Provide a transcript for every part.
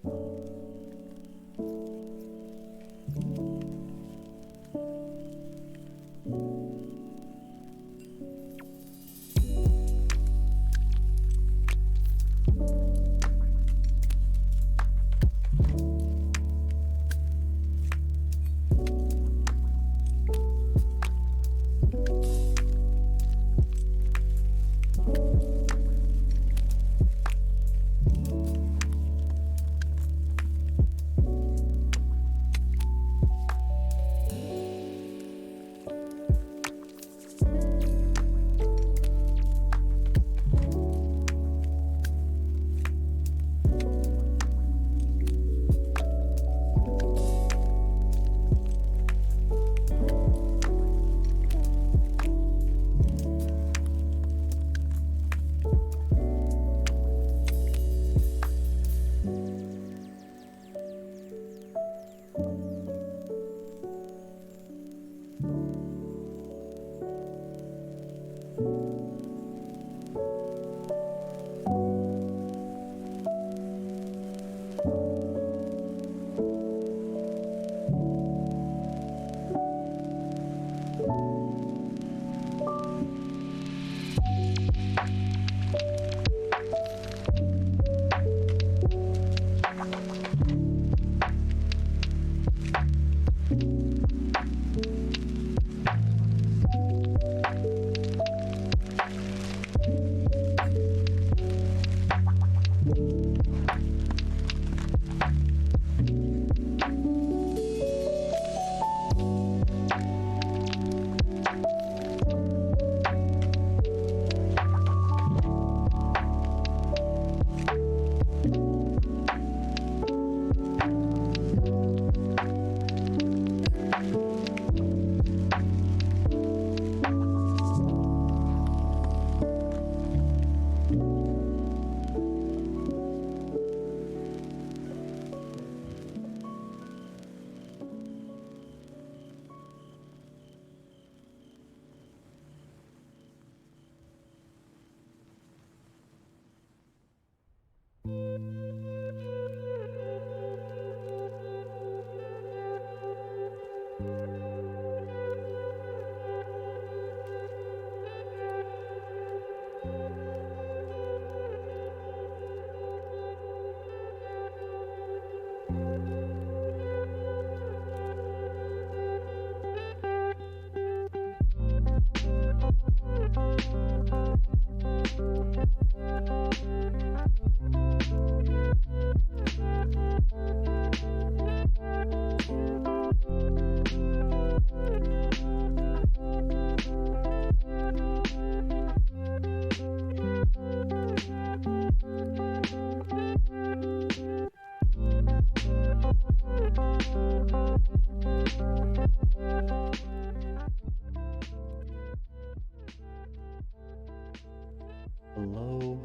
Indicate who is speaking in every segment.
Speaker 1: Hello,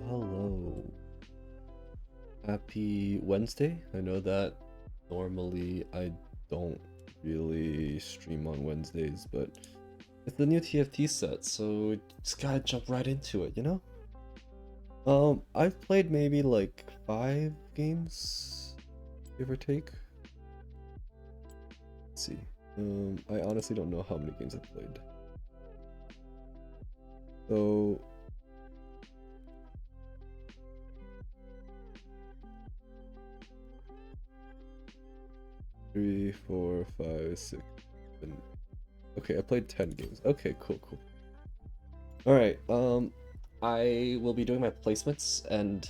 Speaker 1: hello. Happy Wednesday. I know that normally I don't really stream on Wednesdays, but it's the new TFT set, so just gotta jump right into it, you know? I've played maybe like 5 games, give or take. Let's see. I honestly don't know how many games I've played. So 3, 4, 5, 6, 7. Okay, I played 10 games. Okay, cool. Alright, I will be doing my placements, and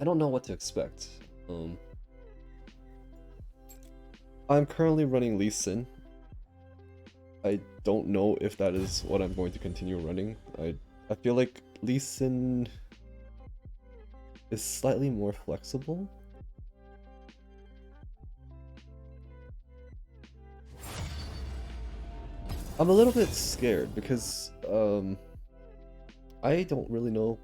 Speaker 1: I don't know what to expect. I'm currently running Lee Sin. I don't know if that is what I'm going to continue running. I feel like Lee Sin is slightly more flexible. I'm a little bit scared because I don't really know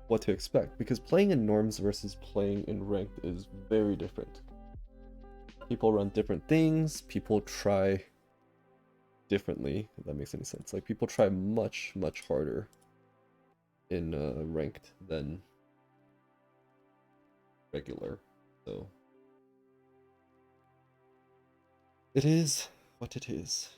Speaker 1: what to expect, because playing in norms versus playing in ranked is very different. People run different things, people try differently, if that makes any sense. Like, people try much harder in ranked than regular. So It is what it is.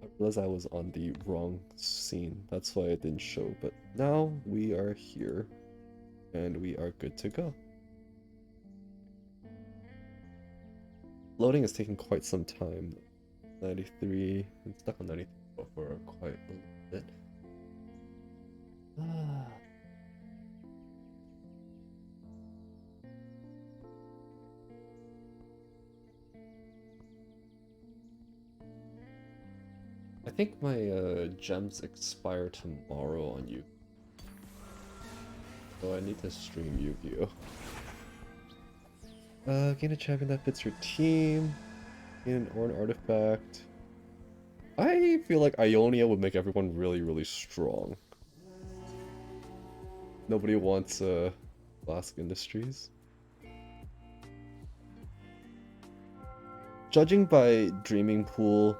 Speaker 1: I realized I was on the wrong scene. That's why it didn't show. But now we are here. And we are good to go. Loading is taking quite some time. 93. I'm stuck on 93 for quite a little bit. I think my gems expire tomorrow on you. So I need to stream Yu-Gi-Oh! Gain a champion that fits your team. Gain an Orn artifact. I feel like Ionia would make everyone really, really strong. Nobody wants Flask Industries. Judging by Dreaming Pool,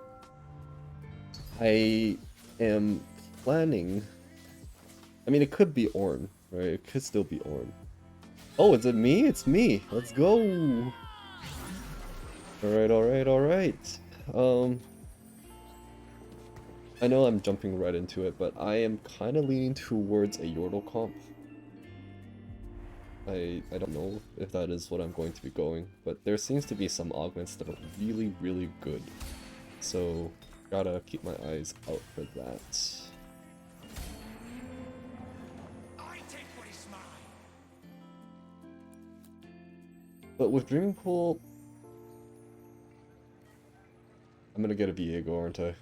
Speaker 1: I am planning. I mean, it could be Orn, right? It could still be Orn. Oh, is it me? It's me. Let's go. Alright, alright, alright. I know I'm jumping right into it, but I am kind of leaning towards a Yordle comp. I don't know if that is what I'm going to be going, but there seems to be some augments that are really, really good. So, gotta keep my eyes out for that. But with Dreaming Pool, I'm gonna get a Viego, aren't I?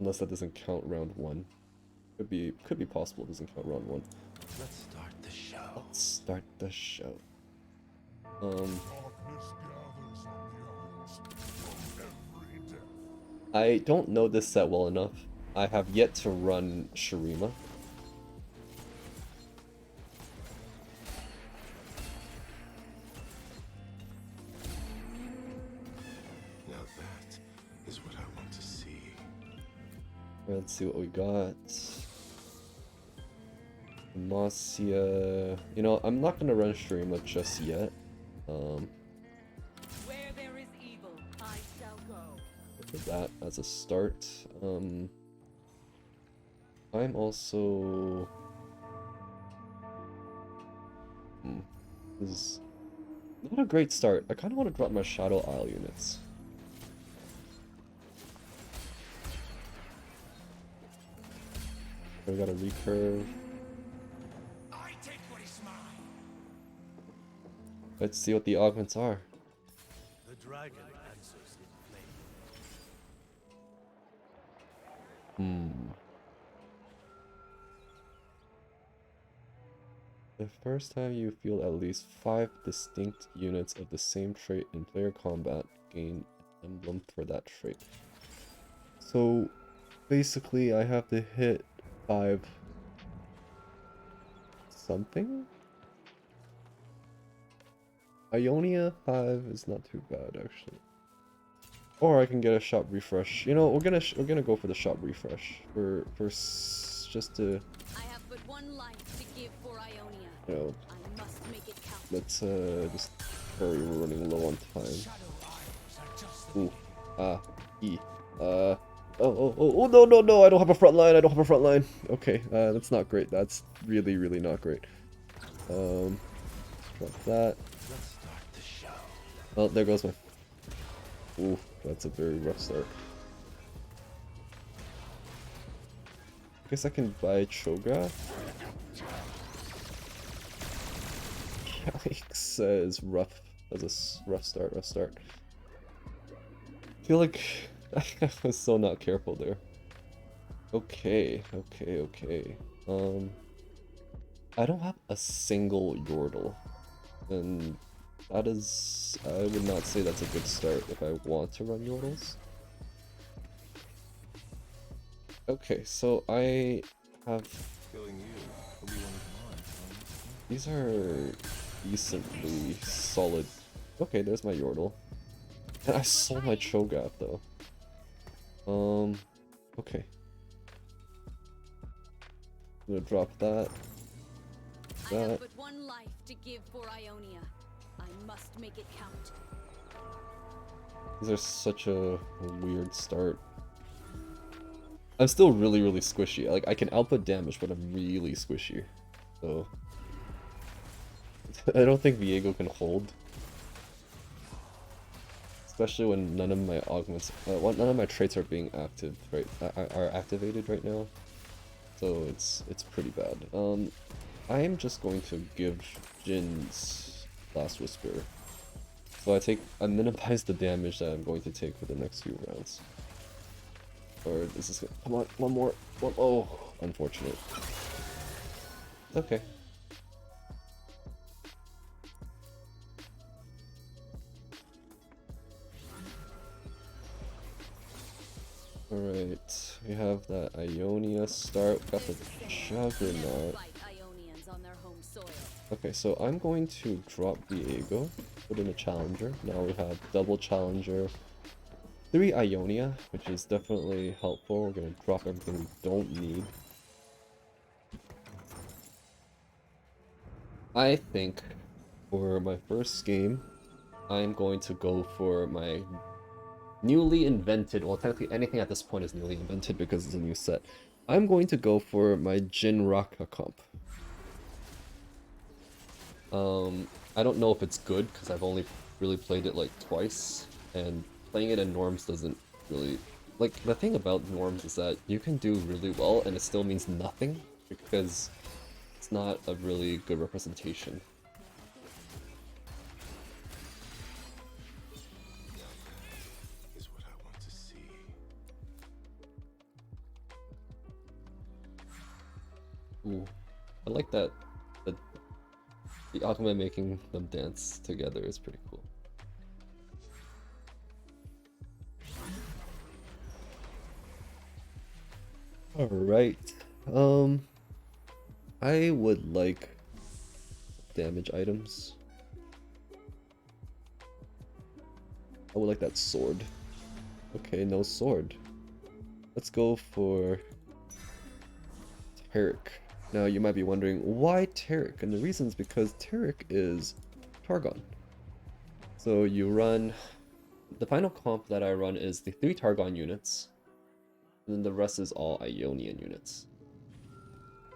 Speaker 1: Unless that doesn't count round one. Could be possible it doesn't count round one.
Speaker 2: Let's start the show.
Speaker 1: Let's start the show. I don't know this set well enough. I have yet to run Shurima.
Speaker 2: Now that is what I want to see.
Speaker 1: Let's see what we got. Demacia. You know, I'm not gonna run Shurima just yet.
Speaker 3: Where there is evil, I shall go.
Speaker 1: Look at that as a start. I'm also. This is not a great start. I kind of want to drop my Shadow Isle units. We got a recurve.
Speaker 2: I take what is mine.
Speaker 1: Let's see what the augments are.
Speaker 2: The dragon answers in flame.
Speaker 1: The first time you feel at least 5 distinct units of the same trait in player combat, gain an emblem for that trait. So basically I have to hit 5 something? Ionia 5 is not too bad actually. Or I can get a shop refresh. You know, we're gonna go for the shop refresh for just to.
Speaker 3: I have but one life to give for Ionia.
Speaker 1: You know,
Speaker 3: I must make
Speaker 1: let's just hurry, we're running low on time. Ooh, E. Oh, no, no, no, I don't have a front line, I don't have a front line. Okay, that's not great, that's really, really not great. Let's drop that. Well, there goes my... Ooh, that's a very rough start. Guess I can buy Cho'Gath. Yikes, is rough. That's a rough start. I feel like I was so not careful there. Okay. I don't have a single Yordle, and that is, I would not say that's a good start if I want to run Yordles. Okay, so I have... These are decently solid. Okay, there's my Yordle. And I sold my Cho'Gath though. Okay. I'm gonna drop that.
Speaker 3: I have but one life to give for Ionia. I must make it count.
Speaker 1: These are such a weird start. I'm still really, really squishy. Like, I can output damage, but I'm really squishy. So... I don't think Viego can hold. Especially when none of my augments... none of my traits are being active, right? Are activated right now. So it's pretty bad. I am just going to give Jin's Last Whisper. So I minimize the damage that I'm going to take for the next few rounds. Or this is... Come on, one more. Oh, unfortunate. It's okay. Alright, we have that Ionia start, got the Juggernaut. Okay, so I'm going to drop Viego, put in a Challenger. Now we have double Challenger, 3 Ionia, which is definitely helpful. We're gonna drop everything we don't need. I think for my first game, I'm going to go for my newly invented, well technically anything at this point is newly invented because it's a new set. I'm going to go for my Jin Raka comp. I don't know if it's good because I've only really played it like twice, and playing it in norms doesn't really... Like, the thing about norms is that you can do really well and it still means nothing because it's not a really good representation. Ooh, I like that. The Akuma making them dance together is pretty cool. Alright. I would like damage items. I would like that sword. Okay, no sword. Let's go for Taric. Now you might be wondering, why Taric? And the reason is because Taric is Targon. So you run... The final comp that I run is the 3 Targon units, and then the rest is all Ionian units.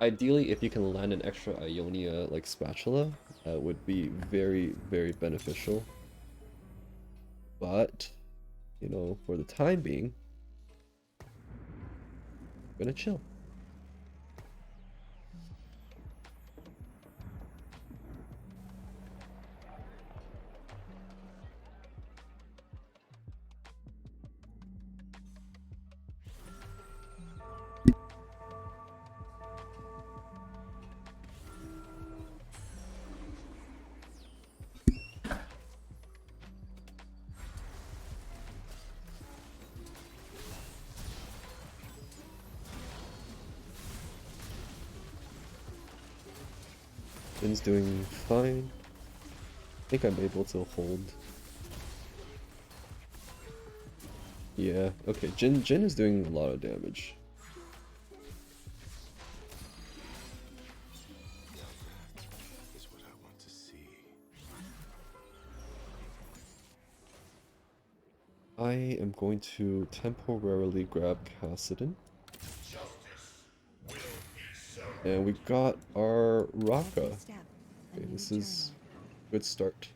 Speaker 1: Ideally, if you can land an extra Ionia like Spatula, that would be very, very beneficial. But, you know, for the time being, I'm gonna chill. Jin's doing fine. I think I'm able to hold. Yeah, okay, Jin is doing a lot of damage. I am going to temporarily grab Cassidon. And we got our Raka. Okay, this is a good start.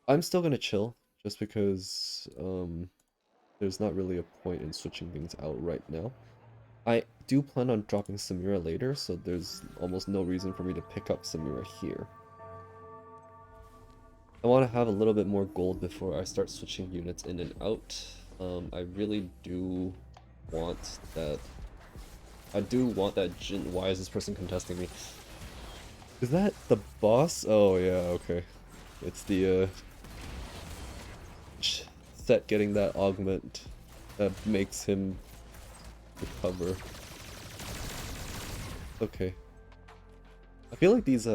Speaker 1: I'm still gonna chill, just because there's not really a point in switching things out right now. I do plan on dropping Samira later, so there's almost no reason for me to pick up Samira here. I want to have a little bit more gold before I start switching units in and out. I really do want that. I do want that Jin. Why is this person contesting me? Is that the boss? Oh yeah, okay. It's the Set getting that augment that makes him recover. Okay. I feel like these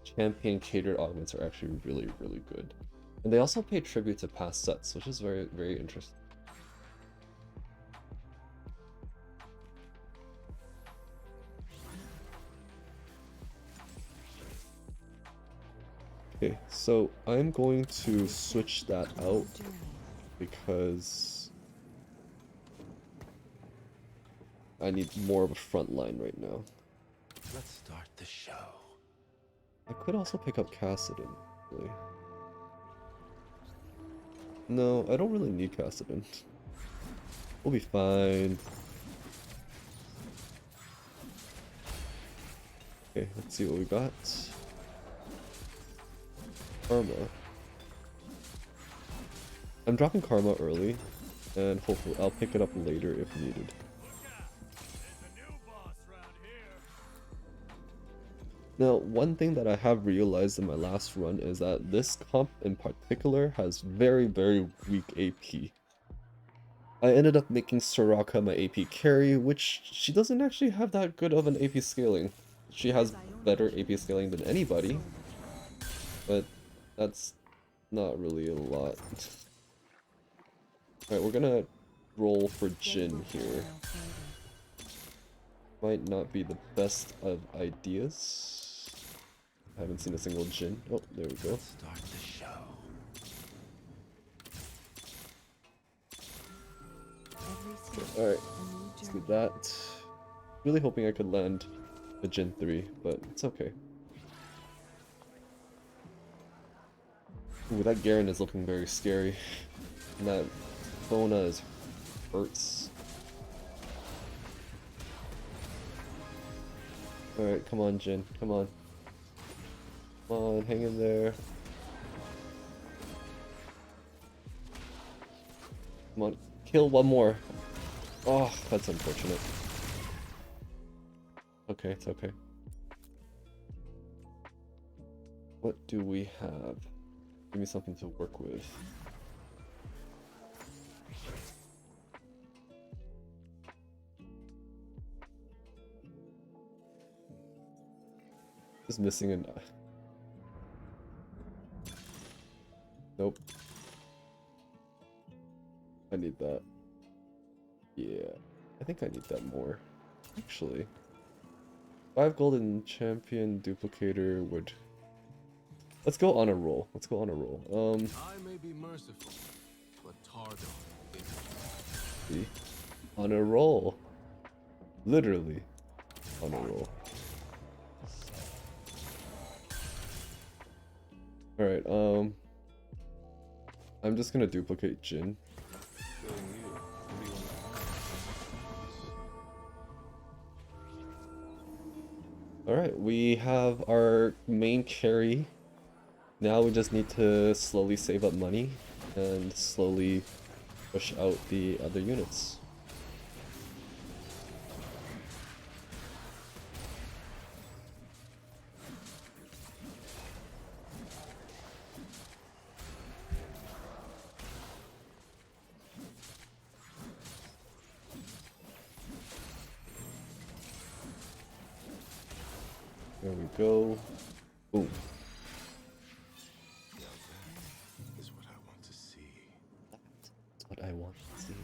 Speaker 1: champion catered augments are actually really good. And they also pay tribute to past sets, which is very interesting. Okay, so I'm going to switch that out because I need more of a front line right now.
Speaker 2: Let's start the show.
Speaker 1: I could also pick up Cassidon, really. No, I don't really need Cassidon. We'll be fine. Okay, let's see what we got. Karma. I'm dropping Karma early, and hopefully I'll pick it up later if needed. Now, one thing that I have realized in my last run is that this comp in particular has very weak AP. I ended up making Soraka my AP carry, which she doesn't actually have that good of an AP scaling. She has better AP scaling than anybody, but that's not really a lot. Alright, we're gonna roll for Jin here. Might not be the best of ideas. I haven't seen a single Jin. Oh, there we go.
Speaker 2: Start the show.
Speaker 1: Alright, let's do that. Really hoping I could land a Jin 3, but it's okay. Ooh, that Garen is looking very scary. And that Bona is hurts. Alright, come on, Jin. Come on. Come on, hang in there. Come on, kill one more. Oh, that's unfortunate. Okay, it's okay. What do we have? Give me something to work with. Just missing an... Nope. I need that. Yeah, I think I need that more. Actually, 5 golden champion duplicator would... Let's go on a roll. Let's go on a roll.
Speaker 2: I may be merciful, but Targon is
Speaker 1: See? On a roll. Literally. On a roll. Alright, I'm just gonna duplicate Jin. Alright, we have our main carry. Now we just need to slowly save up money and slowly push out the other units. There we go. Boom.
Speaker 2: Now that is what I want to see.
Speaker 1: That's what I want to see.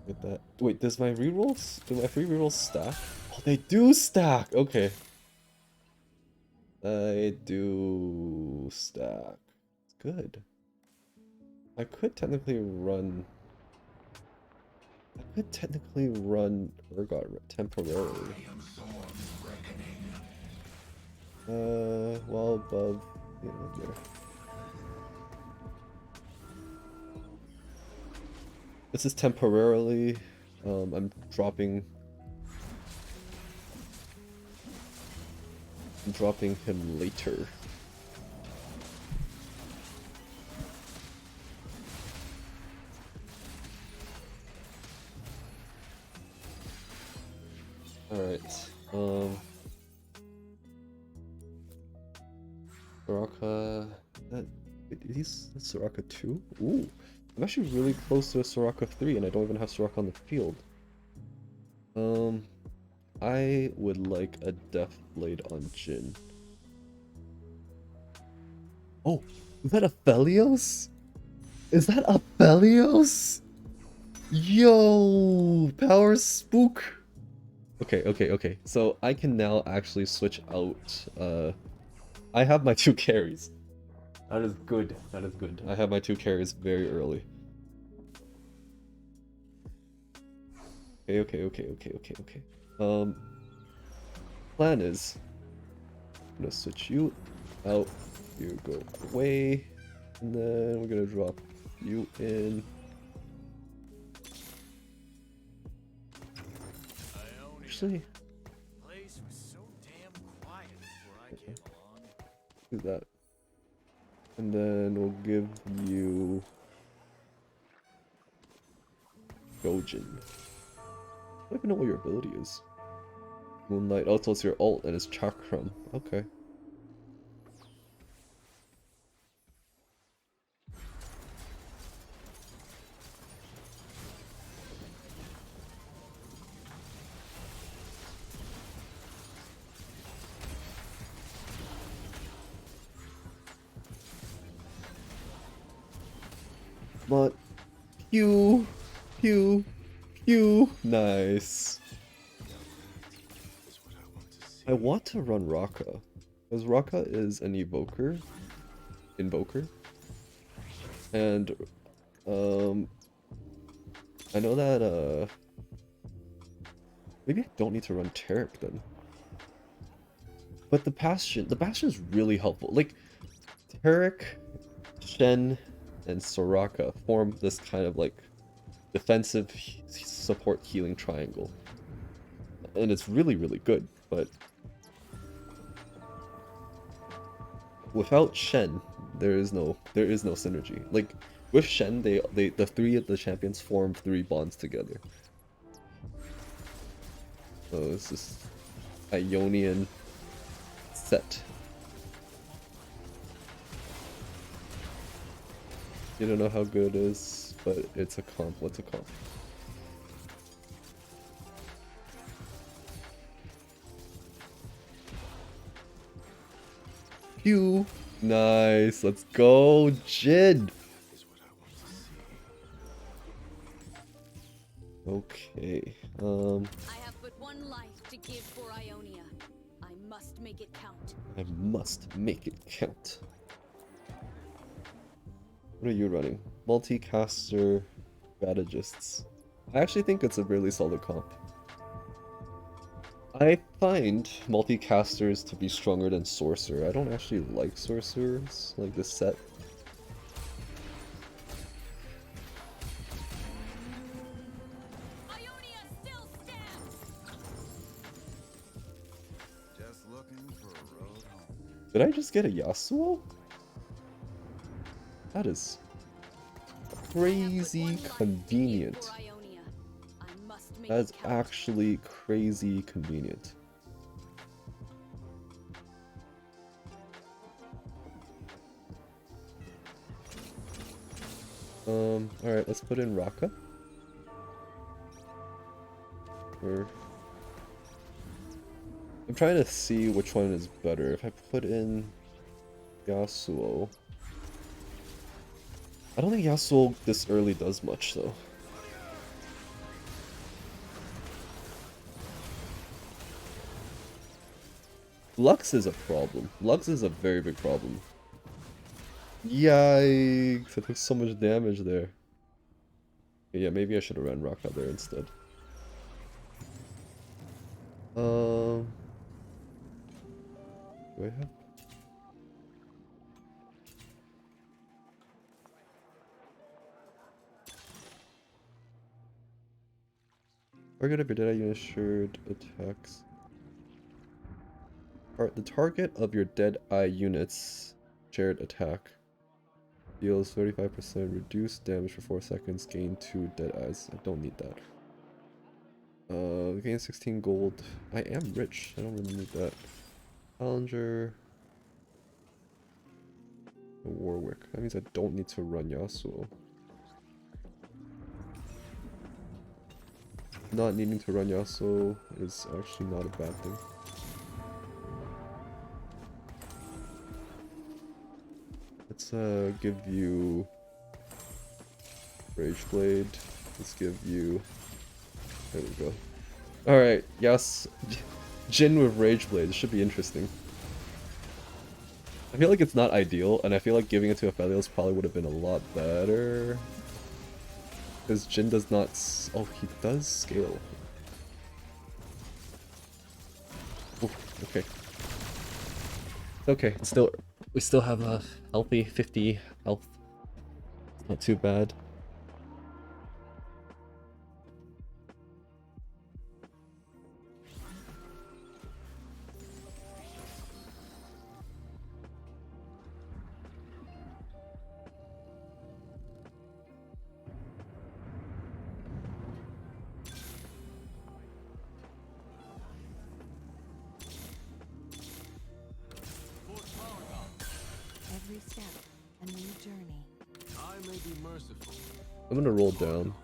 Speaker 1: Get that. Wait, does my rerolls? Do my free rerolls stack? Oh, they do stack! Okay. I do stack. It's good. I could technically run. I could technically run Urgot temporarily. Well above, there. This is temporarily. I'm dropping. I'm dropping him later. Alright. Soraka. That's Soraka 2? Ooh. I'm actually really close to a Soraka 3 and I don't even have Soraka on the field. I would like a Death Blade on Jin. Oh, is that a Aphelios? Is that a Aphelios? Yo, power spook. Okay. So I can now actually switch out. I have my 2 carries. That is good. That is good. I have my 2 carries very early. Okay. Plan is I'm gonna switch you out. You go away, and then we're gonna drop you in. Actually, do that, and then we'll give you Gojin. I don't even know what your ability is. Moonlight. Oh, so it's your ult and it's Chakram. Okay. But pew, pew, pew. Nice. I want to run Raka, because Raka is an invoker, and I know that maybe I don't need to run Taric then. But the Bastion is really helpful. Like Taric, Shen, and Soraka form this kind of like defensive support healing triangle, and it's really good. But without Shen, there is no synergy. Like with Shen, the 3 of the champions form 3 bonds together. So it's this Ionian set. You don't know how good it is, but it's a comp. What's a comp? Pew! Nice! Let's go, Jin! Okay,
Speaker 3: I have but one life to give for Ionia. I must make it count.
Speaker 1: I must make it count. What are you running? Multicaster strategists. I actually think it's a really solid comp. I find multicasters to be stronger than sorcerer. I don't actually like sorcerers, like this set.
Speaker 3: Ionia still stands.
Speaker 4: Just looking for a road home.
Speaker 1: Did I just get a Yasuo? That is crazy convenient. That is actually crazy convenient. Alright, let's put in Raka. I'm trying to see which one is better. If I put in Yasuo. I don't think Yasuo this early does much though. Lux is a problem. Lux is a very big problem. Yikes, I took so much damage there. Yeah, maybe I should have ran Raka there instead. Do I have? Target of your Deadeye unit shared attacks. The target of your Deadeye unit's shared attack deals 35% reduced damage for 4 seconds, gain 2 Deadeyes. I don't need that. Gain 16 gold. I am rich. I don't really need that. Challenger. Warwick. That means I don't need to run Yasuo. Not needing to run Yasuo is actually not a bad thing. Let's give you Rage Blade. Let's give you. There we go. Alright, yes. Jin with Rage Blade. This should be interesting. I feel like it's not ideal, and I feel like giving it to Aphelios probably would have been a lot better. Because Jin does not. Oh, he does scale. Ooh, okay. Okay, still, we still have a healthy 50 health. Not too bad.
Speaker 5: Every step, a new journey.
Speaker 2: I may be merciful.
Speaker 1: I'm gonna roll down.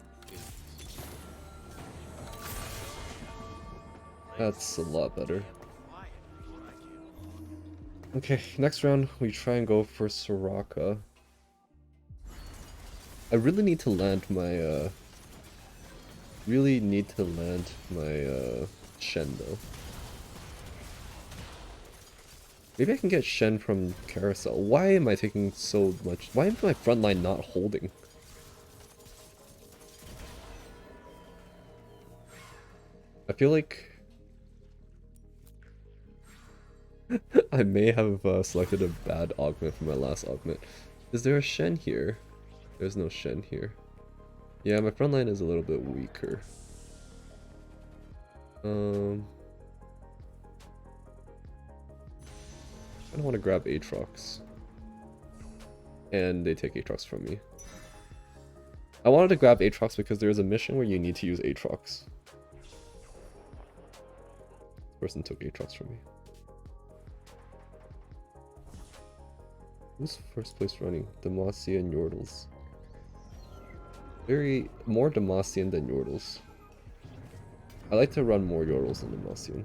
Speaker 1: That's a lot better. Okay, next round we try and go for Soraka. I really need to land my Shen though. Maybe I can get Shen from Carousel. Why am I taking so much? Why is my front line not holding? I feel like I may have selected a bad augment for my last augment. Is there a Shen here? There's no Shen here. Yeah, my front line is a little bit weaker. I don't want to grab Aatrox. And they take Aatrox from me. I wanted to grab Aatrox because there's a mission where you need to use Aatrox. This person took Aatrox from me. Who's first place running? Demacia and Yordles. More Demacian than Yordles. I like to run more Yordles than Demacian.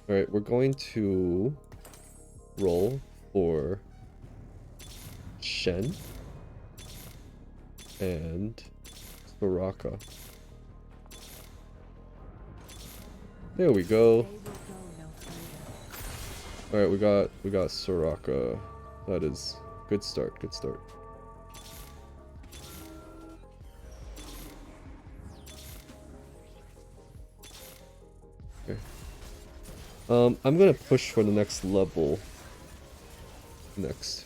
Speaker 1: Alright, we're going to roll for Shen and Soraka. There we go. Alright, we got Soraka. That is good start, good start. Okay. I'm gonna push for the next level next.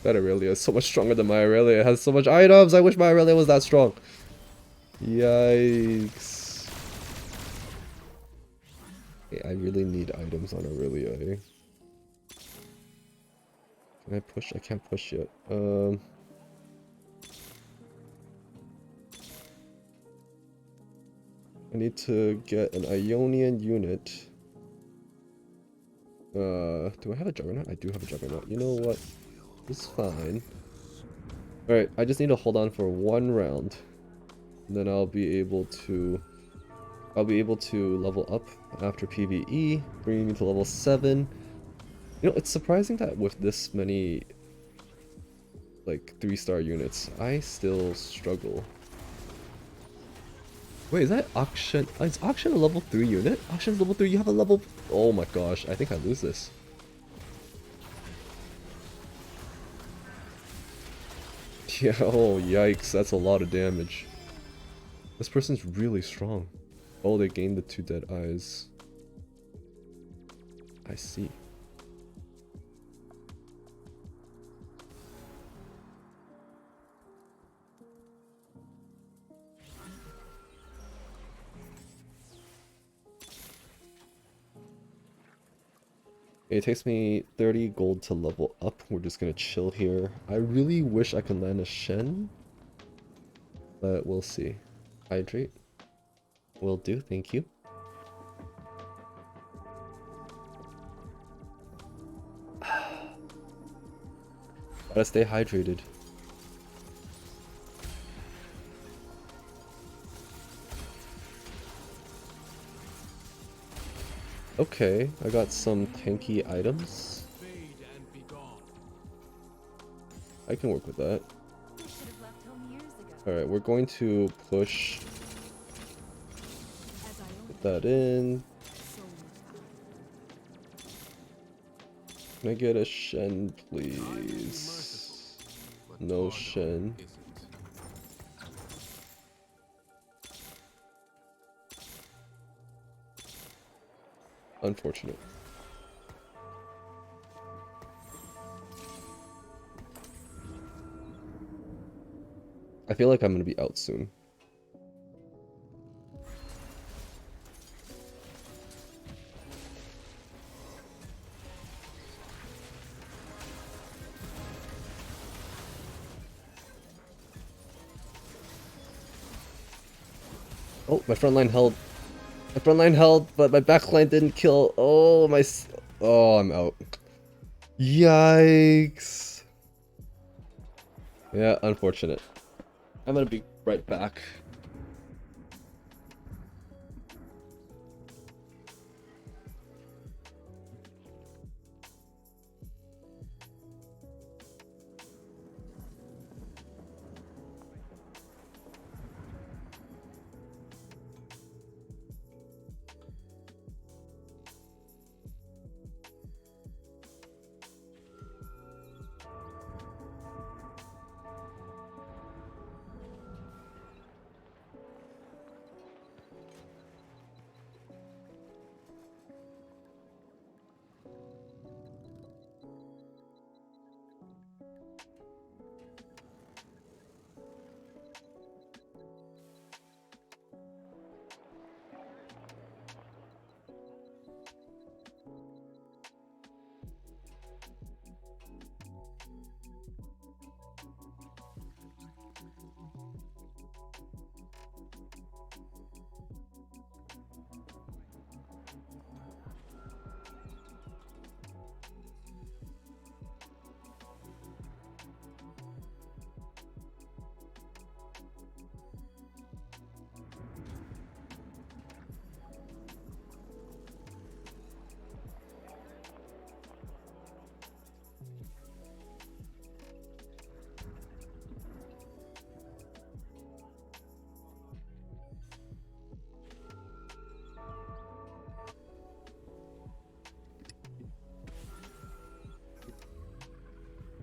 Speaker 1: That Aurelia is so much stronger than my Aurelia. It has so much items. I wish my Aurelia was that strong. Yikes. Okay, I really need items on Aurelia, eh? Can I push? I can't push yet. I need to get an Ionian unit. Do I have a Juggernaut? I do have a Juggernaut. You know what? It's fine. Alright, I just need to hold on for one round. And then I'll be able to level up after PvE, bringing me to level 7. You know, it's surprising that with this many like 3-star units. I still struggle. Wait, is that Auction? Is Auction a level 3 unit? Auction's level 3, you have a level... Oh my gosh, I think I lose this. Yeah, oh yikes, that's a lot of damage. This person's really strong. Oh, they gained the 2 dead eyes. I see. It takes me 30 gold to level up. We're just gonna chill here. I really wish I could land a Shen, but we'll see. Hydrate. Will do, thank you. Gotta stay hydrated. Okay, I got some tanky items. I can work with that.
Speaker 5: We should have left home years ago.
Speaker 1: Alright, we're going to push.
Speaker 5: As I
Speaker 1: Put that in.
Speaker 5: so
Speaker 1: Can I get a Shen, please? No Shen. Unfortunate. I feel like I'm gonna be out soon. Oh, my front line held. My front line held, but my back line didn't kill. Oh, oh, I'm out. Yikes. Yeah, unfortunate. I'm gonna be right back.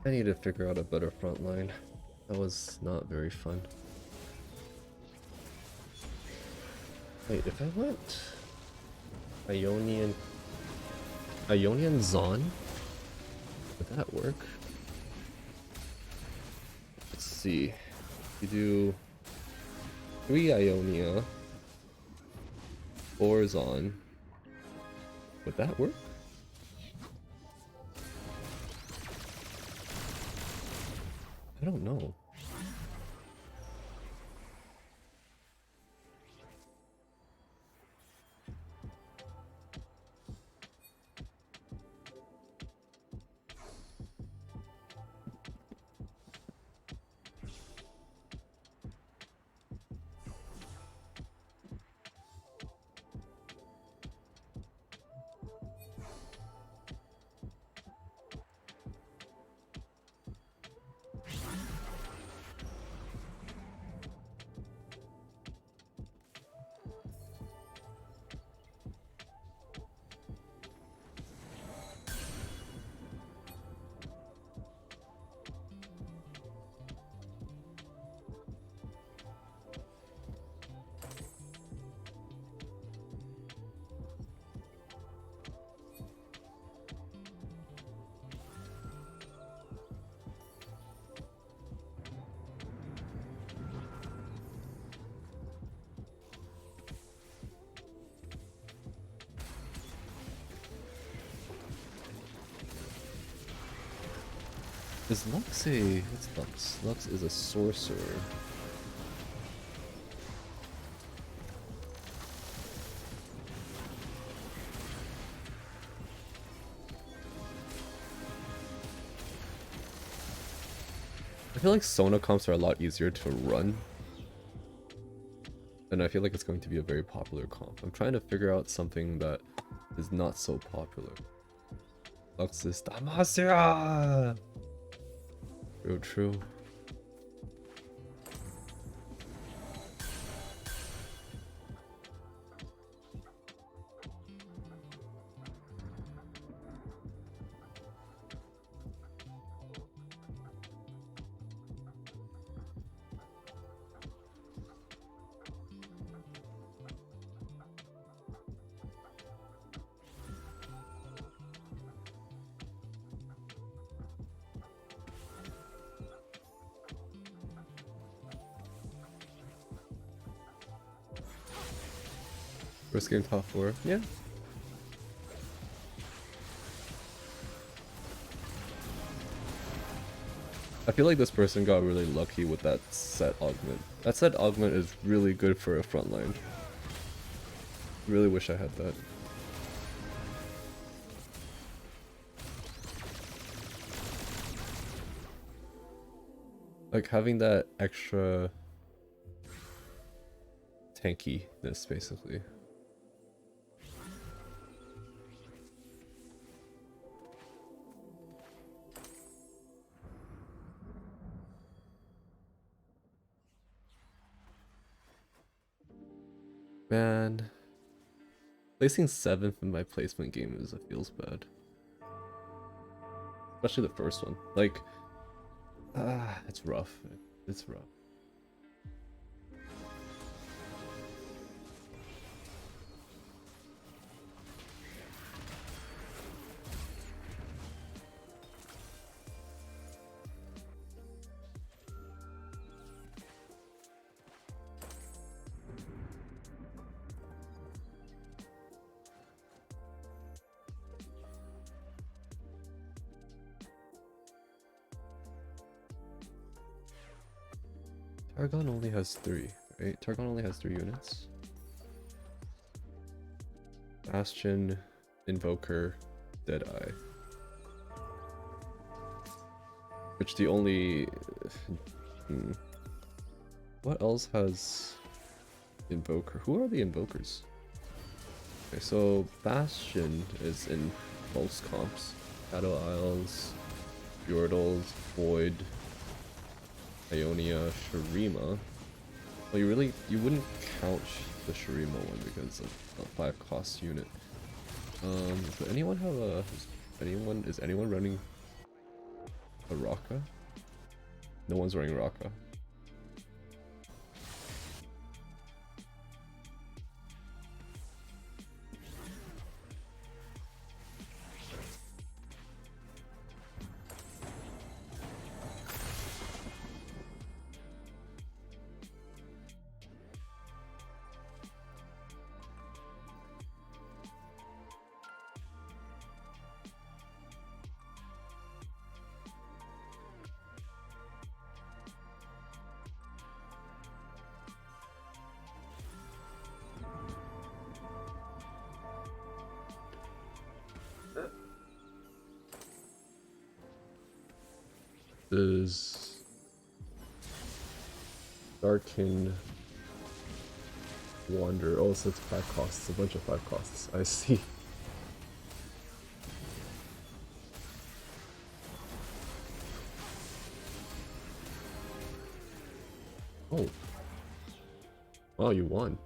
Speaker 1: I need to figure out a better front line. That was not very fun. Wait, if I went Ionian Zon, would that work? Let's see. You do 3 Ionia, 4 Zon. Would that work? I don't know. Is Lux a... What's Lux? Lux is a sorcerer. I feel like Sona comps are a lot easier to run. And I feel like it's going to be a very popular comp. I'm trying to figure out something that is not so popular. Lux is Damacia! True, true. First game top 4. Yeah. I feel like this person got really lucky with that set augment. That set augment is really good for a frontline. Really wish I had that. Like having that extra tankiness basically. Man, placing 7th in my placement game is feels bad. Especially the first one. Like, it's rough. It's rough. Targon only has 3, right? Targon only has 3 units. Bastion, Invoker, Deadeye. Which the only... What else has Invoker? Who are the Invokers? Okay, so Bastion is in most comps. Shadow Isles, Yordles, Void, Ionia, Shurima. Well, you wouldn't count the Shurima one because of a 5 cost unit. Does anyone have is anyone running a Raka? No one's running Raka. Is Darkin Wander. Oh, so it's 5 costs. A bunch of 5 costs. I see. Oh. Oh, you won.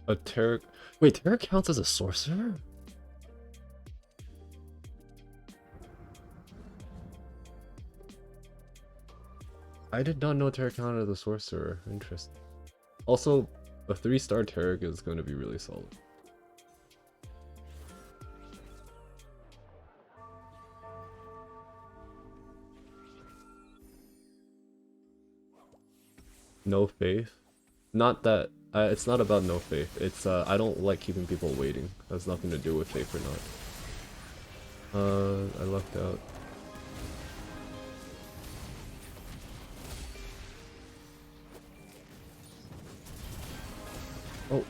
Speaker 1: A Terra... Wait, Terra counts as a sorcerer? I did not know Terra counted as a sorcerer. Interesting. Also, a 3-star Terra is going to be really solid. No faith. Not that it's not about no faith. It's I don't like keeping people waiting. It has nothing to do with faith or not. I lucked out. Oh,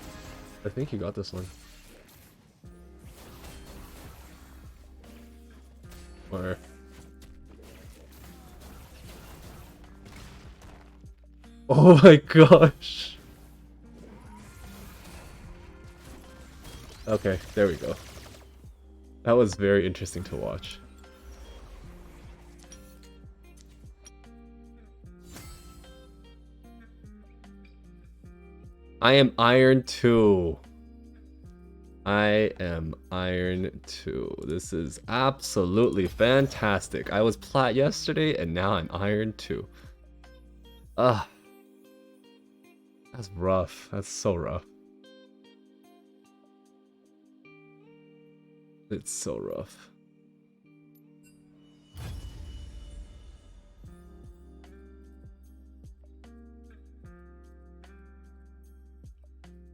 Speaker 1: I think you got this one. Or oh my gosh. Okay, there we go. That was very interesting to watch. I am Iron 2. I am Iron 2. This is absolutely fantastic. I was Plat yesterday and now I'm Iron 2. Ugh. That's rough. That's so rough. It's so rough.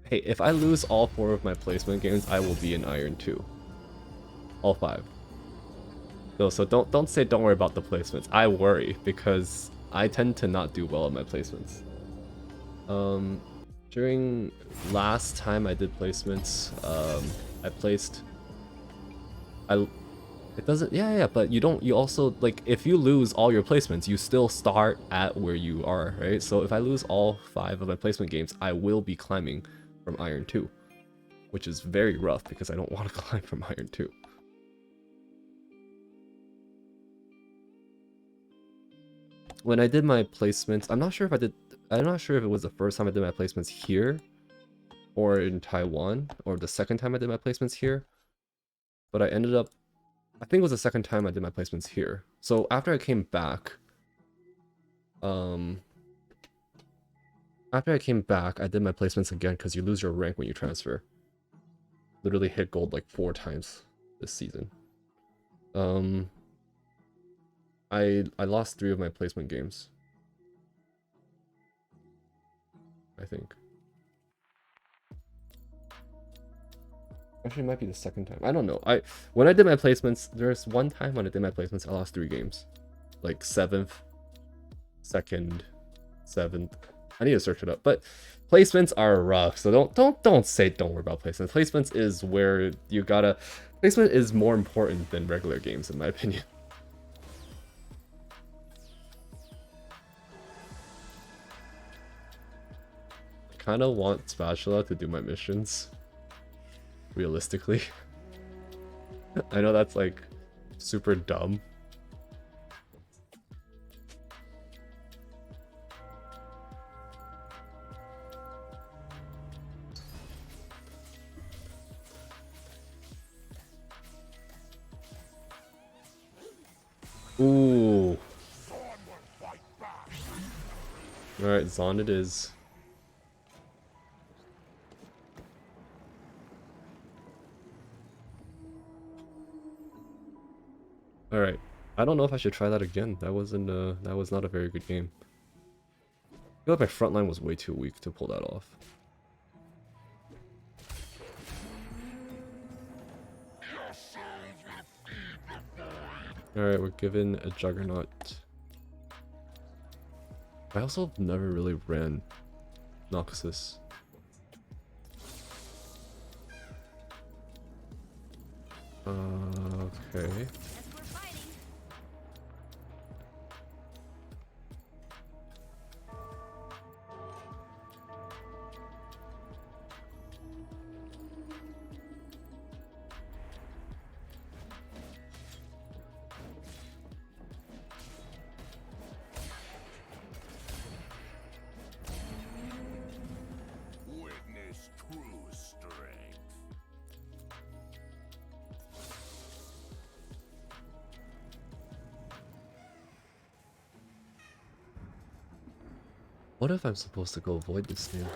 Speaker 1: Hey, if I lose all 4 of my placement games, I will be in Iron 2. All 5. So don't say don't worry about the placements. I worry because I tend to not do well at my placements. During last time I did placements, I placed it doesn't yeah, but you also like if you lose all your placements, you still start at where you are, right? So if I lose all 5 of my placement games, I will be climbing from Iron 2, which is very rough because I don't want to climb from Iron 2. When I did my placements, I'm not sure if it was the first time I did my placements here or in Taiwan or the second time I did my placements here, but I think it was the second time I did my placements here. So after I came back, I did my placements again because you lose your rank when you transfer. Literally hit gold like 4 times this season. I lost 3 of my placement games, I think. Actually, it might be the second time. I don't know. When I did my placements, there's one time when I did my placements, I lost 3 games. Like 7th, 2nd, 7th. I need to search it up. But placements are rough, so don't say don't worry about placements. Placements is where you gotta. Placement is more important than regular games, in my opinion. I kind of want Spatula to do my missions. Realistically. I know that's like super dumb. Ooh. Alright, Zon it is. Alright. I don't know if I should try that again. That was not a very good game. I feel like my front line was way too weak to pull that off. Alright, we're given a Juggernaut. I also never really ran Noxus. Okay.
Speaker 2: Witness true strength.
Speaker 1: What if I'm supposed to go Void this game?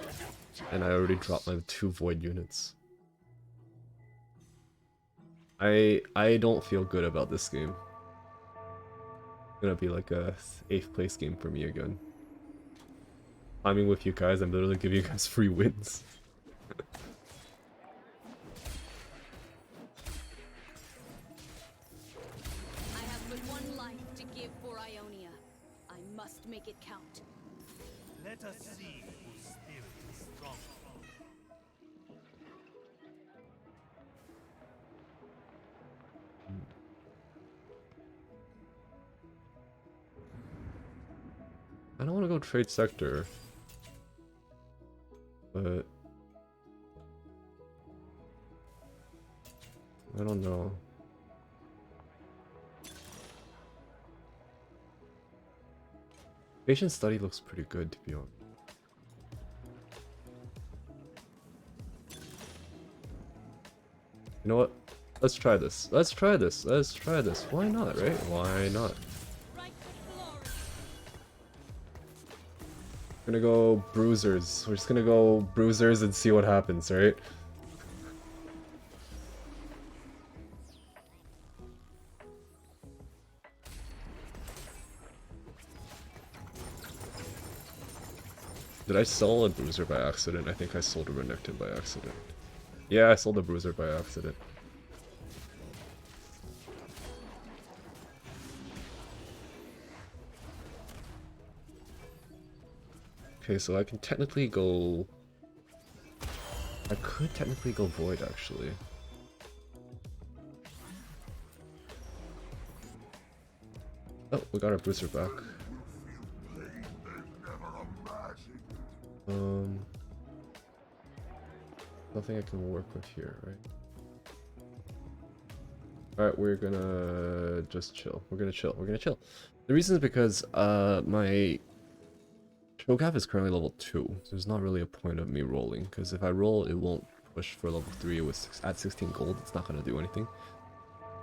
Speaker 1: And I already dropped my 2 Void units. I don't feel good about this game. It's gonna be like a 8th place game for me again. timing with you guys. I'm literally giving you guys free wins.
Speaker 3: I have but one life to give for Ionia. I must make it count.
Speaker 6: Let us see whose spirit is strong.
Speaker 1: I don't want to go trade sector, but I don't know. Patient study looks pretty good, to be honest. You know what? Let's try this. Let's try this. Let's try this. Why not, right? Why not?
Speaker 3: Right to glory.
Speaker 1: We're gonna go bruisers. We're just gonna go bruisers and see what happens, right? Did I sell a bruiser by accident? I think I sold a Renekton by accident. Yeah, I sold a bruiser by accident. Okay, so I can technically go... I could technically go Void, actually. Oh, we got our bruiser back. Nothing I can work with here, right? Alright, we're gonna just chill. We're gonna chill. We're gonna chill. The reason is because my Cho'Gath is currently level 2. So there's not really a point of me rolling, because if I roll, it won't push for level 3 with at 16 gold. It's not gonna do anything.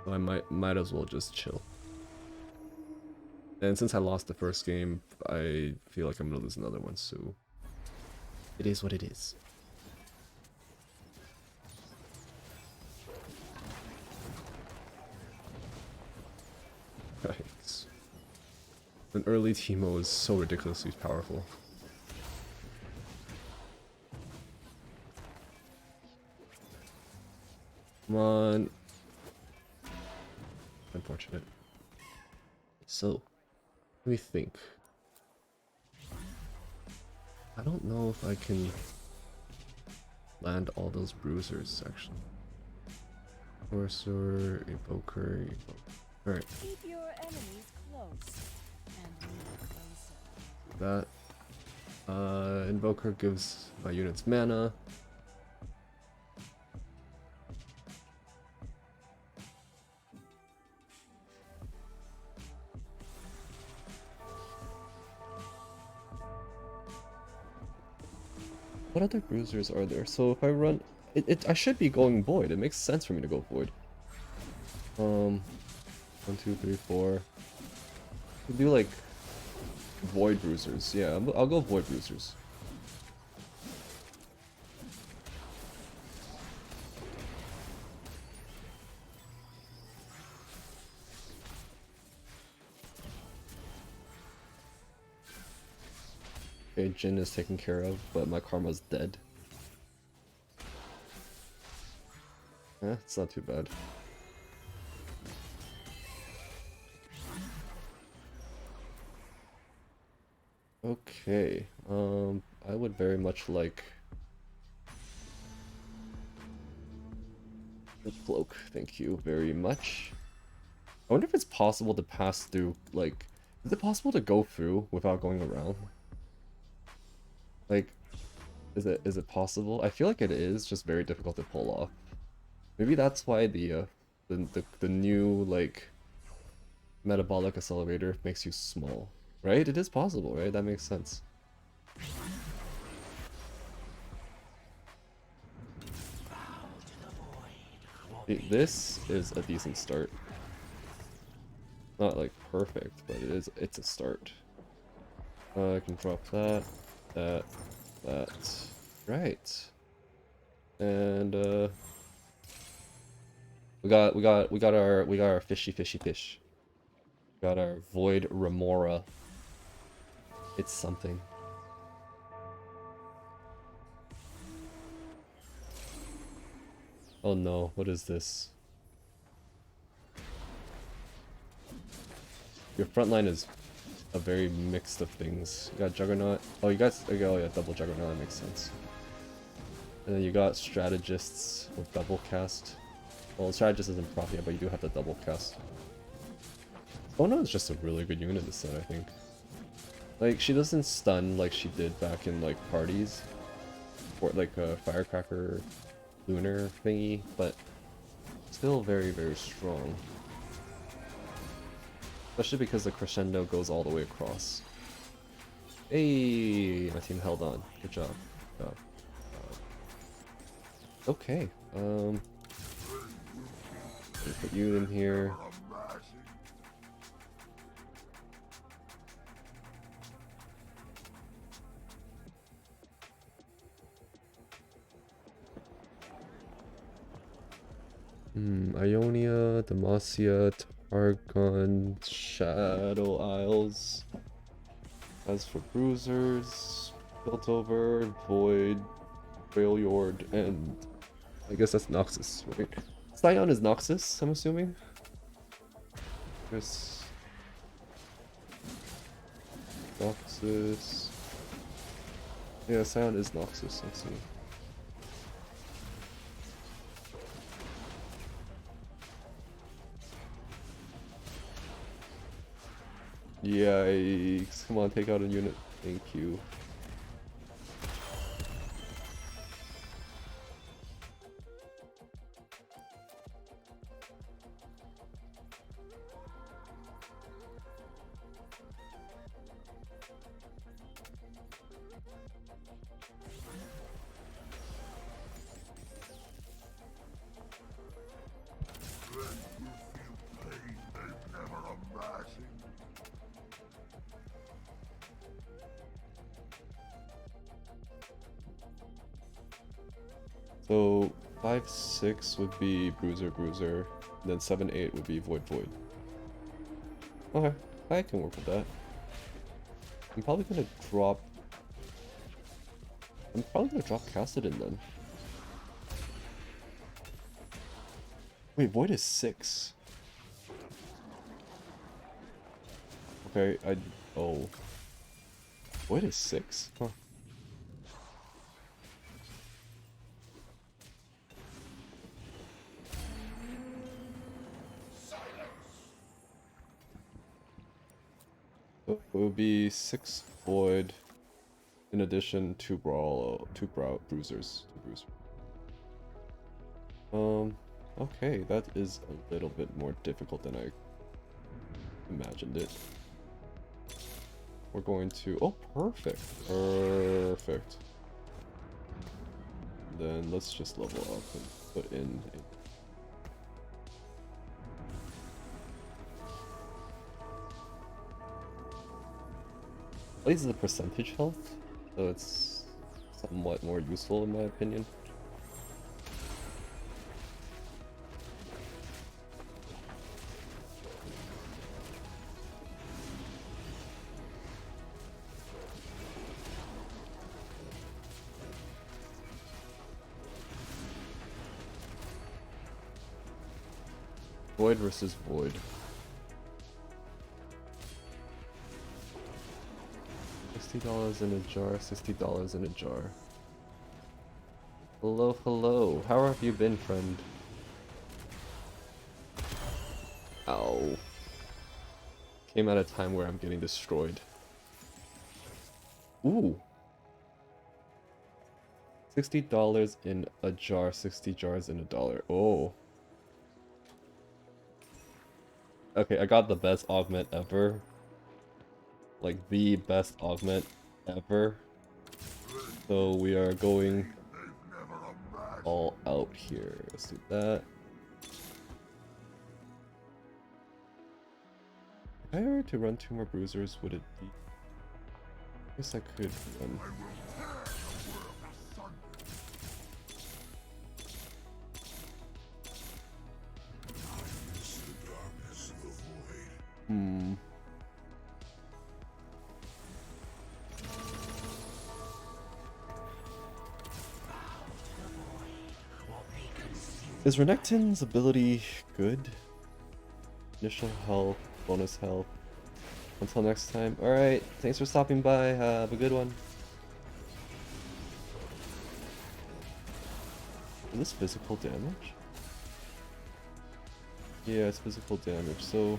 Speaker 1: So I might as well just chill. And since I lost the first game, I feel like I'm gonna lose another one, so it is what it is. Right. An early Teemo is so ridiculously powerful. Come on. Unfortunate. So, let me think. I don't know if I can land all those bruisers, actually. Sorcerer, Evoker, Alright.
Speaker 5: Keep your enemies close and me closer.
Speaker 1: That. Invoker gives my units mana. What other bruisers are there? So if I run... I should be going Void. It makes sense for me to go Void. 1, 2, 3, 4. We do like Void bruisers. Yeah, I'll go Void bruisers. Okay, Jin is taken care of, but my karma's dead. It's not too bad. Okay, I would very much like the cloak, thank you very much. I wonder if it's possible to pass through, like, is it possible to go through without going around? Like, is it possible? I feel like it is, just very difficult to pull off. Maybe that's why the new, like, metabolic accelerator makes you small. Right? It is possible, right? That makes sense. This is a decent start. Not like perfect, but it's a start. I can drop that, that. Right. And we got our fishy fish. We got our Void Remora. It's something. Oh no, what is this? Your front line is a very mixed of things. You got Juggernaut. Oh, you got oh yeah, double Juggernaut. That makes sense. And then you got strategists with double cast. Well, strategist isn't proc yet, but you do have the double cast. Oh no, it's just a really good unit this set, I think. Like, she doesn't stun like she did back in like parties, or like a firecracker lunar thingy, but still very, very strong. Especially because the crescendo goes all the way across. Hey, my team held on. Good job. Good job. Okay. Let me put you in here. Ionia, Demacia, Targon, Shadow Isles. As for Bruisers, Piltover, Void, Freljord, and I guess that's Noxus, right? Scion is Noxus, I'm assuming. There's Noxus. Yeah, Scion is Noxus, let's see. Yikes. Come on, take out a unit. Thank you. So 5-6 would be Bruiser Bruiser, and then 7-8 would be Void Void. Okay, I can work with that. I'm probably gonna drop Cassidon then. Wait, Void is 6. Okay, oh. Void is 6? Huh. So it would be 6 Void, in addition to Bruisers. Okay, that is a little bit more difficult than I imagined it. We're going to, oh, perfect. Then let's just level up and put in at least the percentage health, so it's somewhat more useful in my opinion. Void versus Void. $60 in a jar, $60 in a jar. Hello, hello. How have you been, friend? Ow. Came at a time where I'm getting destroyed. Ooh. $60 in a jar, 60 jars in a dollar. Oh. Okay, I got the best augment ever. Like, the best augment ever. So we are going all out here. Let's do that. If I were to run 2 more Bruisers, would it be... I guess I could run... Is Renekton's ability good? Initial health, bonus health. Until next time. Alright, thanks for stopping by. Have a good one. Is this physical damage? Yeah, it's physical damage, so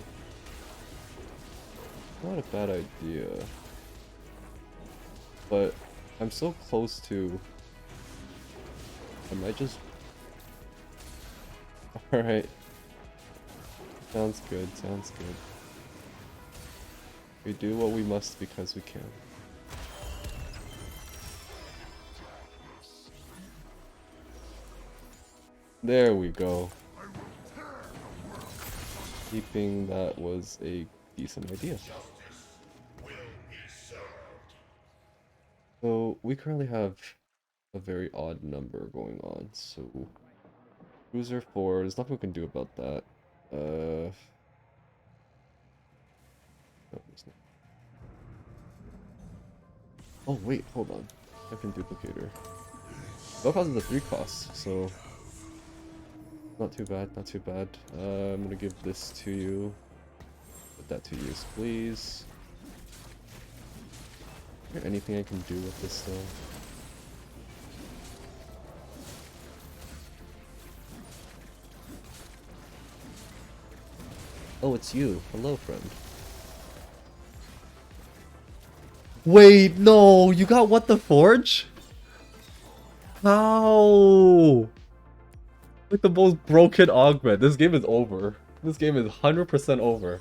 Speaker 1: not a bad idea. But I'm so close to... I might just... Alright. Sounds good, sounds good. We do what we must because we can. There we go. Keeping that was a decent idea. So we currently have a very odd number going on, so Cruiser 4, there's nothing we can do about that. No, there's not. Oh wait, hold on. Second duplicator. That causes the 3 costs, so not too bad, not too bad. I'm gonna give this to you. Put that to use, please. Is there anything I can do with this though? Oh, it's you. Hello, friend. Wait, no! You got what the forge? How? Like the most broken augment. This game is over. This game is 100% over.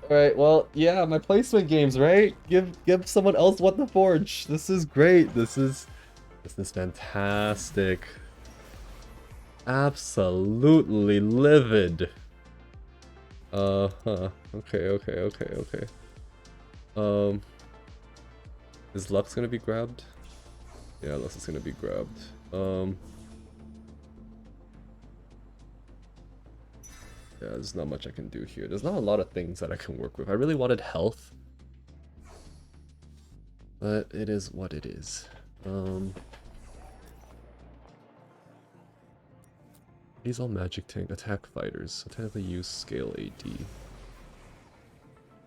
Speaker 1: Alright, well, yeah, my placement games, right? Give someone else what the forge. This is great. This is fantastic. Absolutely livid. Okay, okay, okay, okay. Is Lux gonna be grabbed? Yeah, Lux is gonna be grabbed. Yeah, there's not much I can do here. There's not a lot of things that I can work with. I really wanted health. But it is what it is. These all magic tank attack fighters, so technically you scale AD.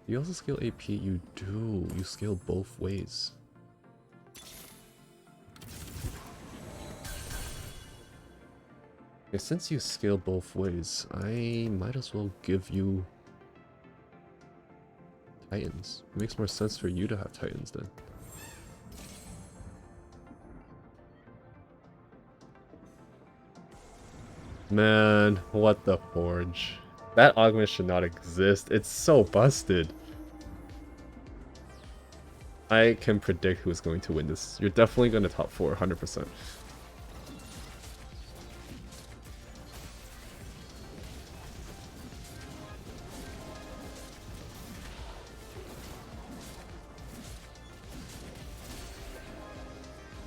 Speaker 1: You also scale AP? You do. You scale both ways. Okay, since you scale both ways, I might as well give you Titans. It makes more sense for you to have Titans then. Man, what the forge. That augment should not exist. It's so busted. I can predict who's going to win this. You're definitely going to top 4, 100%.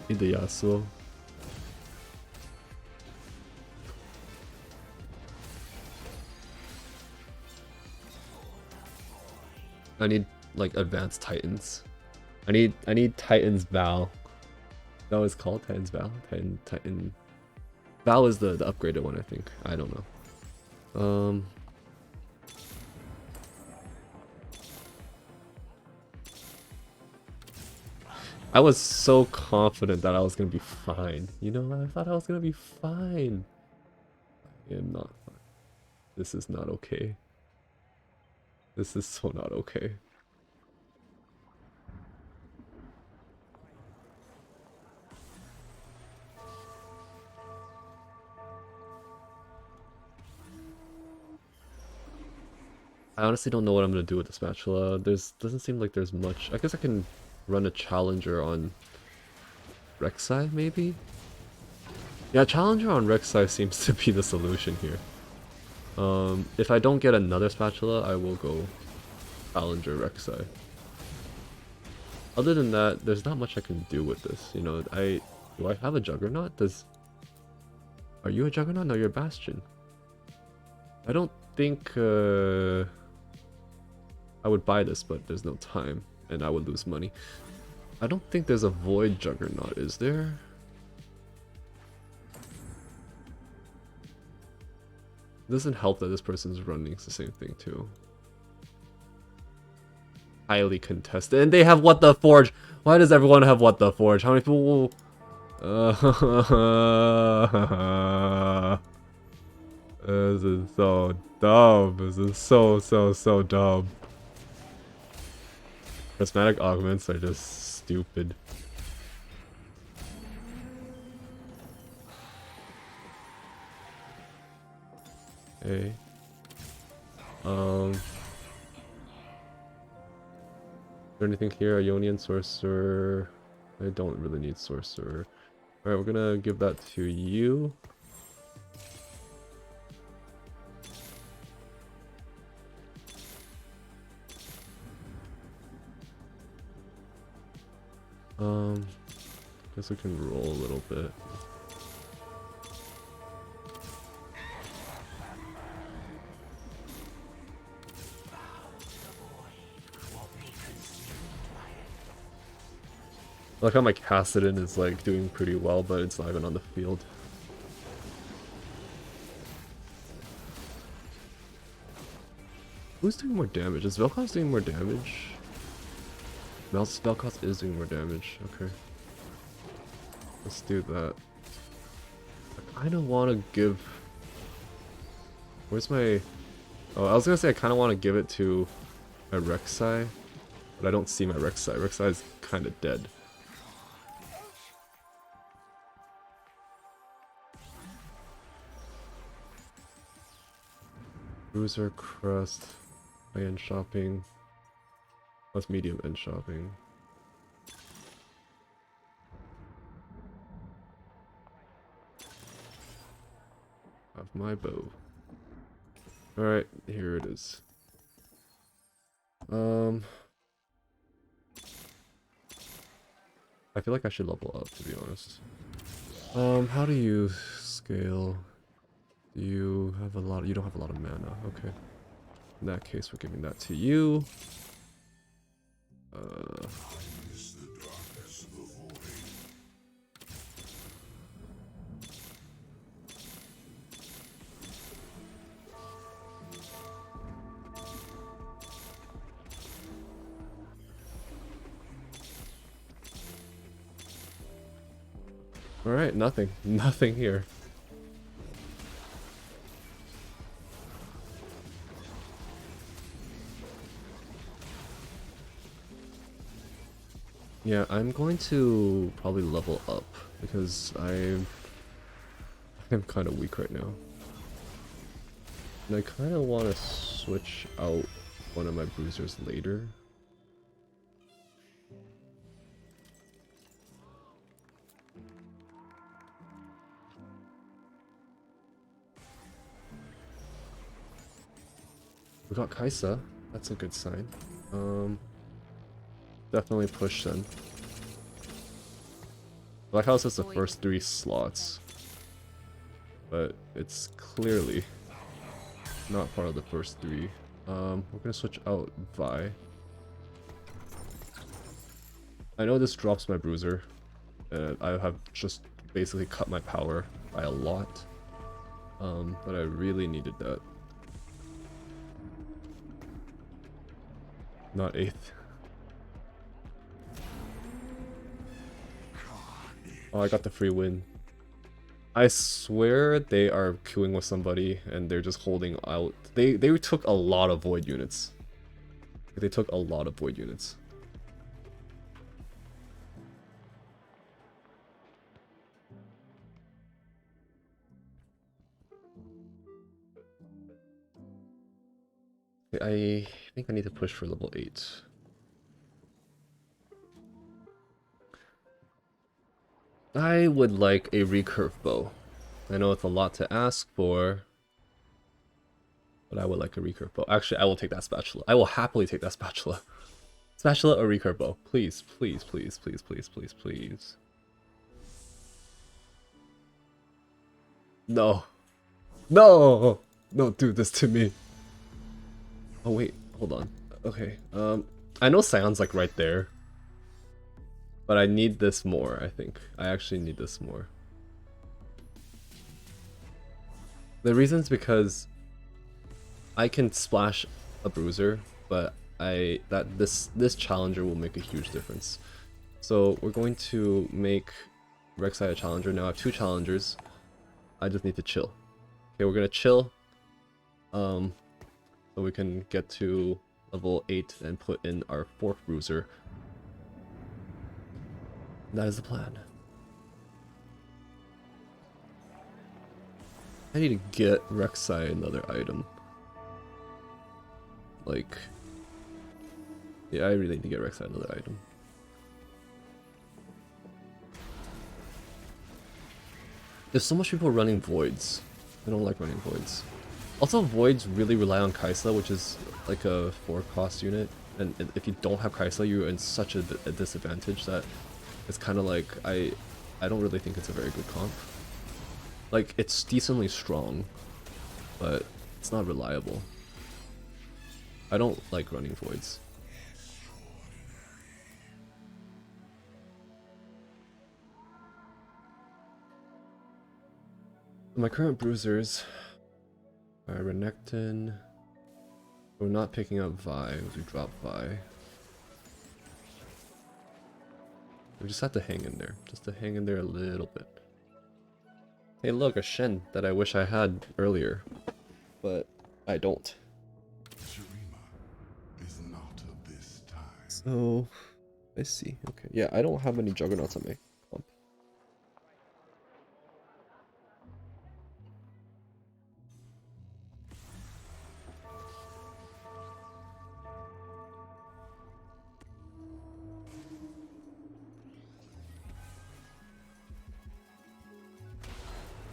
Speaker 1: Need the Yasuo. I need like advanced Titans. I need Titans Val. That was called Titans Val. Titan Val is the upgraded one, I think. I don't know. I was so confident that I was gonna be fine. You know, I thought I was gonna be fine. I am not fine. This is not okay. This is so not okay. I honestly don't know what I'm gonna do with the spatula. Doesn't seem like there's much. I guess I can run a challenger on Rek'Sai, maybe? Yeah, challenger on Rek'Sai seems to be the solution here. If I don't get another spatula, I will go challenger Rek'Sai. Other than that, there's not much I can do with this. You know, do I have a Juggernaut? Are you a Juggernaut? No, you're a Bastion. I don't think I would buy this, but there's no time, and I would lose money. I don't think there's a Void Juggernaut, is there? It doesn't help that this person's running the same thing too. Highly contested. And they have What the Forge! Why does everyone have What the Forge? How many people will... This is so dumb. This is so dumb. Prismatic augments are just stupid. Okay. Is there anything here? Ionian Sorcerer. I don't really need Sorcerer. Alright, we're gonna give that to you. Guess we can roll a little bit. I like how my Cassidon is like doing pretty well, but it's not even on the field. Who's doing more damage? Is Vel'Koz doing more damage? Vel'Koz is doing more damage. Okay. Let's do that. I kind of want to give... Where's my... Oh, I was gonna say I kind of want to give it to my Rek'Sai, but I don't see my Rek'Sai. Rek'Sai is kind of dead. Bruiser, Crust, high-end shopping. Plus medium-end shopping. Have my bow. Alright, here it is. I feel like I should level up, to be honest. How do you scale? Do you have a lot? You don't have a lot of mana. Okay. In that case, we're giving that to you. Alright, nothing. Nothing here. Yeah, I'm going to probably level up because I'm kind of weak right now. And I kind of want to switch out one of my bruisers later. We got Kaisa. That's a good sign. Definitely push then. I like how it says the first 3 slots. But it's clearly not part of the first 3. We're gonna switch out Vi. I know this drops my bruiser. I have just basically cut my power by a lot. But I really needed that. Not 8th. Oh, I got the free win. I swear they are queuing with somebody and they're just holding out. They took a lot of void units. They took a lot of void units. I think I need to push for level 8. I would like a recurve bow. I know it's a lot to ask for, but I would like a recurve bow. Actually, I will take that spatula. I will happily take that spatula. Spatula or recurve bow. Please, please, please, please, please, please, please. No. No! Don't do this to me. Oh wait, hold on. Okay, I know Scion's like right there. But I need this more, I think. I actually need this more. The reason's because I can splash a bruiser, but this challenger will make a huge difference. So we're going to make Rek'Sai a challenger. Now I have 2 challengers. I just need to chill. Okay, we're gonna chill. So we can get to level 8 and put in our 4th bruiser. That is the plan. I need to get Rek'Sai another item. Like, yeah, I really need to get Rek'Sai another item. There's so much people running voids. I don't like running voids. Also, voids really rely on Kaisa, which is like a 4-cost unit. And if you don't have Kaisa, you're in such a disadvantage that it's kind of like I don't really think it's a very good comp. Like, it's decently strong, but it's not reliable. I don't like running voids. My current bruisers are Renekton. We're not picking up Vi, we drop Vi. We just have to hang in there, just to hang in there a little bit. Hey look, a Shen that I wish I had earlier, but I don't.
Speaker 2: Shurima is not of this time.
Speaker 1: So, I see. Okay, yeah, I don't have any Juggernauts on my comp.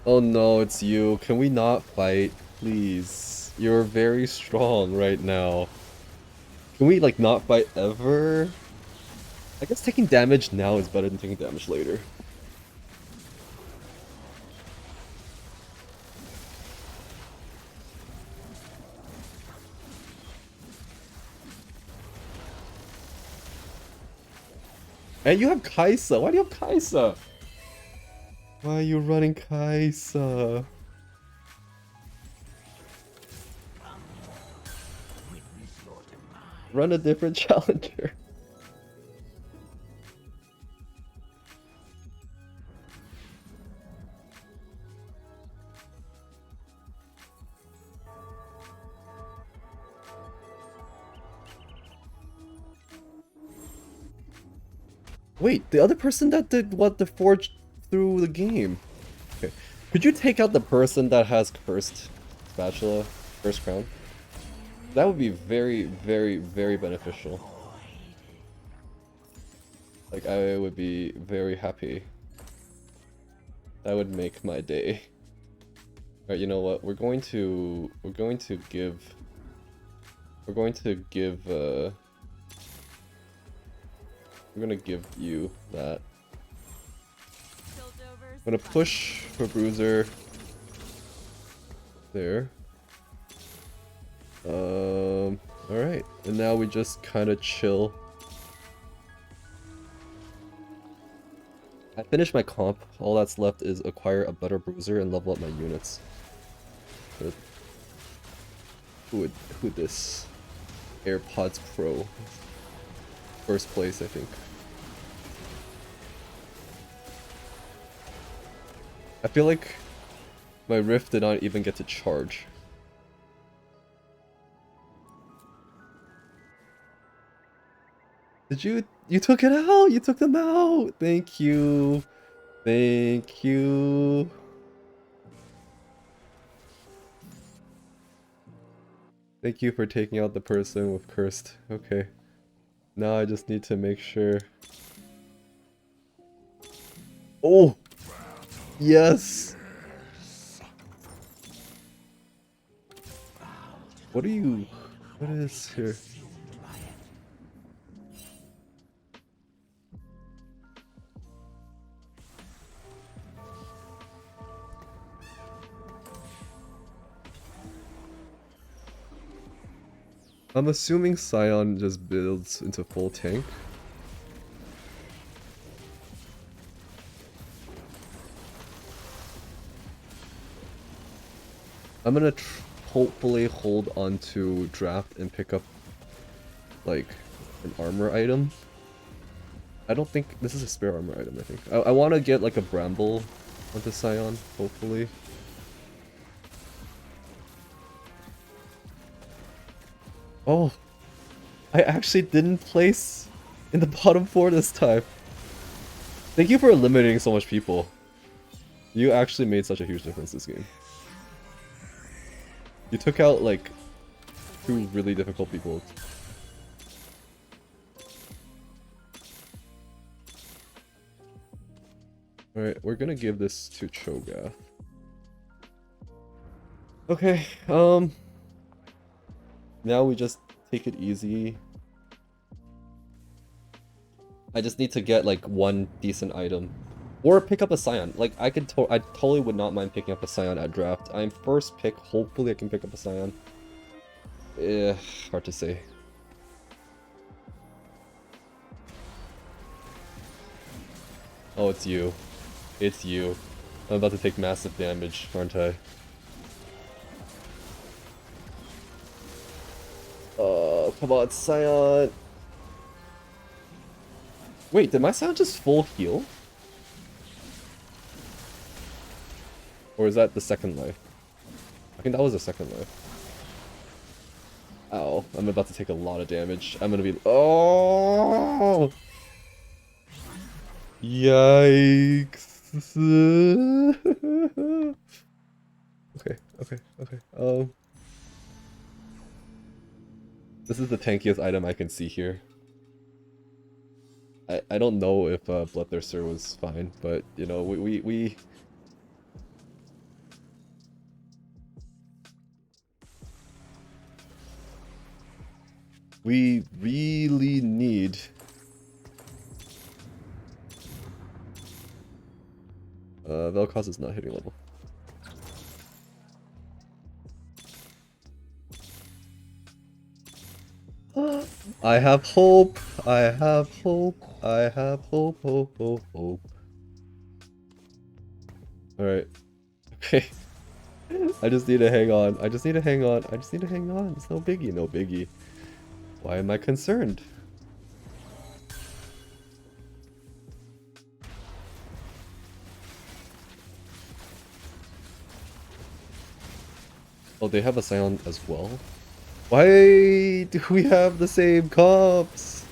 Speaker 1: Oh no, it's you. Can we not fight, please? You're very strong right now. Can we, like, not fight ever? I guess taking damage now is better than taking damage later. And you have Kaisa. Why do you have Kaisa? Why are you running Kaisa? Run a different challenger. Wait, the other person that did what, the forge through the game? Okay. Could you take out the person that has cursed spatula, cursed crown? That would be very, very, very beneficial. Like, I would be very happy. That would make my day. Alright, you know what? We're going to give I'm gonna give you that. I'm gonna push for Bruiser there. Alright, and now we just kind of chill. I finished my comp. All that's left is acquire a better Bruiser and level up my units. But who this? AirPods Pro. First place, I think. I feel like my Rift did not even get to charge. Did you took it out? You took them out! Thank you. Thank you. Thank you for taking out the person with cursed. Okay. Now I just need to make sure. Oh! Yes! What are you... What is here? I'm assuming Scion just builds into full tank. I'm gonna hopefully hold on to draft and pick up like an armor item. I don't think this is a spare armor item. I think I want to get like a bramble onto Scion, hopefully. Oh, I actually didn't place in the bottom 4 this time. Thank you for eliminating so much people. You actually made such a huge difference this game. You took out like 2 really difficult people. Alright, we're gonna give this to Cho'Gath. Okay, now we just take it easy. I just need to get like 1 decent item. Or pick up a Scion. Like, I totally would not mind picking up a Scion at draft. I'm first pick, hopefully I can pick up a Scion. Hard to say. Oh, it's you. It's you. I'm about to take massive damage, aren't I? Oh, come on, Scion! Wait, did my Scion just full heal? Or is that the second life? I think that was the second life. Ow, I'm about to take a lot of damage. I'm gonna be... Oh! Yikes! Okay. This is the tankiest item I can see here. I don't know if Bloodthirster was fine, but you know, we really need Vel'Koz is not hitting level. I have hope. I have hope. I have hope. Hope. Alright. Okay. I just need to hang on. I just need to hang on. It's no biggie. No biggie. Why am I concerned? Oh, they have a Scion as well? Why do we have the same comps?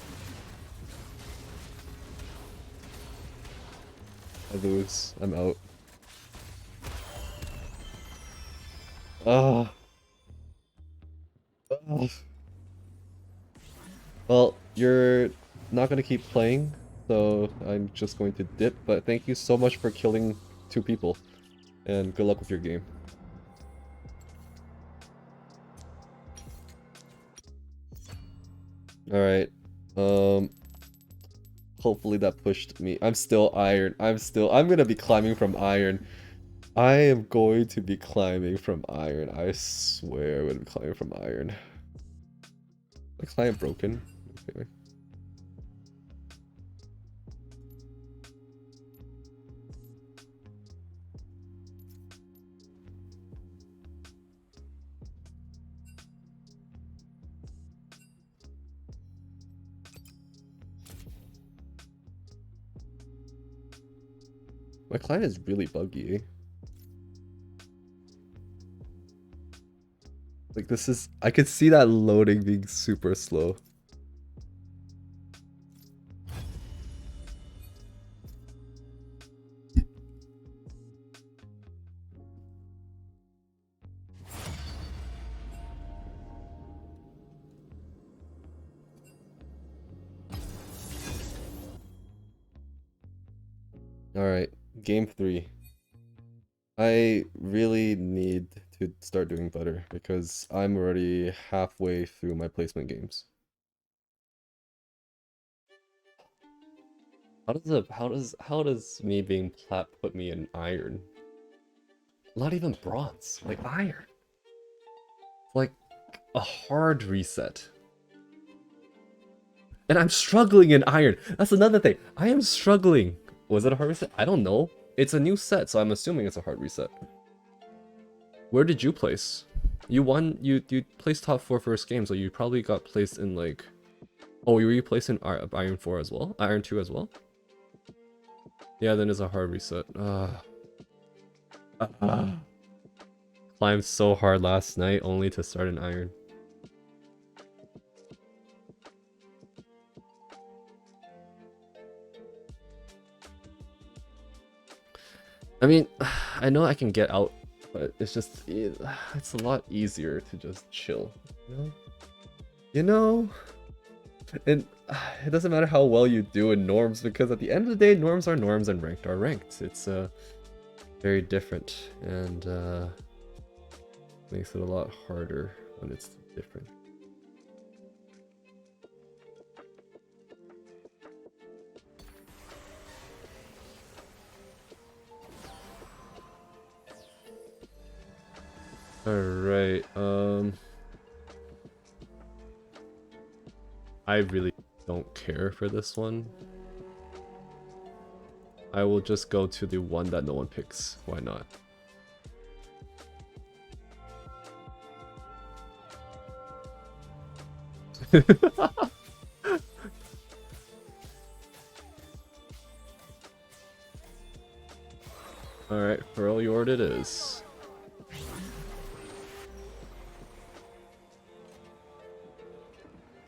Speaker 1: I lose. I'm out. Ah. Well, you're not gonna keep playing, so I'm just going to dip, but thank you so much for killing 2 people. And good luck with your game. Alright. Hopefully that pushed me. I'm still iron. I'm gonna be climbing from iron. I am going to be climbing from iron. I swear I'm gonna be climbing from iron. My client broken. Okay. My client is really buggy. Like this is, I could see that loading being super slow. Alright, game 3. I really need to start doing better because I'm already halfway through my placement games. How does me being plat put me in iron? Not even bronze, like iron. Like a hard reset. And I'm struggling in iron. That's another thing. I am struggling. Was it a hard reset? I don't know. It's a new set, so I'm assuming it's a hard reset. Where did you place? You won. You placed top 4 first game, so you probably got placed in like. Oh, you were placed in Iron 4 as well? Iron 2 as well? Yeah, then it's a hard reset. Climbed so hard last night only to start an Iron. I mean, I know I can get out, but it's just it's a lot easier to just chill, you know? You know? And it doesn't matter how well you do in norms, because at the end of the day, norms are norms and ranked are ranked. It's very different, and makes it a lot harder when it's different. Alright, I really don't care for this one. I will just go to the one that no one picks. Why not? Alright, Pearl Yord it is.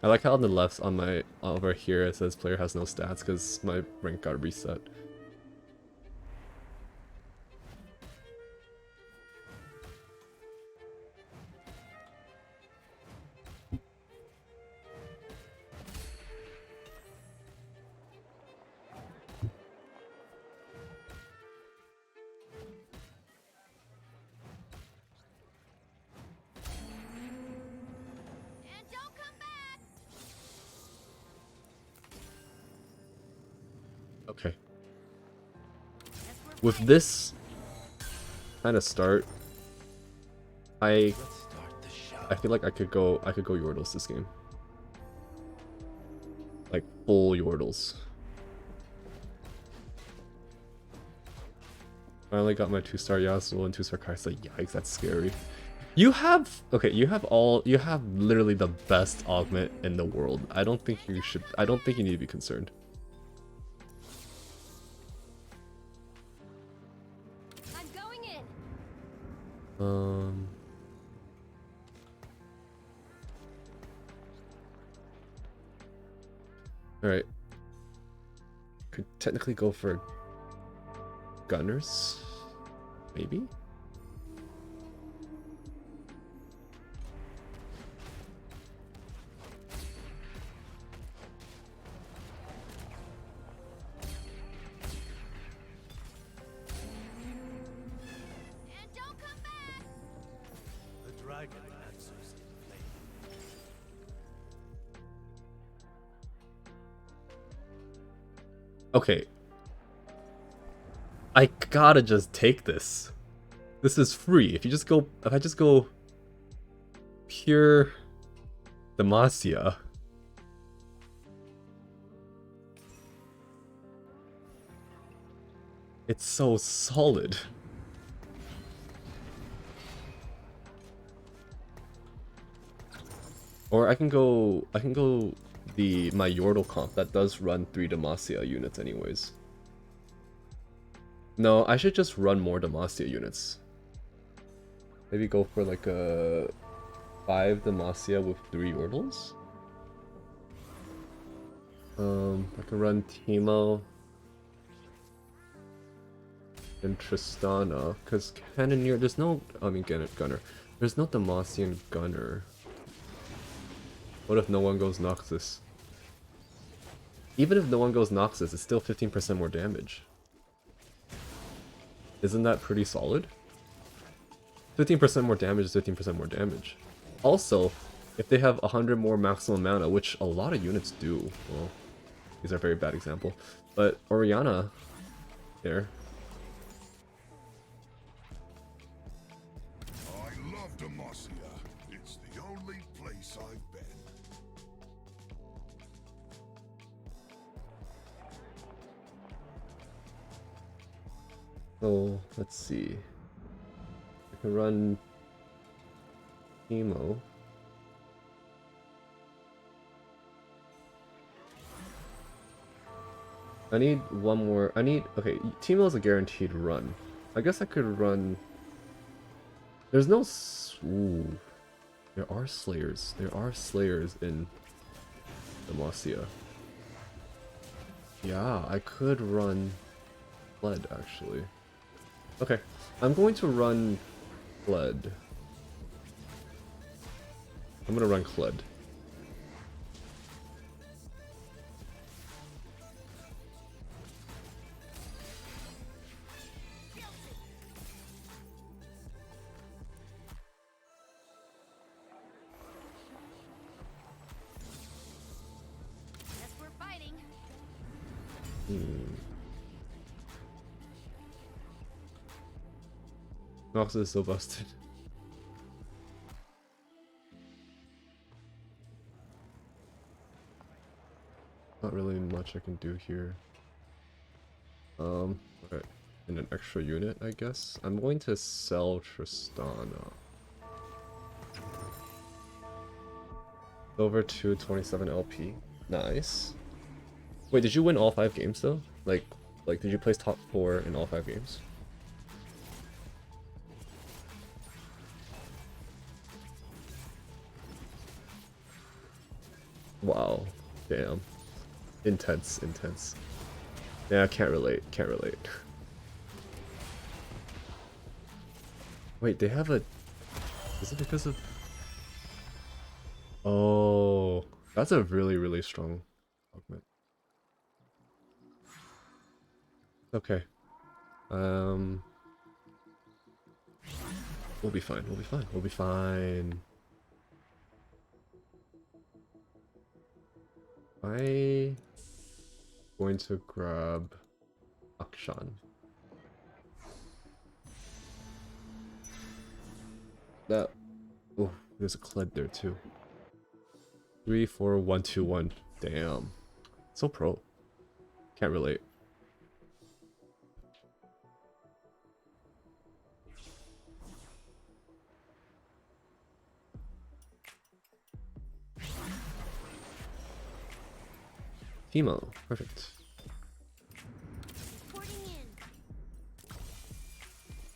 Speaker 1: I like how on the left on my over here it says player has no stats because my rank got reset.
Speaker 3: And don't come back.
Speaker 1: Okay. With this kind of start, I feel like I could go Yordles this game. Like full Yordles. Finally got my 2-star Yasuo and 2-star Kai'Sa. Yikes, that's scary. You have you have literally the best augment in the world. I don't think you need to be concerned.
Speaker 3: I'm going in.
Speaker 1: Alright. Could technically go for Gunners? Maybe?
Speaker 3: And don't come back.
Speaker 6: The dragon answers in flame.
Speaker 1: Okay. I gotta just take this. This is free. If I just go pure Demacia. It's so solid. Or I can go my Yordle comp that does run 3 Demacia units anyways. No, I should just run more Demacia units. Maybe go for like a 5 Demacia with 3 Yordles. I can run Teemo and Tristana, because Cannoneer, there's no, I mean Gunner. There's no Demacian Gunner. What if no one goes Noxus? Even if no one goes Noxus, it's still 15% more damage. Isn't that pretty solid? 15% more damage is 15% more damage. Also, if they have 100 more maximum mana, which a lot of units do, well, these are a very bad example, but Orianna there.
Speaker 2: I love Demacia. It's the only place I've been.
Speaker 1: So let's see. I can run Emo. I need one more. Okay, Teemo's a guaranteed run. I guess I could run. There's no. Ooh. There are Slayers. There are Slayers in Demacia. Yeah, I could run Fled actually. Okay, I'm going to run Fled. I'm gonna run Kled.
Speaker 3: Guess we're fighting.
Speaker 1: Nox is so busted. Not really much I can do here. Alright. In an extra unit, I guess. I'm going to sell Tristana. Over to 27 LP. Nice. Wait, did you win all 5 games though? Like, did you place top 4 in all 5 games? Wow. Damn. Intense, intense. Yeah, I can't relate, can't relate. Wait, they have a... Is it because of... Oh, that's a really, really strong augment. Okay. We'll be fine, we'll be fine, we'll be fine. I'm going to grab Akshan. That... Oh, there's a Kled there too. 3, 4, 1, 2, 1. Damn. So pro. Can't relate. Timo. Perfect.
Speaker 3: Porting in.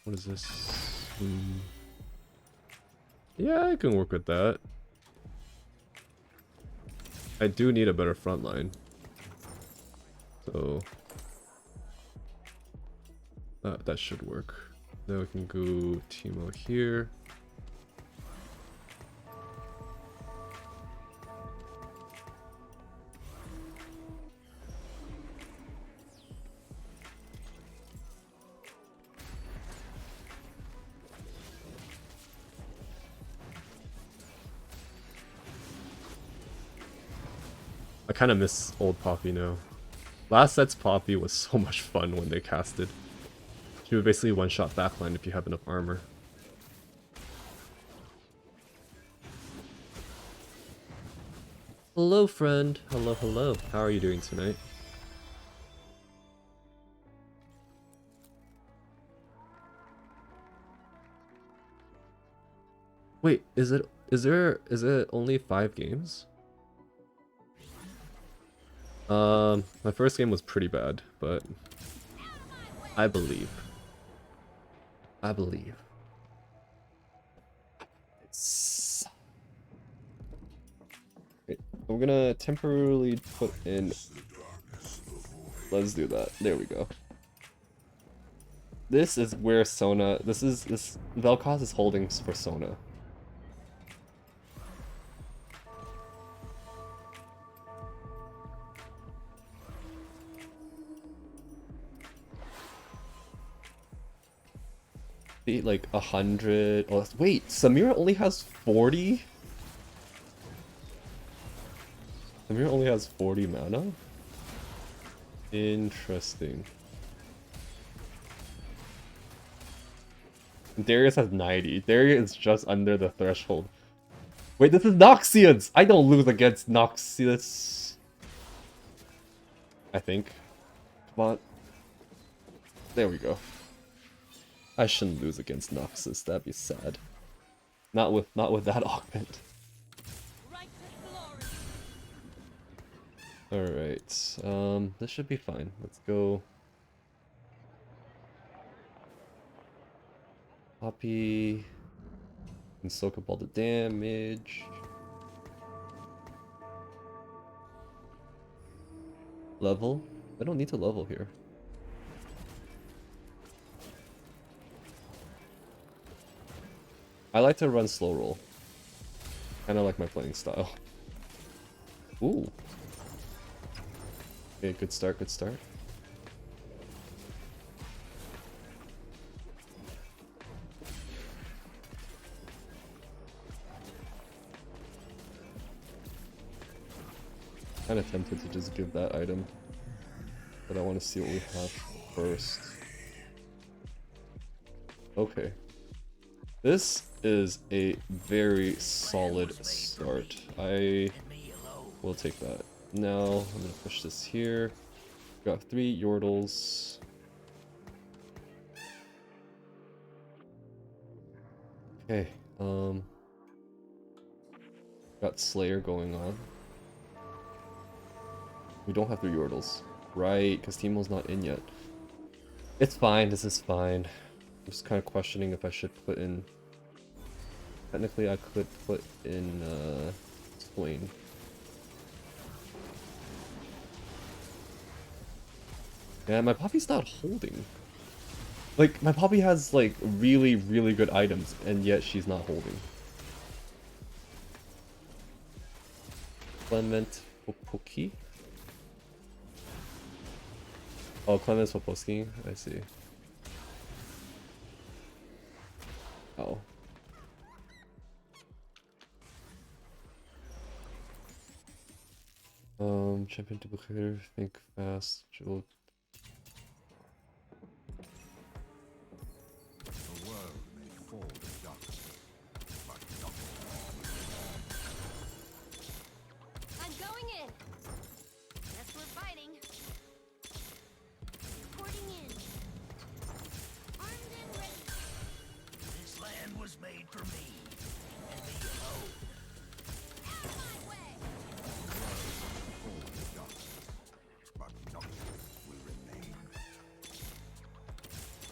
Speaker 1: What is this? Yeah, I can work with that. I do need a better front line. So... that should work. Then we can go Timo here. I kind of miss old Poppy now. Last set's Poppy was so much fun when they casted. She would basically one-shot backline if you have enough armor. Hello, friend. Hello, hello. How are you doing tonight? Wait, is it only 5 games? My first game was pretty bad, but I believe. I believe. It's... Okay, I'm gonna temporarily put in... Let's do that. There we go. This is where Sona... This Vel'Koz is holding for Sona. Like 100. Oh, wait, Samira only has 40? Samira only has 40 mana? Interesting. Darius has 90. Darius is just under the threshold. Wait, this is Noxians! I don't lose against Noxians. I think. Come on. There we go. I shouldn't lose against Noxus, that'd be sad. Not with that augment.
Speaker 3: Right to glory.
Speaker 1: Alright. This should be fine. Let's go. Poppy. And soak up all the damage. Level? I don't need to level here. I like to run slow roll. Kinda like my playing style. Ooh. Okay, good start, good start. Kinda tempted to just give that item. But I want to see what we have first. Okay. This is a very solid start. I will take that. Now, I'm gonna push this here. Got 3 Yordles. Okay, got Slayer going on. We don't have 3 Yordles. Right, because Teemo's not in yet. It's fine, this is fine. I'm just kind of questioning if I should put in... Technically, I could put in, Swain. Yeah, my Poppy's not holding. Like, my Poppy has, like, really, really good items, and yet she's not holding. Clement Popoki? Oh, Clement's Poposki? I see. Oh. Champion duplicator, think fast, jewel.
Speaker 2: The world may fall in darkness, but not
Speaker 3: I'm going in. Guess we're fighting. Reporting in. Armed and ready.
Speaker 6: This land was made for me. And me alone.
Speaker 3: Out of my way.
Speaker 2: fall in darkness, but not will remain.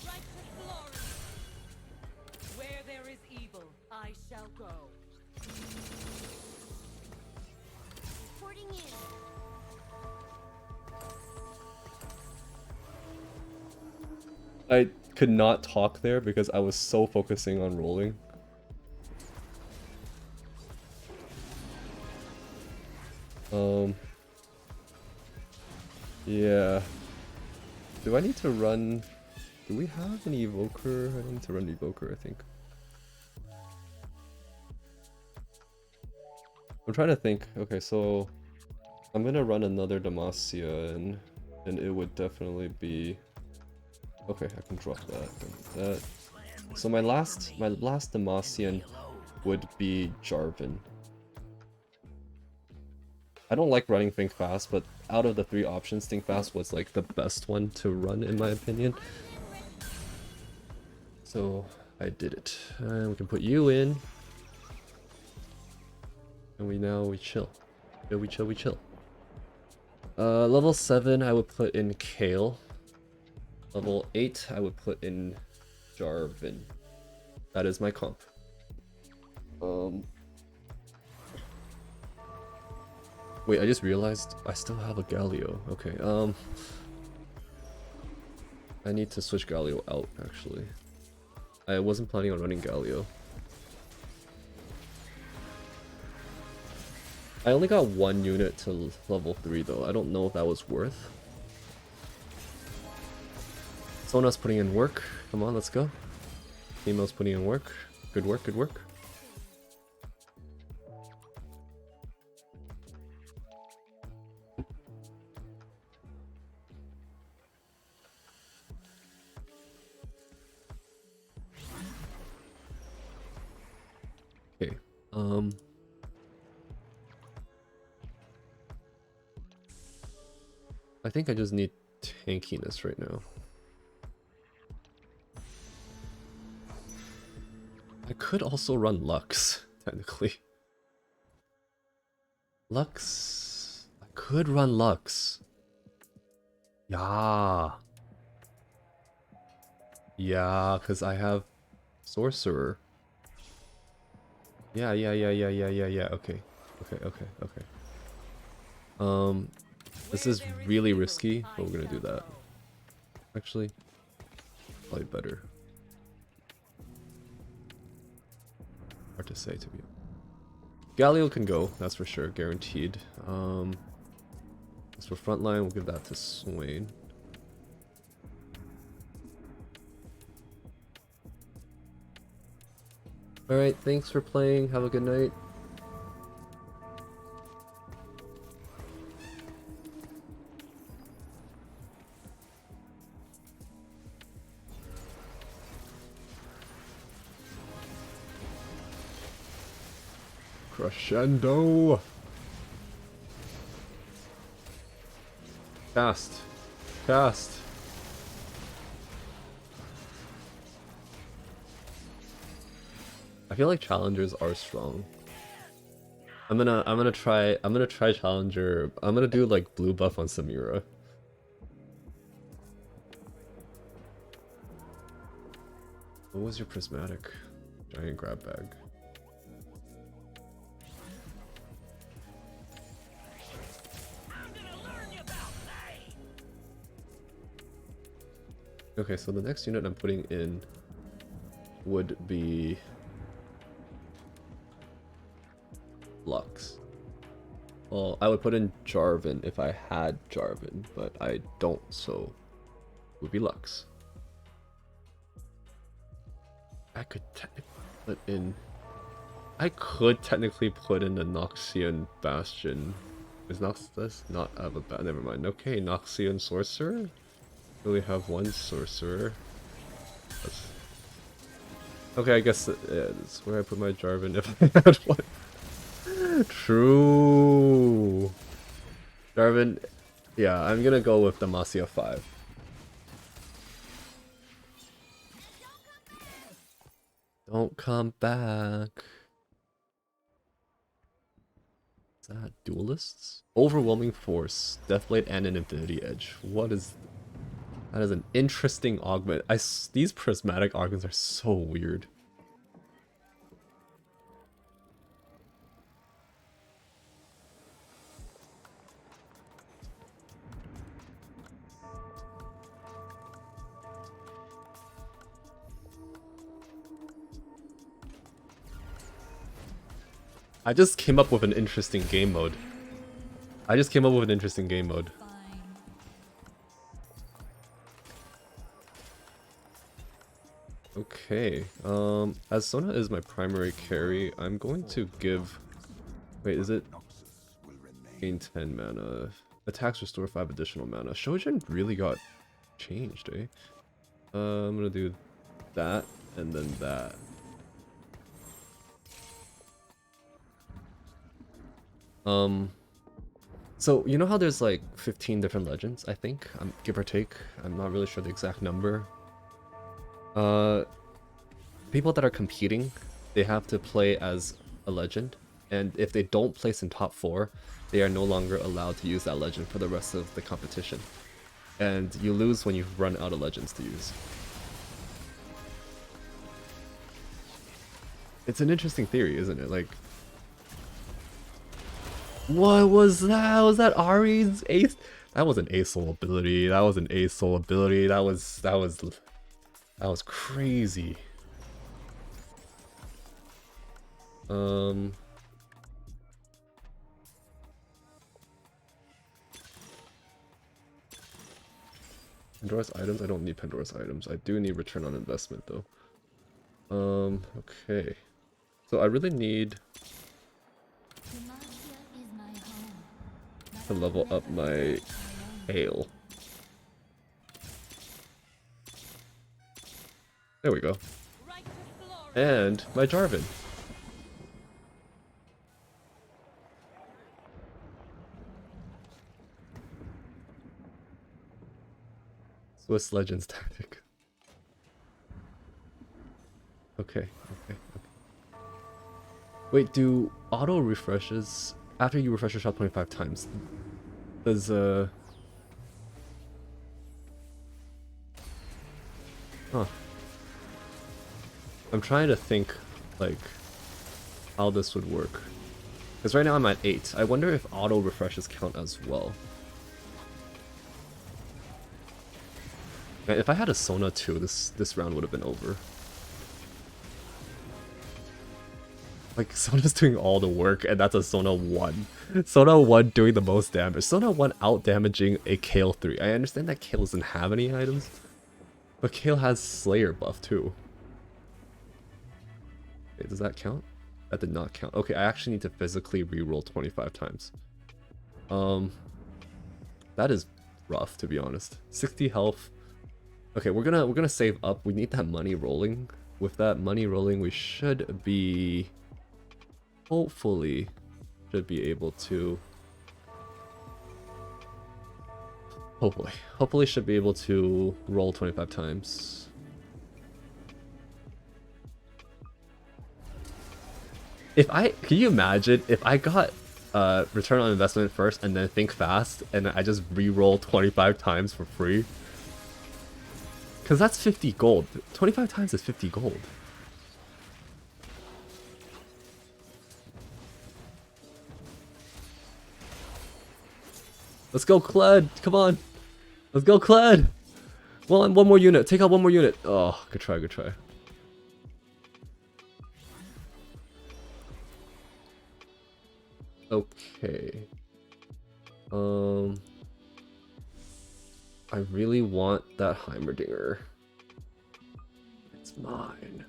Speaker 3: Right to glory. Where there is evil, I shall go. Reporting in.
Speaker 1: I could not talk there because I was so focusing on rolling. Yeah. Do I need to run... Do we have an evoker? I need to run evoker, I think. I'm trying to think. Okay, so... I'm gonna run another Demacia and it would definitely be... Okay, I can drop that. So my last Demacian would be Jarvan. I don't like running Think Fast, but out of the 3 options, Think Fast was like the best one to run in my opinion. So I did it. And we can put you in. And we chill. Yeah, we chill. Level 7 I would put in Kale. Level 8 I would put in Jarvan. That is my comp. Wait, I just realized I still have a Galio. Okay, I need to switch Galio out, actually. I wasn't planning on running Galio. I only got 1 unit to level 3 though. I don't know if that was worth. Someone else putting in work. Come on, let's go. Teemo's putting in work. Good work, good work. Okay, I think I just need tankiness right now. I could also run Lux, technically. Lux... I could run Lux. Yeah. Yeah, because I have Sorcerer. Yeah. Okay. Okay. This is really risky, but we're gonna do that. Actually, probably better. Hard to say, to be honest. Galio can go, that's for sure, guaranteed. As for frontline, we'll give that to Swain. Alright, thanks for playing. Have a good night. Crescendo! Cast. Cast. I feel like challengers are strong. I'm gonna try challenger. I'm gonna do like blue buff on Samira. What was your prismatic? Giant grab bag. Okay, so the next unit I'm putting in would be Lux. Well, I would put in Jarvan if I had Jarvan, but I don't, so it would be Lux. I could technically put in... I could technically put in the Noxian Bastion. Is Nox not have a never mind. Okay, Noxian Sorcerer? We only have one Sorcerer. Okay, I guess that's where I put my Jarvan if I had one. True. Jarvan, yeah, I'm gonna go with Demacia 5. Don't come back. Is that duelists? Overwhelming force, Deathblade, and an Infinity Edge. What is... That is an interesting augment. These prismatic augments are so weird. I just came up with an interesting game mode. Okay, as Sona is my primary carry, I'm going to give... Wait, is it? Gain 10 mana. Attacks restore 5 additional mana. Shojin really got changed, eh? I'm gonna do that, and then that. So you know how there's like 15 different legends, I think, give or take. I'm not really sure the exact number. People that are competing, they have to play as a legend, and if they don't place in top 4, they are no longer allowed to use that legend for the rest of the competition. And you lose when you run out of legends to use. It's an interesting theory, isn't it? Like, what was that? Was that Ari's ace? That was an ace soul ability. That was crazy. Pandora's items? I don't need Pandora's items. I do need return on investment though. Okay. So I really need to level up my hail. There we go. And my Jarvan. Swiss Legends tactic. Okay, okay. Wait, do auto refreshes after you refresh your shop 25 times? Does huh. I'm trying to think like how this would work. Because right now I'm at 8. I wonder if auto refreshes count as well. Man, if I had a Sona too, this round would have been over. Like, Sona's doing all the work, and that's a Sona 1. Sona 1 doing the most damage. Sona 1 out-damaging a Kale 3. I understand that Kale doesn't have any items, but Kale has Slayer buff too. Okay, does that count? That did not count. Okay, I actually need to physically reroll 25 times. That is rough, to be honest. 60 health. Okay, we're gonna save up. We need that money rolling. With that money rolling, we should be... hopefully should be able to hopefully should be able to roll 25 times. Can you imagine if I got return on investment first and then think fast and I just re-roll 25 times for free? Because that's 50 gold. 25 times is 50 gold. Let's go, Kled! Come on! Let's go, Kled! Well, one more unit. Take out one more unit. Oh, good try, good try. Okay. I really want that Heimerdinger. It's mine.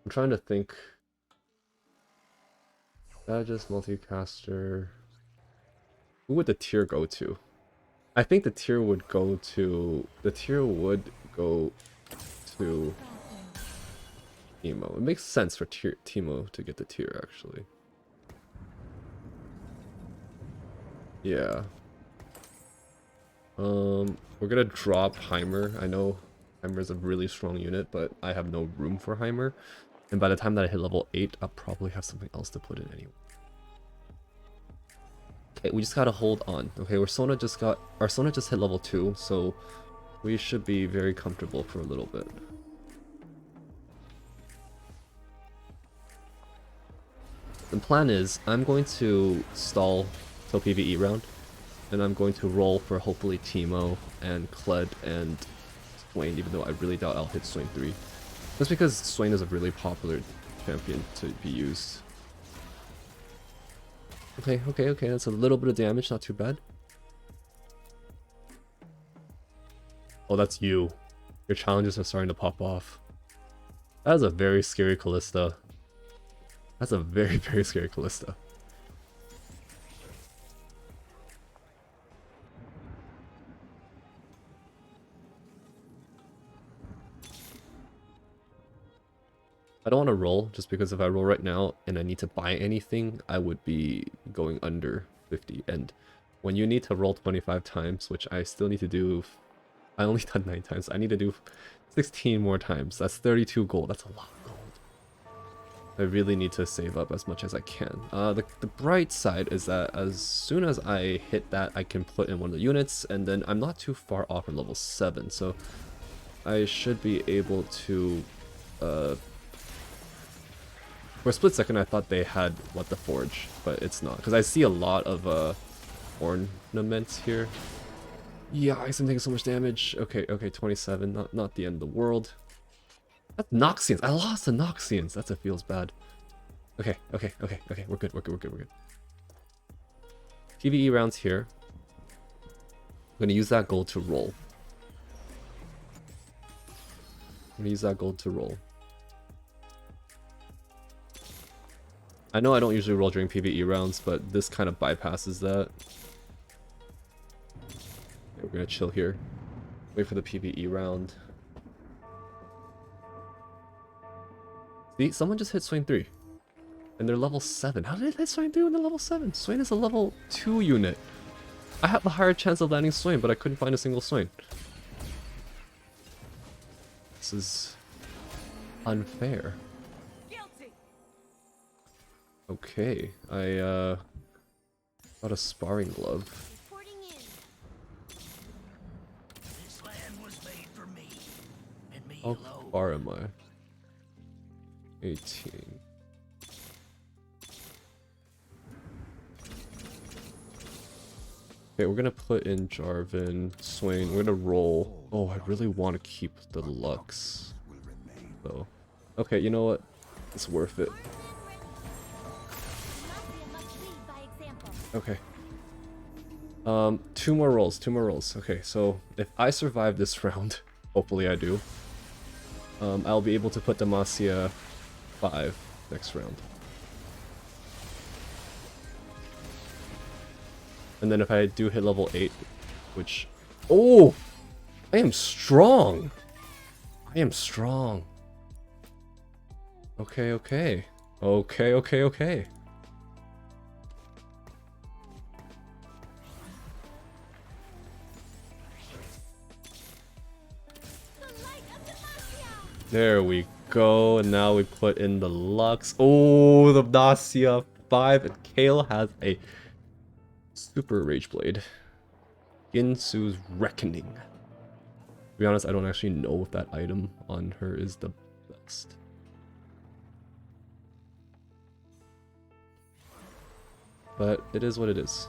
Speaker 1: I'm trying to think. That just multicaster. Who would the tier go to? I think the tier would go to Teemo. It makes sense for Teemo to get the tier, actually. Yeah. We're gonna drop Heimer. I know Heimer is a really strong unit, but I have no room for Heimer. And by the time that I hit level 8, I'll probably have something else to put in anyway. Okay, we just gotta hold on. Okay, our Sona just hit level 2, so we should be very comfortable for a little bit. The plan is, I'm going to stall till PvE round, and I'm going to roll for hopefully Teemo and Kled and Swain, even though I really doubt I'll hit Swain 3. Just because Swain is a really popular champion to be used. Okay, that's a little bit of damage, not too bad. Oh, that's you. Your challenges are starting to pop off. That is a very scary Callista. That's a very, very scary Callista. I don't want to roll, just because if I roll right now and I need to buy anything, I would be going under 50. And when you need to roll 25 times, which I still need to do, I only done 9 times, I need to do 16 more times. That's 32 gold. That's a lot of gold. I really need to save up as much as I can. The bright side is that as soon as I hit that, I can put in one of the units, and then I'm not too far off from level 7, so I should be able to... For a split second, I thought they had, the Forge, but it's not. Because I see a lot of, ornaments here. Yeah, I'm taking so much damage. Okay, 27, not the end of the world. That's Noxians. I lost the Noxians. That feels bad. Okay, we're good. PvE rounds here. I'm gonna use that gold to roll. I know I don't usually roll during PvE rounds, but this kind of bypasses that. Okay, we're gonna chill here. Wait for the PvE round. See, someone just hit Swain 3. And they're level 7. How did Swain do in the level 7? Swain is a level 2 unit. I had the higher chance of landing Swain, but I couldn't find a single Swain. This is unfair.
Speaker 5: Guilty.
Speaker 1: Okay, I got a sparring glove.
Speaker 3: Reporting in.
Speaker 6: This land was made for me, and me
Speaker 1: How
Speaker 6: alone.
Speaker 1: far am I? 18. Okay, we're gonna put in Jarvan, Swain. We're gonna roll. Oh, I really want to keep the Lux,
Speaker 2: Will remain.
Speaker 1: though. Okay, you know what? It's worth it. Okay. 2 more rolls, 2 more rolls. Okay, so if I survive this round, hopefully I do, I'll be able to put Demacia 5 next round. And then if I do hit level 8, which... Oh! I am strong! I am strong. Okay, okay. Okay, okay, okay. There we go, and now we put in the Lux. Oh, the Nasia 5, and Kale has a Super Rage Blade. Ginsu's Reckoning. To be honest, I don't actually know if that item on her is the best. But it is what it is.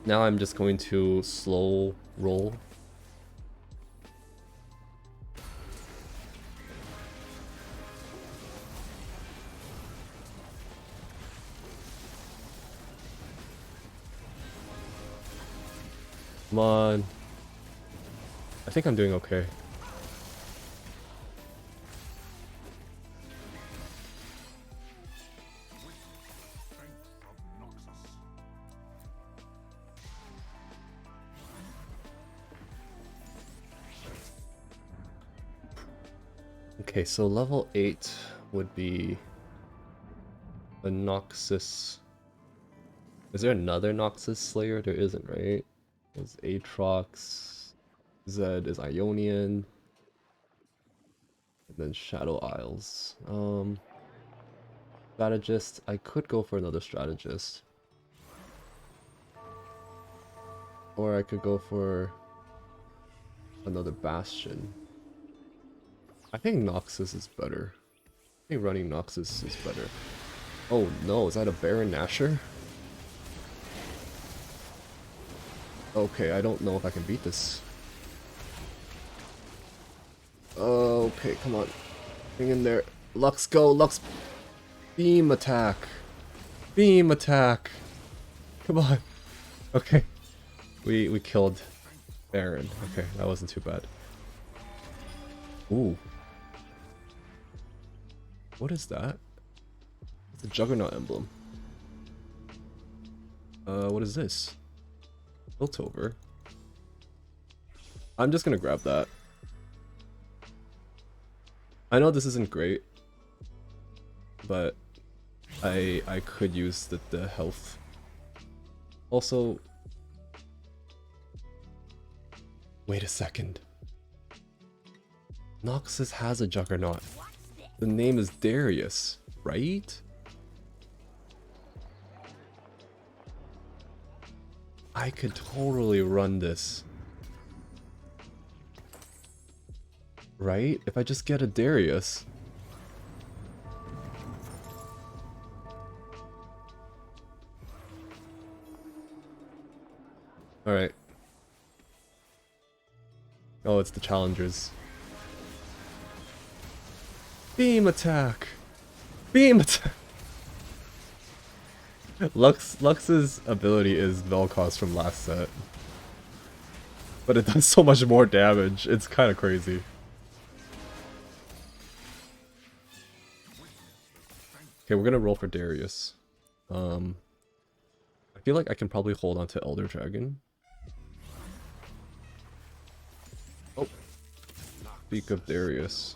Speaker 1: Now I'm just going to slow roll. Come on. I think I'm doing okay. Okay, so level 8 would be a Noxus. Is there another Noxus Slayer? There isn't, right? There's Aatrox, Zed is Ionian, and then Shadow Isles. Strategist, I could go for another strategist. Or I could go for another Bastion. I think Noxus is better. I think running Noxus is better. Oh no, is that a Baron Nashor? Okay, I don't know if I can beat this. Okay, come on. Hang in there. Lux, go! Lux! Beam attack! Beam attack! Come on! Okay. We killed Baron. Okay, that wasn't too bad. Ooh. What is that? It's a Juggernaut emblem. What is this? Piltover. I'm just gonna grab that. I know this isn't great, but I could use the health. Also, wait a second. Noxus has a Juggernaut. The name is Darius, right? I could totally run this. Right? If I just get a Darius. Alright. Oh, it's the challengers. Beam attack! Beam attack! Lux's ability is Vel'Koz from last set. But it does so much more damage, it's kind of crazy. Okay, we're gonna roll for Darius. I feel like I can probably hold on to Elder Dragon. Oh. Speak of Darius.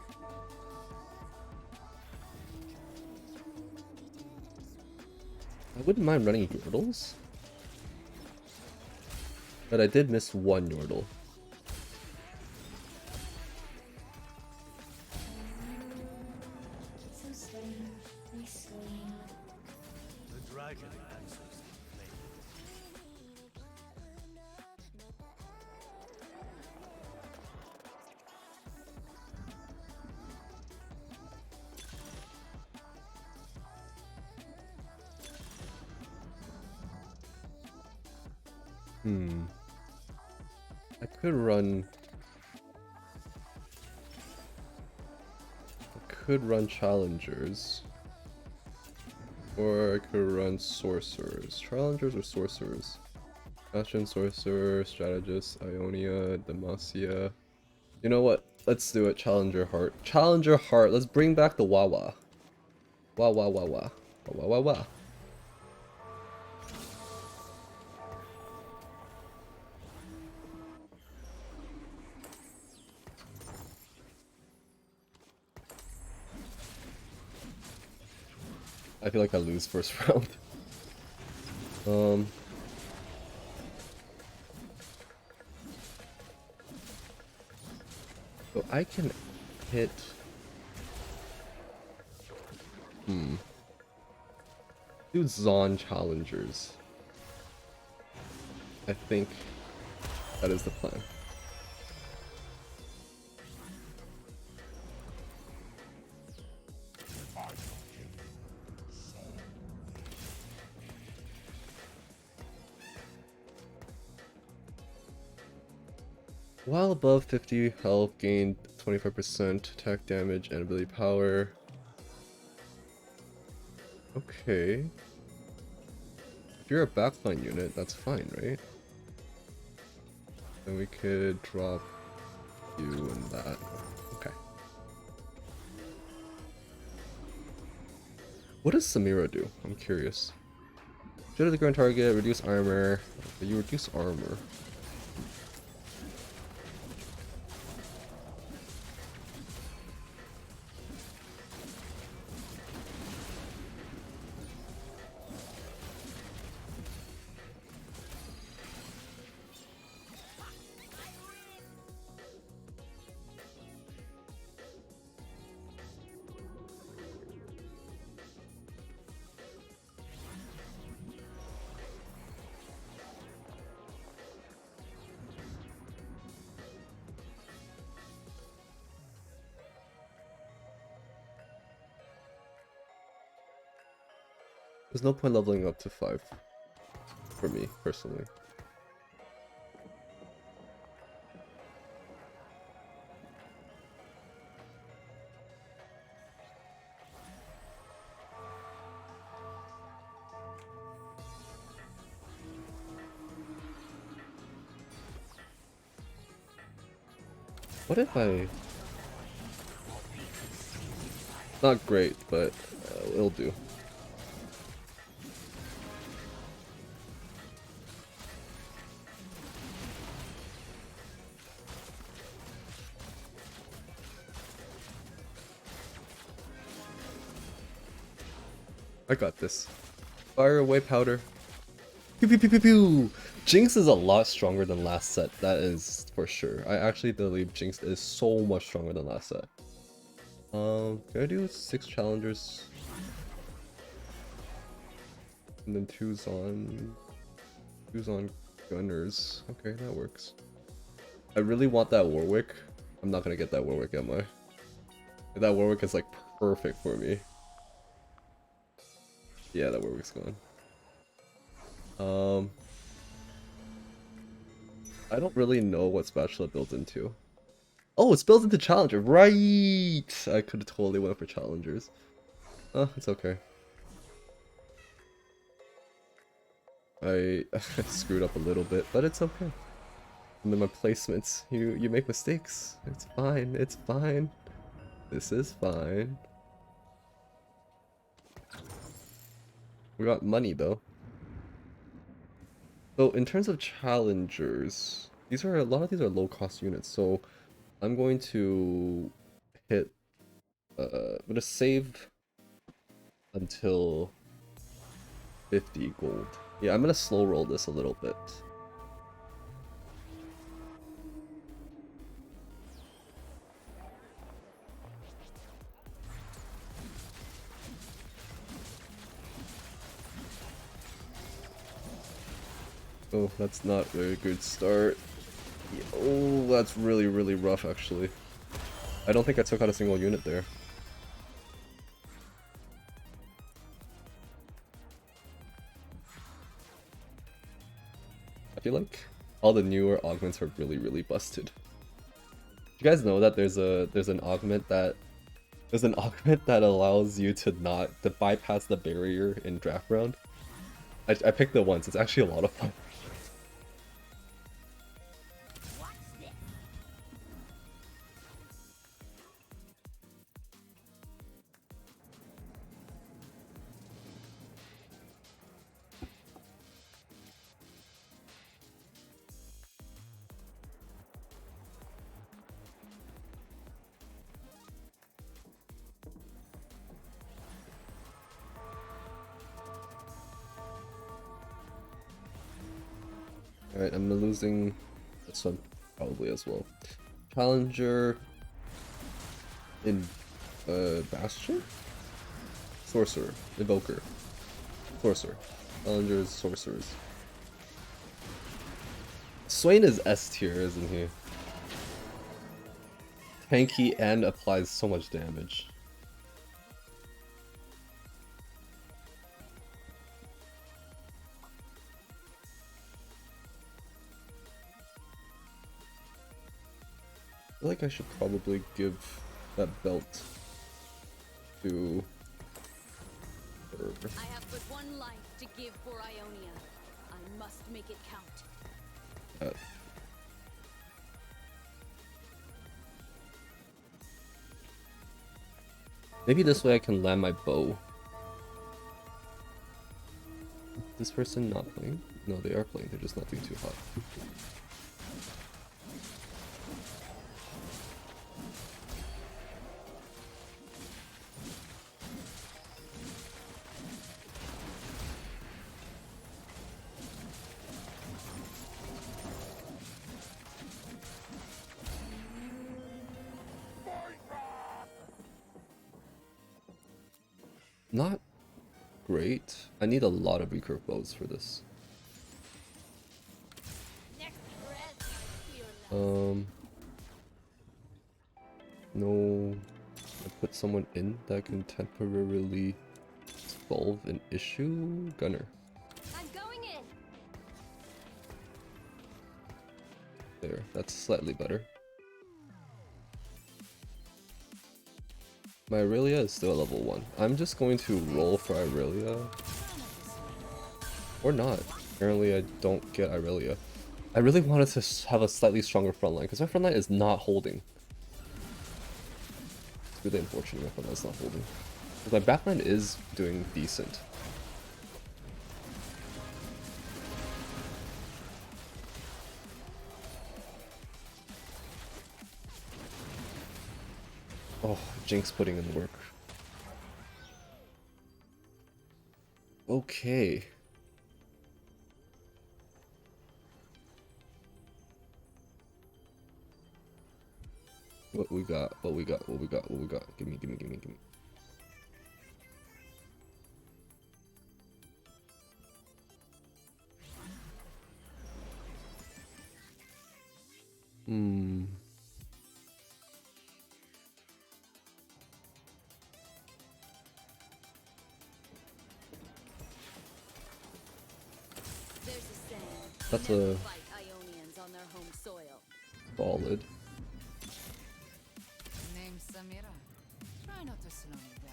Speaker 1: I wouldn't mind running Yordles, but I did miss one Yordle.
Speaker 6: The dragon answers in flame.
Speaker 1: I could run. I could run challengers. Or I could run sorcerers. Challengers or sorcerers? Bastion, sorcerer, strategist, Ionia, Demacia. You know what? Let's do it. Challenger heart. Challenger heart. Let's bring back the Wawa. Wah wah wah wah. Wah wah wah wah. I feel like I lose first round. So I can hit. Do Zon challengers. I think that is the plan. While above 50 health, gain 25% attack damage and ability power. Okay. If you're a backline unit, that's fine, right? Then we could drop you and that. Okay. What does Samira do? I'm curious. Should the current target, reduce armor. Okay, you reduce armor. There's no point leveling up to 5 for me, personally. What if I... Not great, but it'll do. I got this. Fire away powder. Pew pew pew pew pew! Jinx is a lot stronger than last set, that is for sure. I actually believe Jinx is so much stronger than last set. Can I do 6 challengers? And then 2's on gunners. Okay, that works. I really want that Warwick. I'm not gonna get that Warwick, am I? That Warwick is like perfect for me. Yeah, that Warwick's gone. I don't really know what spatula built into. Oh, it's built into Challenger, right? I could have totally went for Challengers. Oh, it's okay. I screwed up a little bit, but it's okay. And then my placements, you make mistakes. It's fine, it's fine. This is fine. We got money though. So in terms of challengers, a lot of these are low cost units, so I'm going to hit I'm gonna save until 50 gold. Yeah, I'm gonna slow roll this a little bit. Oh, that's not a very good start. Oh, that's really, really rough, actually. I don't think I took out a single unit there. I feel like all the newer augments are really, really busted. You guys know that there's an augment that allows you to bypass the barrier in draft round. I picked it once. It's actually a lot of fun. Alright, I'm losing this one probably as well. Challenger in Bastion? Sorcerer. Evoker. Sorcerer. Challengers, sorcerers. Swain is S tier, isn't he? Tanky and applies so much damage. I feel like I should probably give that belt to her.
Speaker 3: I have but one life to give for Ionia. I must make it count.
Speaker 1: Maybe this way I can land my bow. This person not playing? No, they are playing, they're just not doing too hot. Not great. I need a lot of recurve bows for this. No. I put someone in that can temporarily solve an issue. Gunner.
Speaker 3: I'm going in.
Speaker 1: There, that's slightly better. My Aurelia is still at level 1. I'm just going to roll for Aurelia. Or not. Apparently I don't get Aurelia. I really wanted to have a slightly stronger frontline, because my frontline is not holding. It's really unfortunate my frontline's not holding. But my backline is doing decent. Oh, Jinx putting in the work. Okay. What we got? What we got? What we got? What we got? Give me, give me, give me, give me. Hmm.
Speaker 3: There's a saying.
Speaker 1: That's
Speaker 3: Never
Speaker 1: a
Speaker 3: fight Ionians on their home soil.
Speaker 1: solid.
Speaker 5: Name's Samira. Try not to slow me down.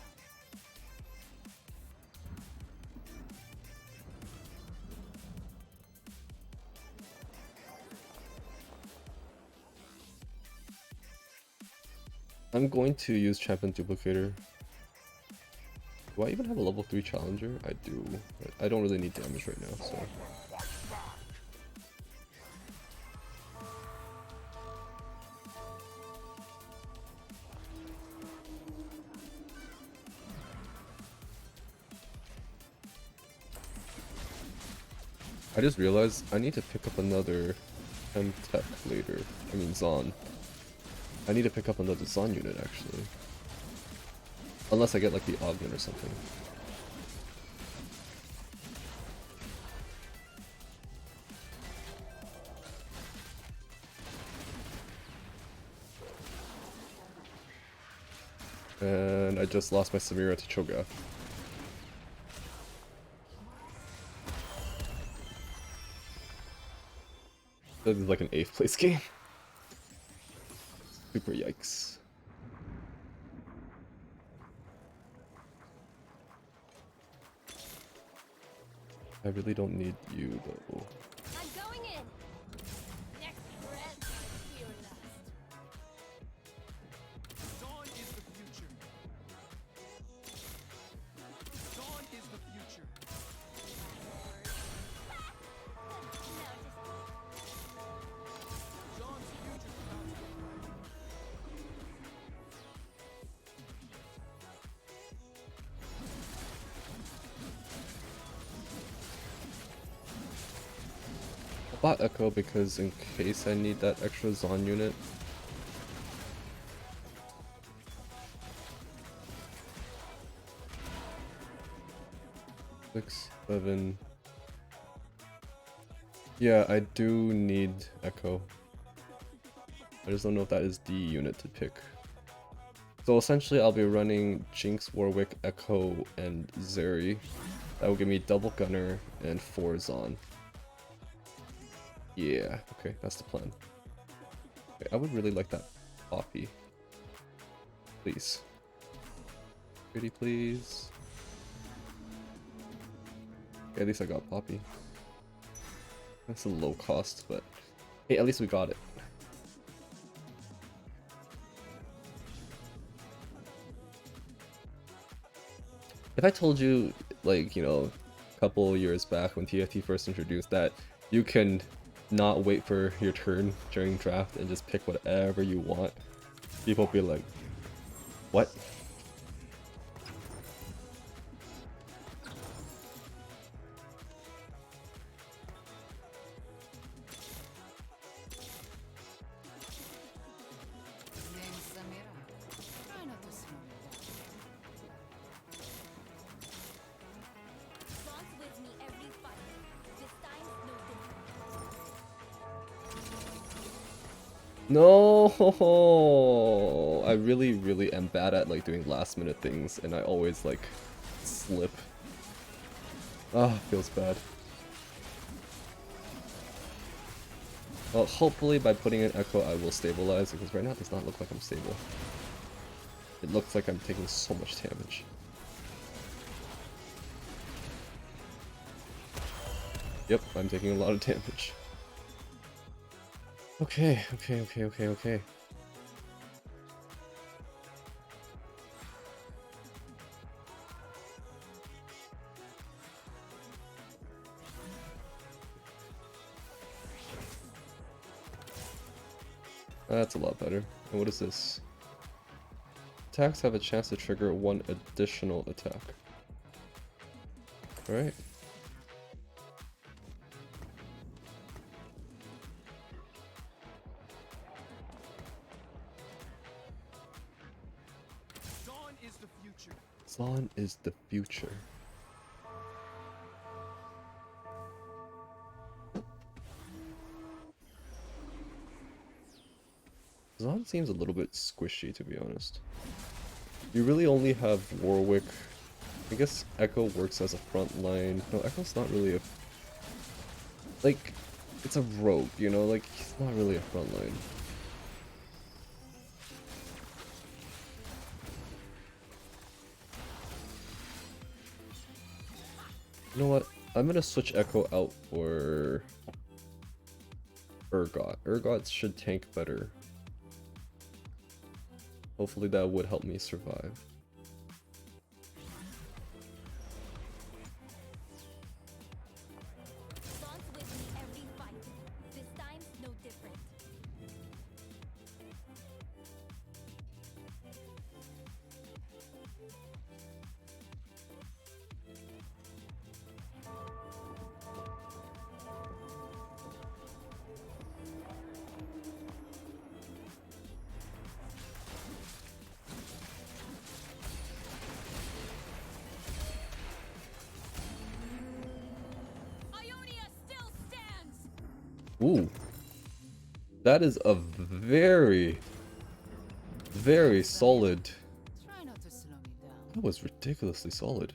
Speaker 1: I'm going to use Champion Duplicator. Do I even have a level 3 challenger? I do. But I don't really need damage right now, so. I just realized I need to pick up another Tech later. I mean Zon. I need to pick up another Zon unit actually. Unless I get like the Augment or something. And I just lost my Samira to Cho'Gath. This is like an 8th place game. Super yikes. I really don't need you though.
Speaker 3: I'm going in. Next breath, fear lust.
Speaker 7: Dawn is the future. Dawn is the future. Dawn's future is about to be bright.
Speaker 1: I bought Echo because in case I need that extra Zon unit. Six, 7. Yeah, I do need Echo. I just don't know if that is the unit to pick. So essentially I'll be running Jinx, Warwick, Echo, and Zeri. That will give me double Gunner and 4 Zon. Yeah, okay, that's the plan. Okay, I would really like that Poppy. Please. Pretty please. Okay, at least I got Poppy. That's a low cost, but hey, at least we got it. If I told you, like, you know, a couple years back when TFT first introduced that you can not wait for your turn during draft and just pick whatever you want, people would be like, what?
Speaker 5: Name's Samira. Try not to slow me down.
Speaker 3: Dawn's with me every fight. This time's no different.
Speaker 1: No, I really am bad at like doing last minute things, and I always like slip. Ah, feels bad. Well, hopefully by putting in Echo I will stabilize, because right now it does not look like I'm stable. It looks like I'm taking so much damage. Yep, I'm taking a lot of damage. Okay. That's a lot better. And what is this? Attacks have a chance to trigger 1 additional attack. Alright.
Speaker 7: Dawn is the future.
Speaker 1: Zon is the future. Zon seems a little bit squishy, to be honest. You really only have Warwick. I guess Echo works as a front line. No, Echo's not really a... Like, it's a rogue, you know? Like, he's not really a front line. You know what? I'm gonna switch Echo out for Urgot. Urgot should tank better. Hopefully that would help me survive.
Speaker 3: Dawn's with me every fight. This time's no different.
Speaker 1: Ooh. That is a very, very solid.
Speaker 5: Try not to slow me down.
Speaker 1: That was ridiculously solid.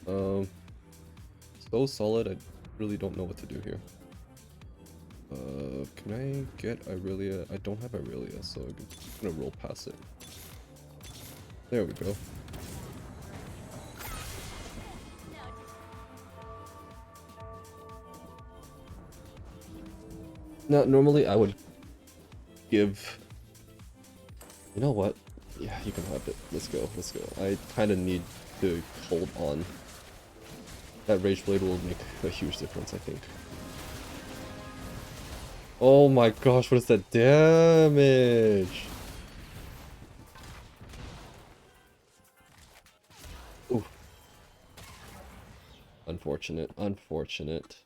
Speaker 1: So solid, I really don't know what to do here. Can I get Irelia? I don't have Irelia, so I'm just gonna roll past it. There we go. Now, normally I would give... You know what? Yeah, you can have it. Let's go, let's go. I kind of need to hold on. That Rage Blade will make a huge difference, I think. Oh my gosh, what is that damage? Ooh. Unfortunate, unfortunate.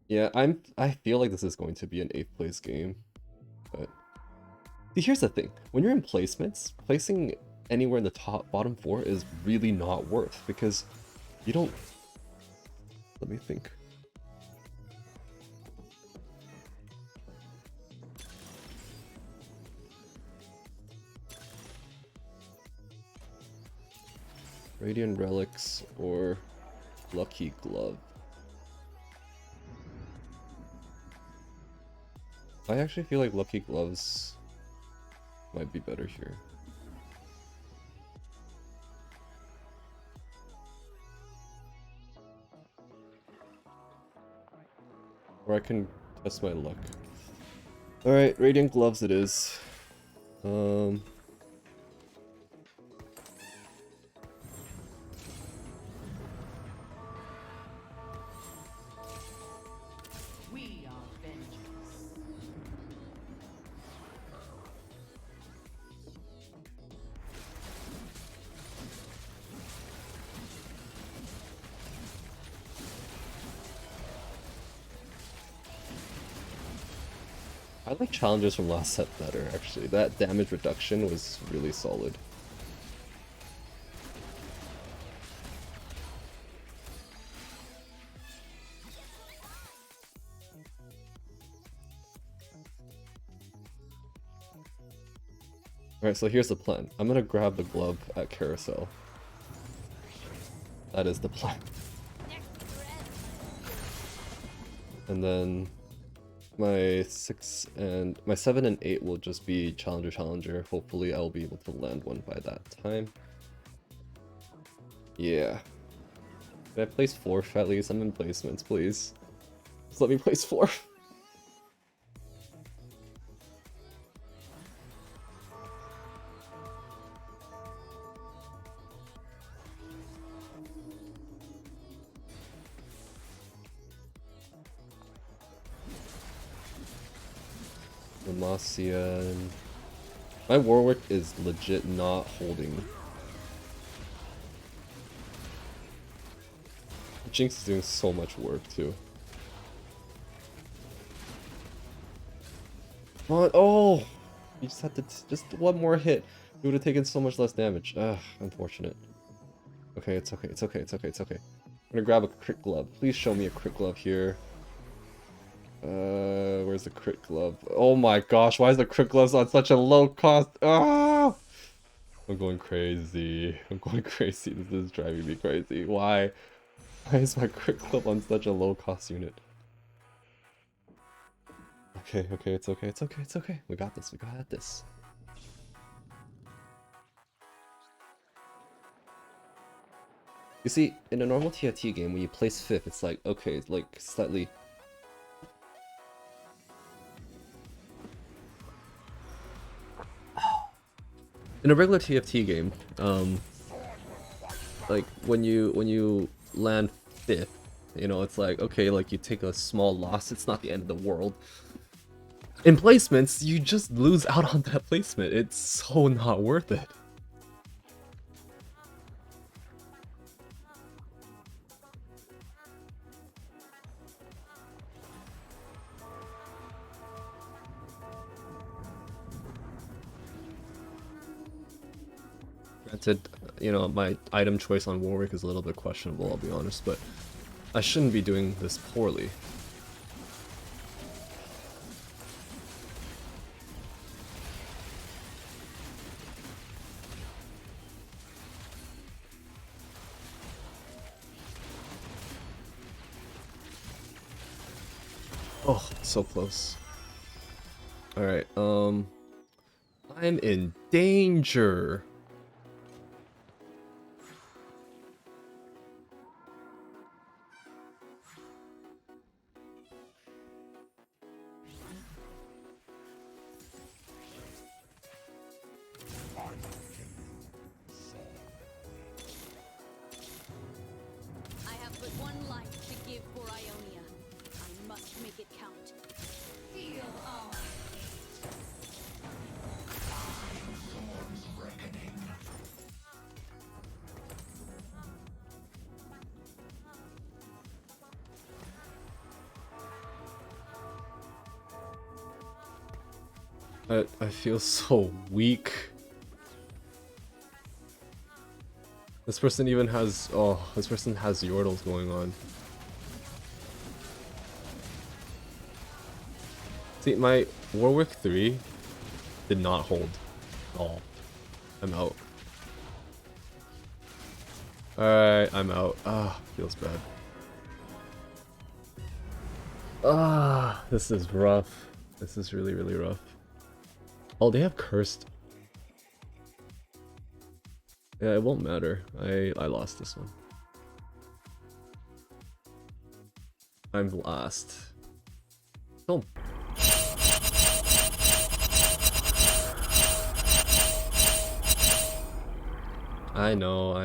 Speaker 1: Yeah, I feel like this is going to be an 8th place game. But see, here's the thing. When you're in placements, placing anywhere in the bottom 4 is really not worth because you don't... Let me think. Radiant Relics or Lucky Glove. I actually feel like Lucky Gloves might be better here. Or I can test my luck. Alright, Radiant Gloves it is.
Speaker 5: We are vengeance.
Speaker 1: I like challenges from last set better, actually. That damage reduction was really solid. Alright, so here's the plan. I'm gonna grab the glove at Carousel. That is the plan. And then my 7 and 8 will just be challenger. Hopefully I'll be able to land one by that time. Yeah. Can I place 4th at least? I'm in placements, please. Just let me place 4th. Demacian. My Warwick is legit not holding. Jinx is doing so much work too. What? Oh! You just had to just one more hit. You would have taken so much less damage. Ugh, unfortunate. Okay, it's okay, it's okay, it's okay, it's okay. I'm gonna grab a crit glove. Please show me a crit glove here. Where's the crit glove? Oh my gosh, why is the crit gloves on such a low cost? Ah! I'm going crazy. I'm going crazy. This is driving me crazy. Why? Why is my crit glove on such a low cost unit? Okay, okay, it's okay, it's okay, it's okay. We got this, we got this. You see, in a normal TFT game, when you place 5th, it's like, okay, it's like slightly... In a regular TFT game, like when you land 5th, you know, it's like, okay, like you take a small loss, it's not the end of the world. In placements, you just lose out on that placement. It's so not worth it. Granted, you know, my item choice on Warwick is a little bit questionable, I'll be honest, but I shouldn't be doing this poorly. Oh, so close. Alright, I'm in danger.
Speaker 3: I have but one life to give for Ionia. I must make it count. Feel on.
Speaker 1: I feel so weak. This person even has, oh, this person has Yordles going on. See, my Warwick 3 did not hold at all. I'm out. Alright, I'm out. Ah, feels bad. Ah, this is rough. This is really, really rough. Oh, they have cursed. Yeah, it won't matter. I lost this one. I'm last. Don't. I know.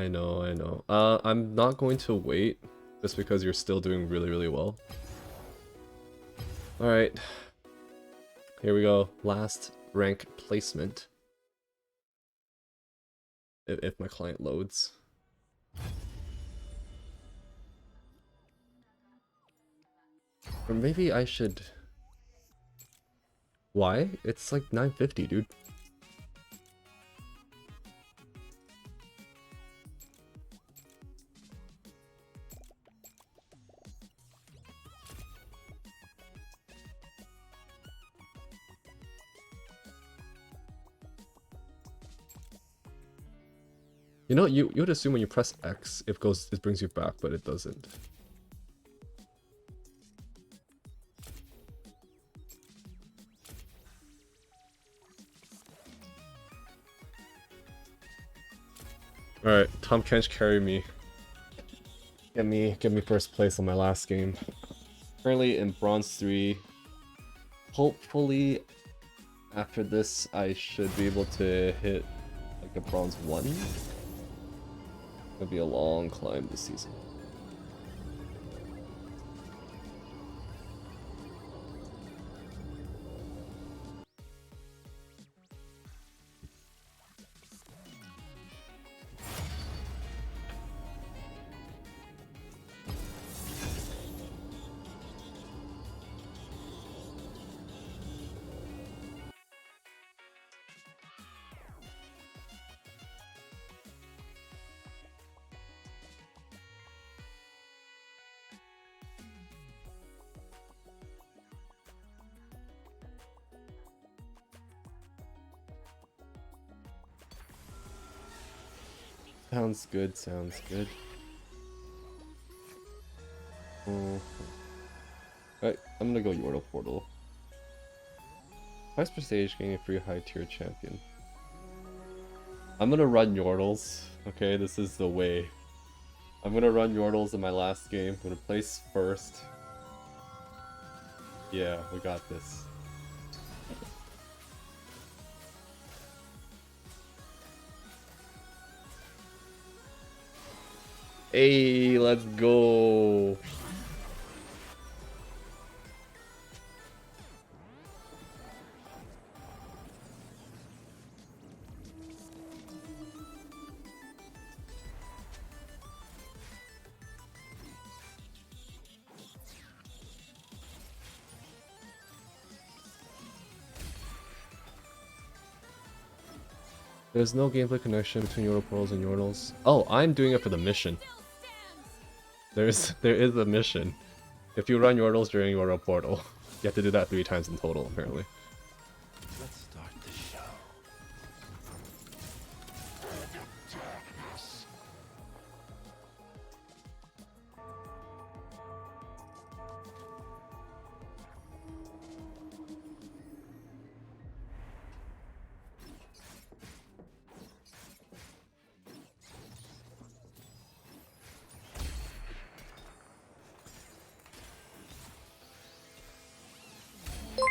Speaker 1: I'm not going to wait just because you're still doing really, really well. Alright. Here we go. Last rank placement. If my client loads. Or maybe I should... Why? It's like 950, dude. You know, you would assume when you press X, it brings you back, but it doesn't. Alright, Tom Kench carry me. Get me first place on my last game. Currently in bronze 3. Hopefully after this I should be able to hit like a bronze 1. It'll be a long climb this season. Sounds good, sounds good. Alright, I'm gonna go Yordle Portal. Twice per stage, getting a free high tier champion. I'm gonna run Yordles. Okay, this is the way. I'm gonna run Yordles in my last game. I'm gonna place first. Yeah, we got this. Hey, let's go. There's no gameplay connection between Yordle Portals and Yordles. Oh, I'm doing it for the mission. There is a mission. If you run Yordles during Yordle Portal, you have to do that 3 times in total, apparently.
Speaker 8: Let's start the show.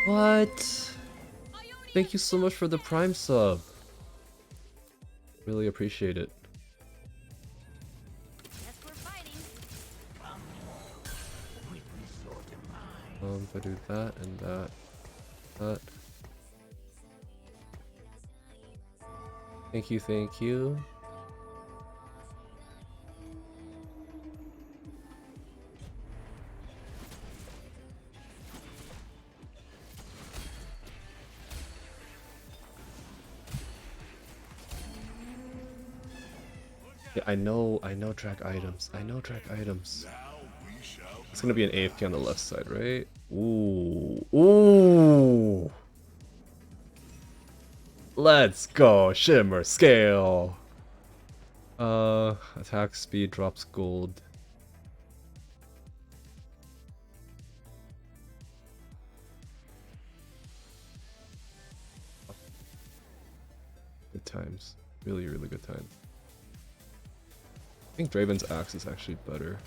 Speaker 1: What? Thank you so much for the Prime sub. Really appreciate it.
Speaker 3: Guess we're fighting.
Speaker 1: If I do that and that. Thank you, thank you. Yeah, I know track items. I know track items.
Speaker 2: Now we shall.
Speaker 1: It's gonna be an AFK on the left side, right? Ooh. Ooh. Let's go, Shimmer Scale. Attack speed drops gold. Good times. Really, really good times. I think Draven's axe is actually better.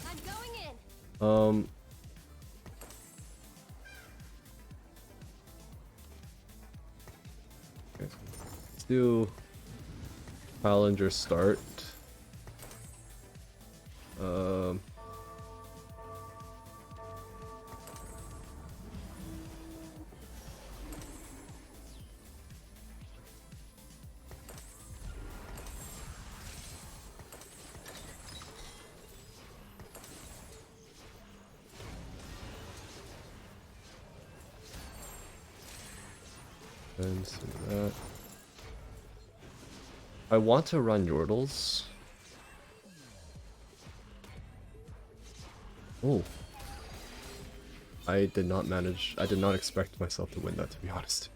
Speaker 3: I'm going in.
Speaker 1: Okay. Let's do Challenger start. And so that. I want to run Yordles. Oh. I did not expect myself to win that, to be honest.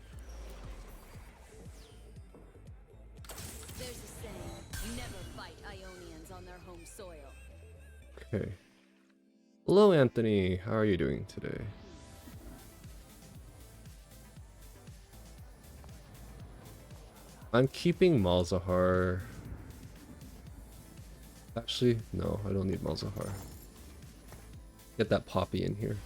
Speaker 3: There's a saying, never fight Ionians on their home soil.
Speaker 1: Okay. Hello, Anthony. How are you doing today? I'm keeping Malzahar. Actually, no, I don't need Malzahar. Get that Poppy in here.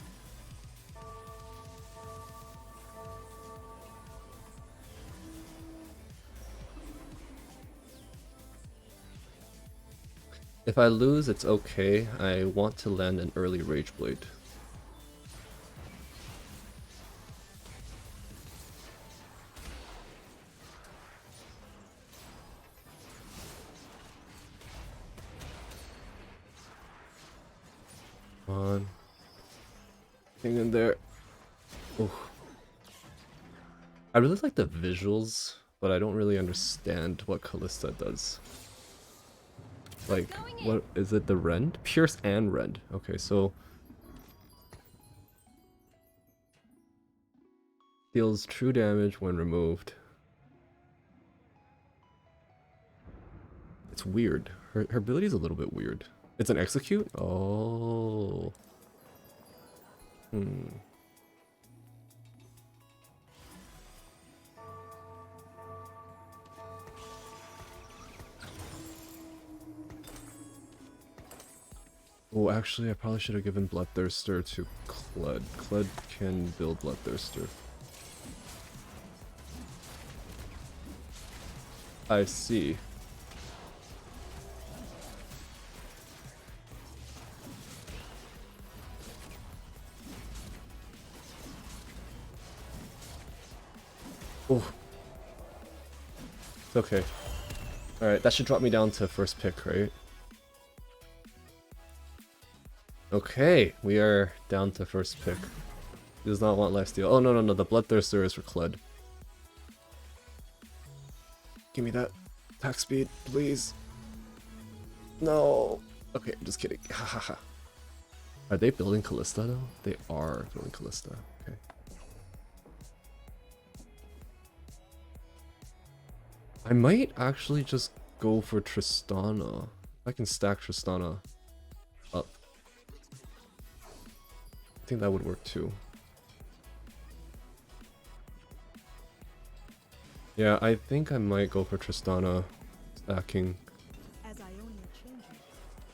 Speaker 1: If I lose, it's okay. I want to land an early Rage Blade. Come on. Hang in there. Oof. I really like the visuals, but I don't really understand what Callista does. Like, what is it? The rend? Pierce and rend. Okay, so deals true damage when removed. It's weird. Her ability is a little bit weird. It's an execute? Oh. Hmm. Oh, actually, I probably should have given Bloodthirster to Kled. Kled can build Bloodthirster. I see. Oh. It's okay. Alright, that should drop me down to first pick, right? Okay, we are down to first pick. He does not want lifesteal. Oh, no, the Bloodthirster is for Kled. Give me that attack speed, please. No. Okay, I'm just kidding. Hahaha. Are they building Callista though? They are building Callista. Okay. I might actually just go for Tristana. I can stack Tristana up. I think that would work too. Yeah, I think I might go for Tristana stacking.
Speaker 5: As Ionia changes,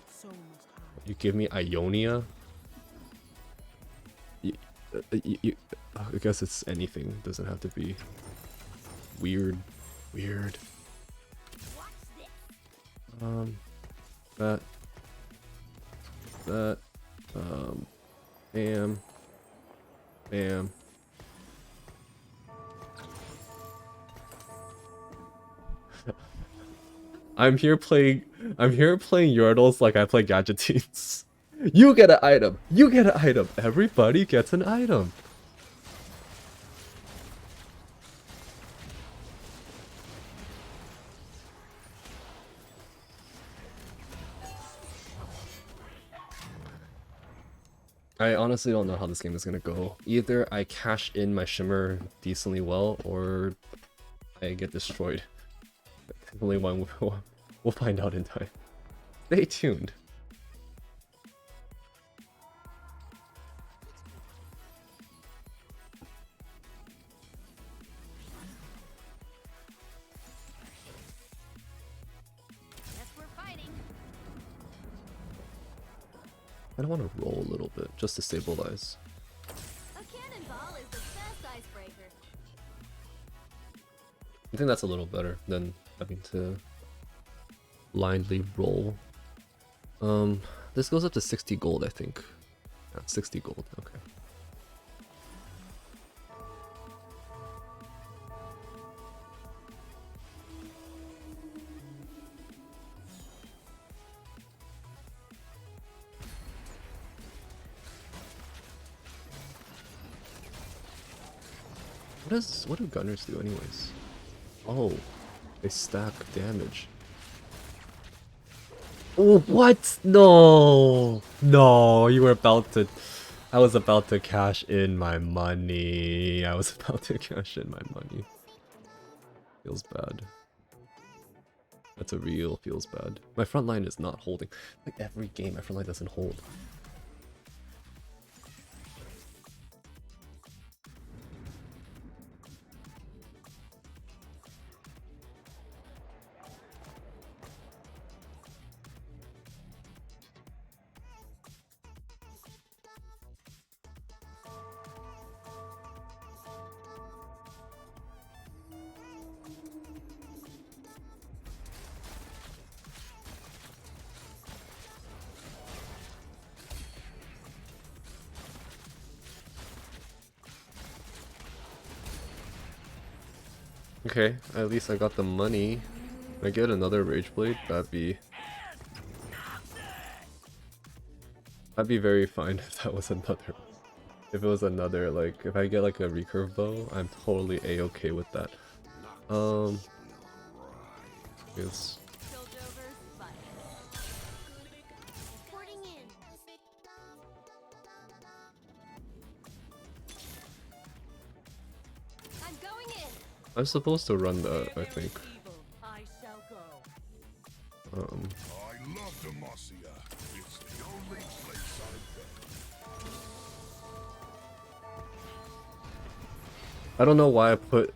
Speaker 5: so must I.
Speaker 1: You give me Ionia? I guess it's anything. It doesn't have to be weird. Weird. That. Bam. Bam. I'm here playing Yordles like I play Gadgetines. You get an item. You get an item. Everybody gets an item. I honestly don't know how this game is gonna go. Either I cash in my Shimmer decently well, or I get destroyed. Only one we'll find out in time. Stay tuned.
Speaker 3: Guess we're fighting.
Speaker 1: I don't want to roll a little bit just to stabilize.
Speaker 3: A cannonball is the best icebreaker.
Speaker 1: I think that's a little better than having to blindly roll. This goes up to 60 gold, I think. Yeah, 60 gold, okay. What do gunners do anyways? Oh, they stack damage. Oh, what? No! No, you were about to... I was about to cash in my money. I was about to cash in my money. Feels bad. That's a real feels bad. My front line is not holding. Like every game, my front line doesn't hold. Okay, at least I got the money. Can I get another Rage Blade? That'd be very fine if that was another. If it was another, like, if I get like a recurve bow, I'm totally a-okay with that. Yes.
Speaker 3: Piltover's fight. Reporting in. I'm going in.
Speaker 1: I'm supposed to run that, I think.
Speaker 6: I shall go.
Speaker 2: I love Demacia. It's the only place I've been.
Speaker 1: I don't know why I put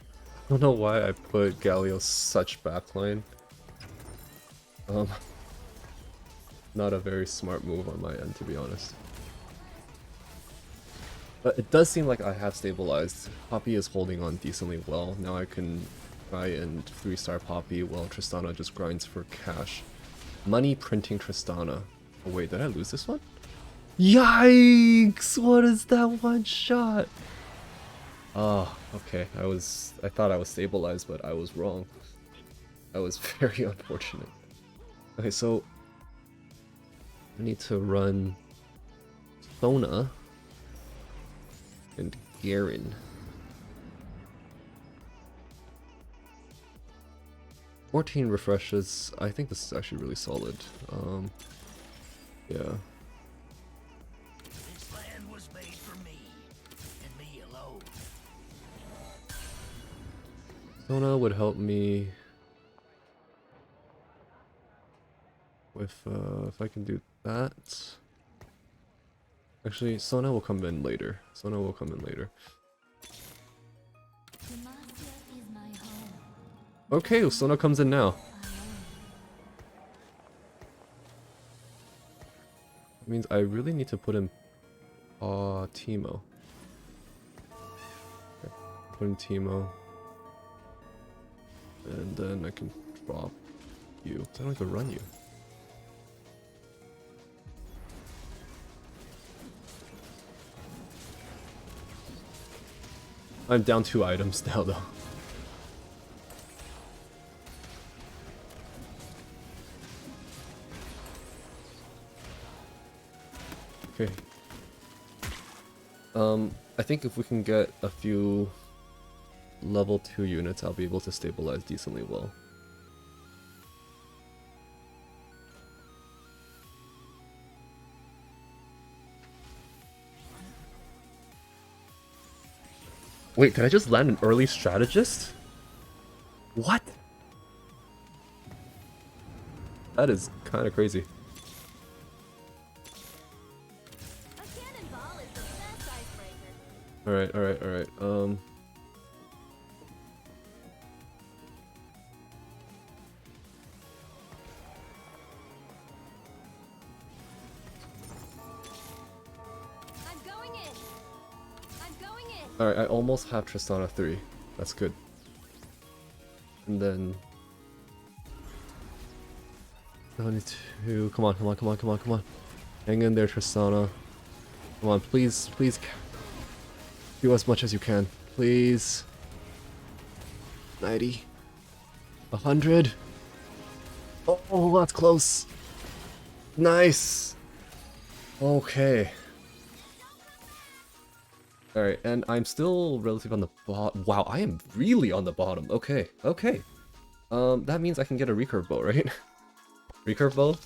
Speaker 1: Galio such backline. Not a very smart move on my end, to be honest. But it does seem like I have stabilized. Poppy is holding on decently well. Now I can try and 3-star Poppy while Tristana just grinds for cash. Money printing Tristana. Oh wait, did I lose this one? Yikes! What is that one shot? Oh, okay. I thought I was stabilized, but I was wrong. That was very unfortunate. Okay, so I need to run Sona and Garen. 14 refreshes. I think this is actually really solid. Yeah.
Speaker 6: This land was made for me, and me alone.
Speaker 1: Sona would help me with, if I can do that. Actually, Sona will come in later. Sona will come in later.
Speaker 3: Demacia is my home.
Speaker 1: Okay, Sona comes in now. That means I really need to put in Teemo. Okay, put in Teemo. And then I can drop you. I don't even run you. I'm down 2 items now though. Okay. I think if we can get a few level 2 units, I'll be able to stabilize decently well. Wait, did I just land an early strategist? What? That is kind of crazy.
Speaker 3: A cannonball is the best icebreaker.
Speaker 1: Alright, alright, alright.
Speaker 3: I'm going in. I'm going in.
Speaker 1: Alright, I almost have Tristana 3. That's good. And then... 92... Come on, come on, come on, come on, come on. Hang in there, Tristana. Come on, please, please. Do as much as you can. Please. 90. 100. Oh, that's close. Nice. Okay. Alright, and I'm still relatively on the bottom. Wow, I am really on the bottom. Okay, okay. That means I can get a recurve bow, right? Recurve bow?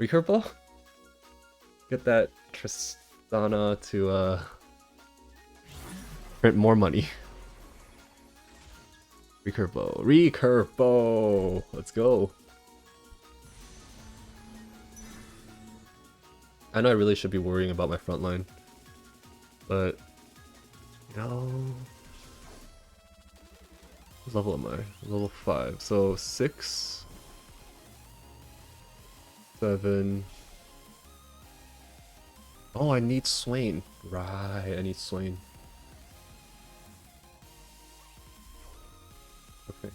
Speaker 1: Recurve bow? Get that Tristana to, print more money. Recurve bow. Recurve bow! Let's go. I know I really should be worrying about my front line. But, no. What level am I? Level 5. So 6, 7. Oh, I need Swain. Right, I need Swain. Okay.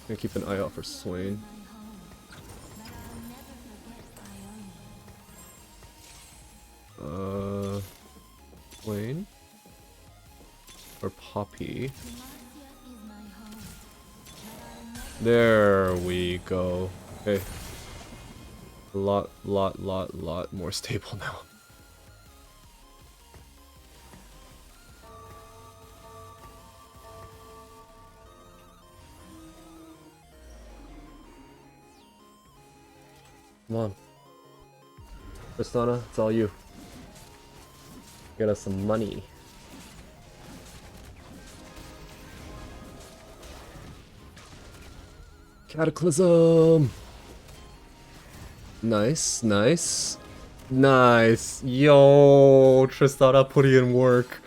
Speaker 1: Gonna keep an eye out for Swain. Swain? Or Poppy? There we go. Okay. A lot more stable now. Come on. Tristana, it's all you. Get us some money. Cataclysm! Nice, nice. Nice. Yo, Tristana putting in work.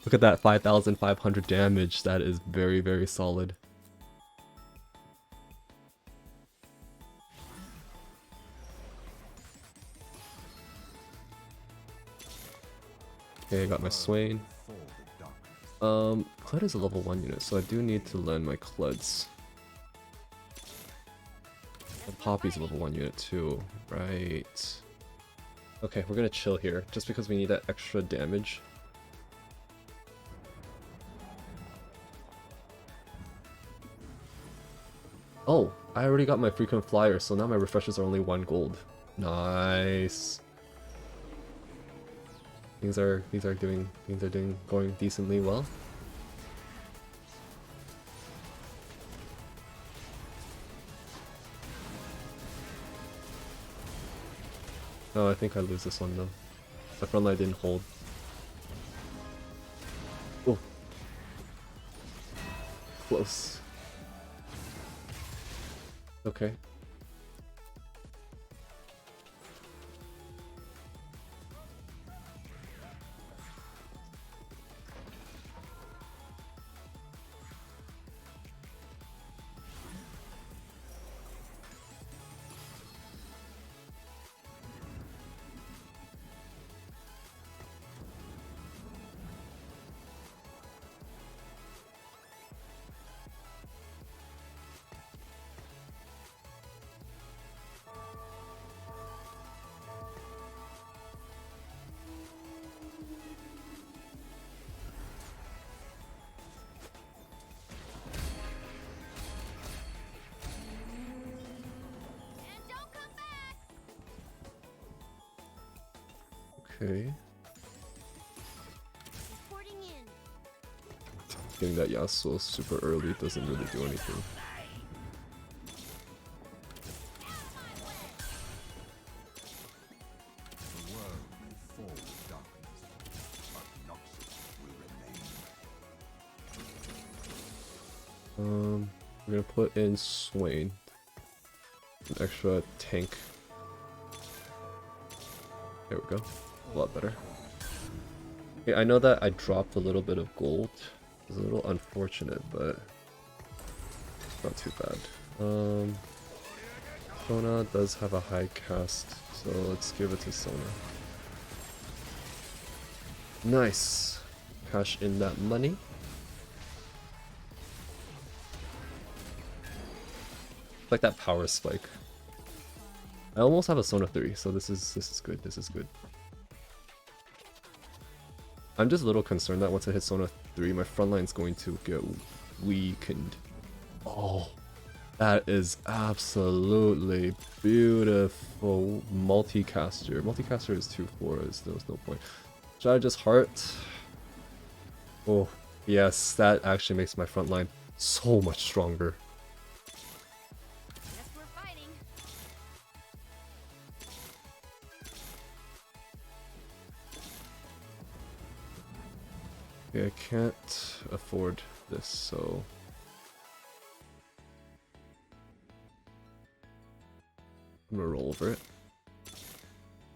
Speaker 1: Look at that 5,500 damage. That is very, very solid. Okay, I got my Swain. Kled is a level 1 unit, so I do need to learn my Kleds. And Poppy's a level 1 unit too, right? Okay, we're gonna chill here, just because we need that extra damage. Oh, I already got my frequent flyer, so now my refreshers are only 1 gold. Nice. Things are going decently well. Oh, I think I lose this one though. My front line didn't hold. Oh. Close. Okay.
Speaker 3: And don't come back.
Speaker 1: Okay.
Speaker 3: Reporting in.
Speaker 1: Getting that Yasuo super early doesn't really do anything.
Speaker 2: The world may fall with darkness, but Noxus will remain.
Speaker 1: We're gonna put in Swain. An extra tank. There we go. A lot better. Okay, I know that I dropped a little bit of gold. It's a little unfortunate, but not too bad. Sona does have a high cast, so let's give it to Sona. Nice. Cash in that money. Like that power spike. I almost have a Sona 3, so this is good. This is good. I'm just a little concerned that once I hit Sona 3, my front line's going to get weakened. Oh, that is absolutely beautiful. Multicaster. Multicaster is 2/4. There's no point. Strategist Heart. Oh, yes, that actually makes my front line so much stronger.
Speaker 3: Guess we're fighting.
Speaker 1: Okay, I can't afford this, so... I'm gonna roll over it.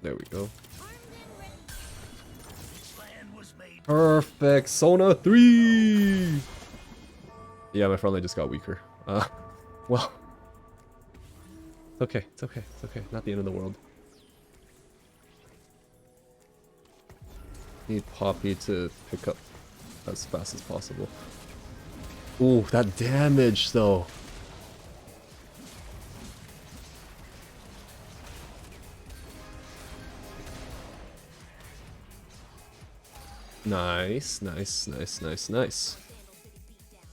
Speaker 1: There we go.
Speaker 3: Armed and ready.
Speaker 6: This land was made
Speaker 1: Perfect! Sona 3! Yeah, my front line just got weaker. Well... It's okay, it's okay, it's okay. Not the end of the world. Need Poppy to pick up as fast as possible. Ooh, that damage though! Nice, nice, nice, nice, nice.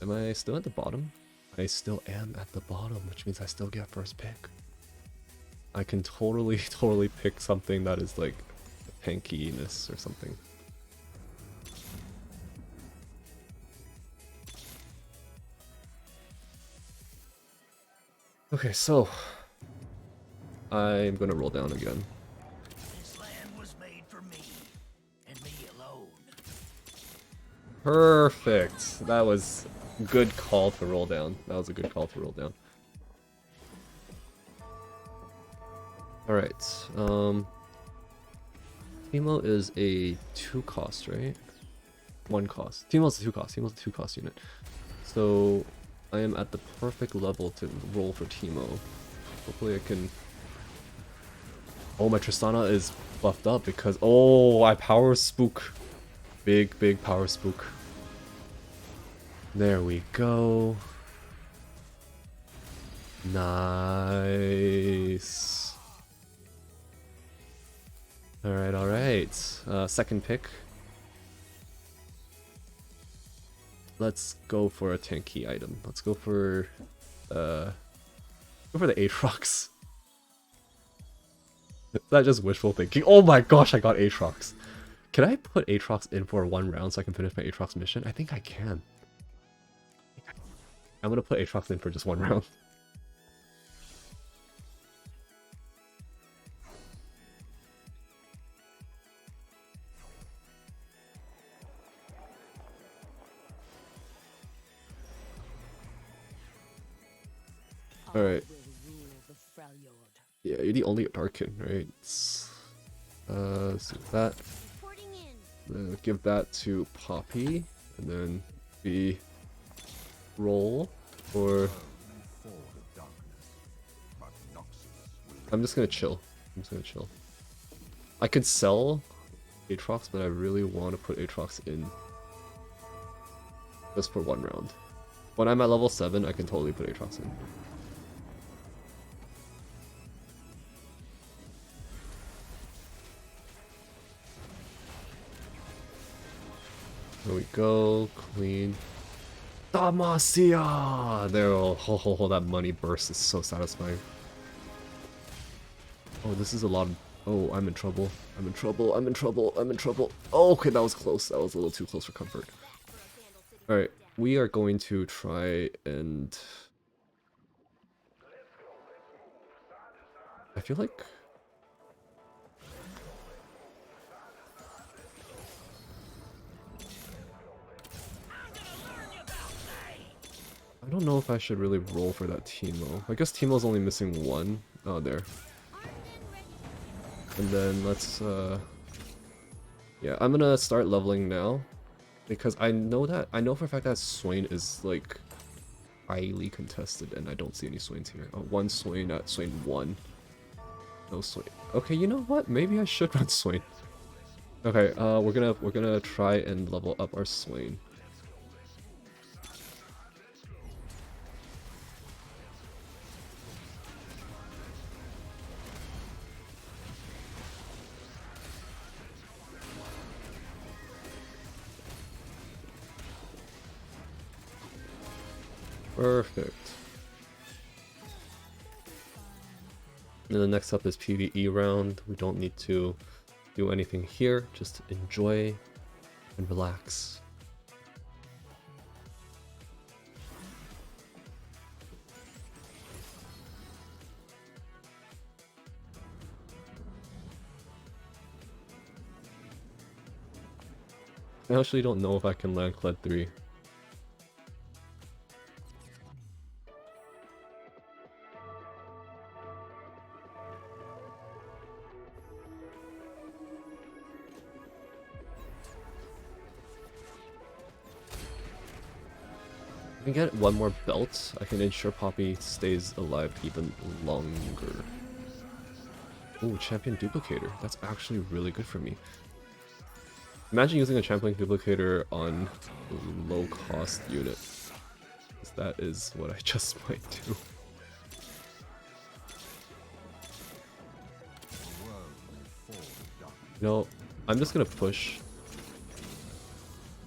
Speaker 1: Am I still at the bottom? I still am at the bottom, which means I still get first pick. I can totally pick something that is like tankiness or something. Okay, so I'm gonna roll down again.
Speaker 6: This land was made for me, and me alone.
Speaker 1: Perfect. That was a good call to roll down. That was a good call to roll down. Alright, Teemo is a 2 cost, right? 1 cost. Teemo's a 2 cost. Teemo's a 2 cost unit. So I am at the perfect level to roll for Teemo. Hopefully I can... Oh, my Tristana is buffed up because... Oh, I power spook. Big power spook. There we go. Nice. Alright. Second pick. Let's go for a tanky item. Let's go for the Aatrox. Is that just wishful thinking? Oh my gosh, I got Aatrox. Can I put Aatrox in for 1 round so I can finish my Aatrox mission? I think I can. I'm gonna put Aatrox in for just 1 round. Alright.
Speaker 5: will rule the Freljord.
Speaker 1: Yeah, you're the only Darkin, right? Let's do that.
Speaker 3: Reporting in.
Speaker 1: Then give that to Poppy, and then we roll, or I'm just gonna chill. I could sell Aatrox, but I really want to put Aatrox in just for one round. When I'm at level 7, I can totally put Aatrox in. There we go, clean. Damacia! There, oh, that money burst is so satisfying. Oh, this is a lot of... Oh, I'm in trouble. I'm in trouble. Oh, okay, that was close. That was a little too close for comfort. Alright, we are going to try and... I feel like... I don't know if I should really roll for that Teemo. I guess Teemo's only missing one. Oh, there. And then let's, yeah, I'm gonna start leveling now. Because I know for a fact that Swain is, like, highly contested, and I don't see any Swains here. Oh, one Swain at Swain 1. No Swain. Okay, you know what? Maybe I should run Swain. Okay, we're gonna try and level up our Swain. Perfect. And the next up is PvE round. We don't need to do anything here, just enjoy and relax. I actually don't know if I can land Kled 3. If I get one more belt, I can ensure Poppy stays alive even longer. Ooh, Champion Duplicator. That's actually really good for me. Imagine using a Champion Duplicator on a low-cost unit. That is what I just might do. You know, I'm just gonna push.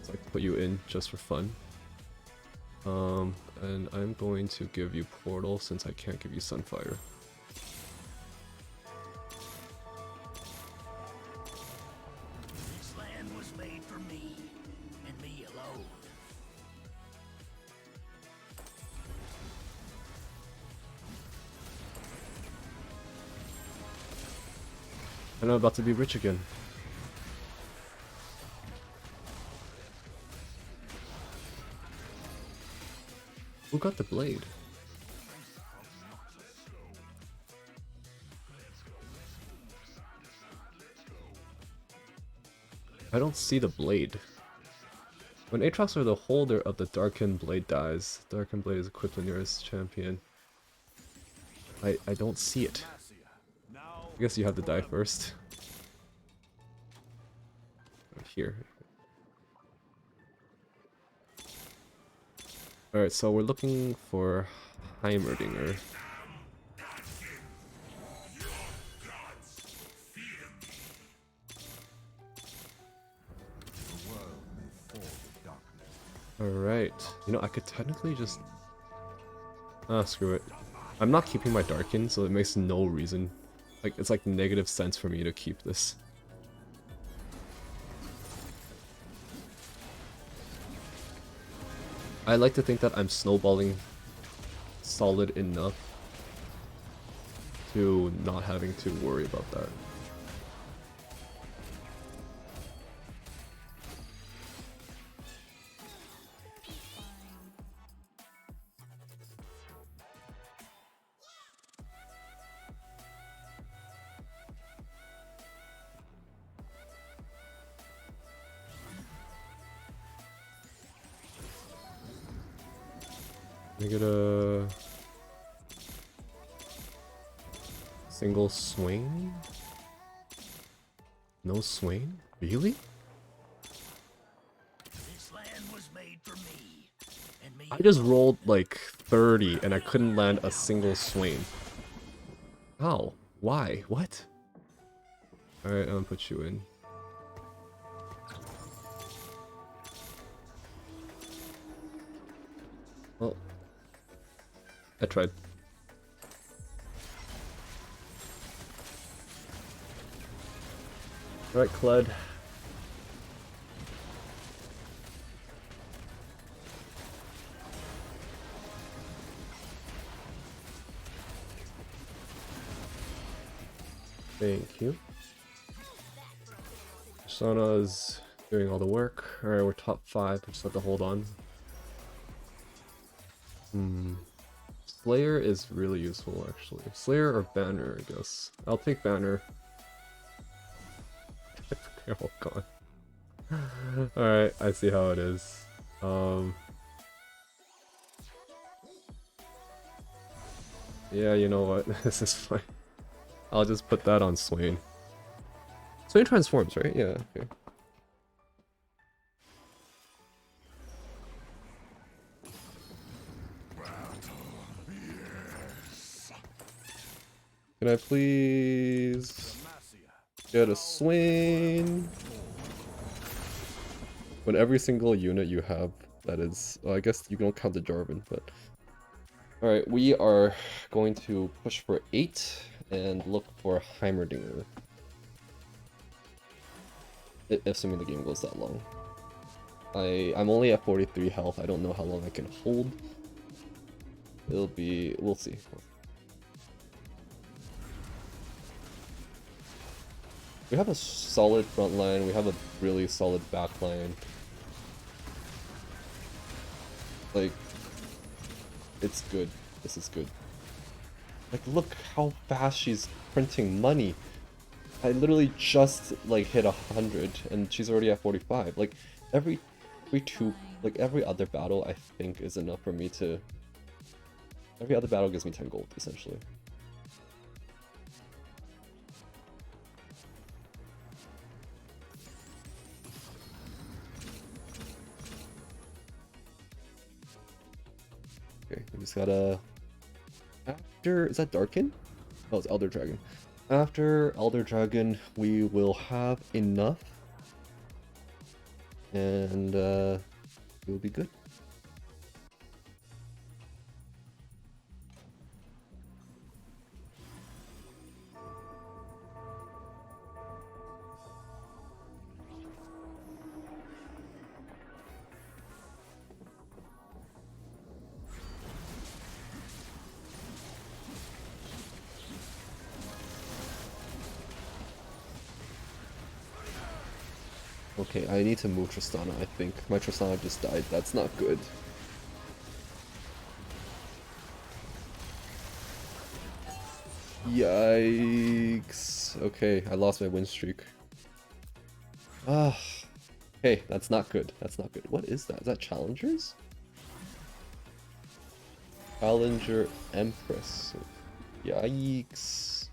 Speaker 1: So I can put you in just for fun. And I'm going to give you Portal since I can't give you Sunfire.
Speaker 6: This land was made for me, and me alone.
Speaker 1: And I'm about to be rich again. Who got the blade? I don't see the blade. When Aatrox are the holder of the Darkened Blade dies, Darkened Blade is equipped when nearest champion. I don't see it. I guess you have to die first. Here. Alright, so we're looking for Heimerdinger. Alright. You know, I could technically just... Ah, screw it. I'm not keeping my Darkin, so it makes no reason. Like, it's like negative sense for me to keep this. I like to think that I'm snowballing solid enough to not having to worry about that. Can I get a single Swain? No Swain? Really?
Speaker 6: This land was made for me. And me
Speaker 1: I just
Speaker 6: alone.
Speaker 1: rolled like 30 and I couldn't land a single Swain. How? Why? What? Alright, I'm gonna put you in. Well, I tried. Alright, Kled. Thank you. Persana's doing all the work. Alright, we're top 5. We just have to hold on. Slayer is really useful, actually. Slayer or Banner, I guess. I'll take Banner. They're all gone. Alright, I see how it is. Yeah, you know what? This is fine. I'll just put that on Swain. Swain transforms, right? Yeah, okay. Can I please get a Swain? When every single unit you have, that is... Well, I guess you don't count the Jarvan, but... Alright, we are going to push for 8 and look for Heimerdinger. Assuming the game goes that long. I'm only at 43 health, I don't know how long I can hold. It'll be... we'll see. We have a solid front line, we have a really solid back line. Like, it's good. This is good. Like, look how fast she's printing money. I literally just, like, hit 100, and she's already at 45. Like, every other battle, I think, is enough for me to... Every other battle gives me 10 gold, essentially. Okay, we just gotta... After... Is that Darkin? Oh, it's Elder Dragon. After Elder Dragon, we will have enough. And, we'll be good. Okay, I need to move Tristana, I think. My Tristana just died. That's not good. Yikes. Okay, I lost my win streak. Ah. Hey, that's not good. That's not good. What is that? Is that Challengers? Challenger Empress. Yikes.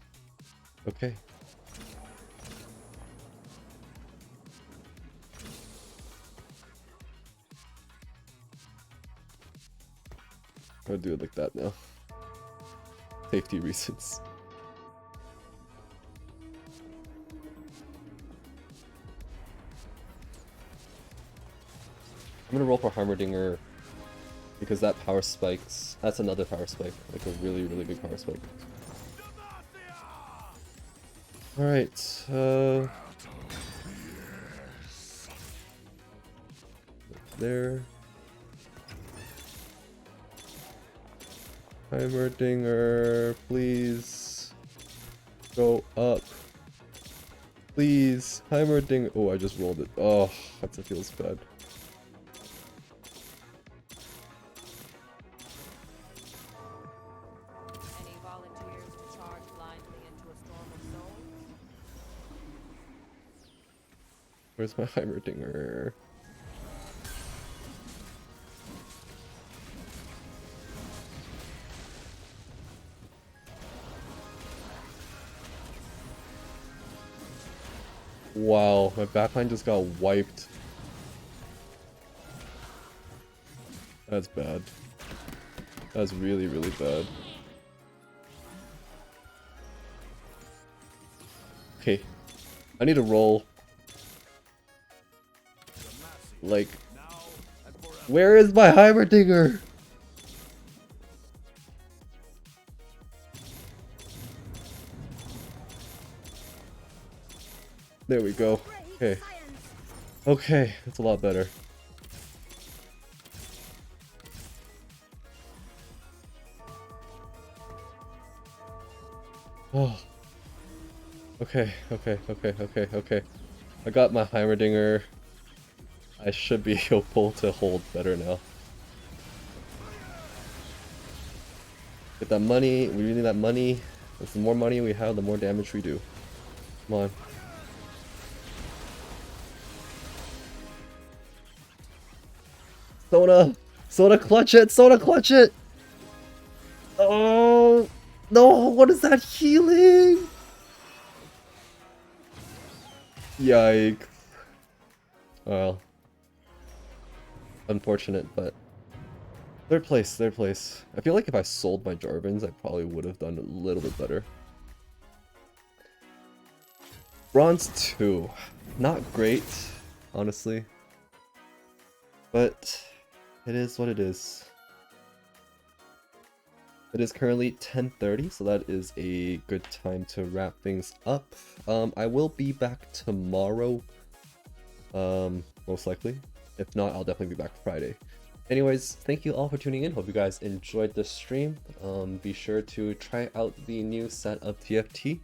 Speaker 1: Okay. I'll do it like that now. Safety reasons. I'm gonna roll for Heimerdinger because that power spikes. That's another power spike. Like a really, really big power spike. Alright, there. Heimerdinger, please go up. Please, Heimerdinger. Oh, I just rolled it. Oh, that feels bad.
Speaker 5: Any volunteers to charge blindly into a storm of souls?
Speaker 1: Where's my Heimerdinger? Wow, my backline just got wiped. That's bad. That's really, really bad. Okay. I need to roll. Like, where is my Heimerdinger? There we go. Okay. Okay, that's a lot better. Oh. Okay, okay, okay, okay, okay. I got my Heimerdinger. I should be able to hold better now. Get that money. We really need that money. The more money we have, the more damage we do. Come on. Sona! Sona, clutch it! Sona, clutch it! Oh! No! What is that healing? Yikes. Well. Unfortunate, but... Third place, third place. I feel like if I sold my Jarvans, I probably would have done a little bit better. Bronze 2. Not great, honestly. But it is what it is. It is currently 10:30, so that is a good time to wrap things up. I will be back tomorrow, most likely. If not, I'll definitely be back Friday. Anyways, thank you all for tuning in. Hope you guys enjoyed the stream. Be sure to try out the new set of TFT.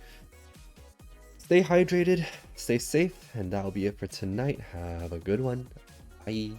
Speaker 1: Stay hydrated, stay safe, and that'll be it for tonight. Have a good one. Bye.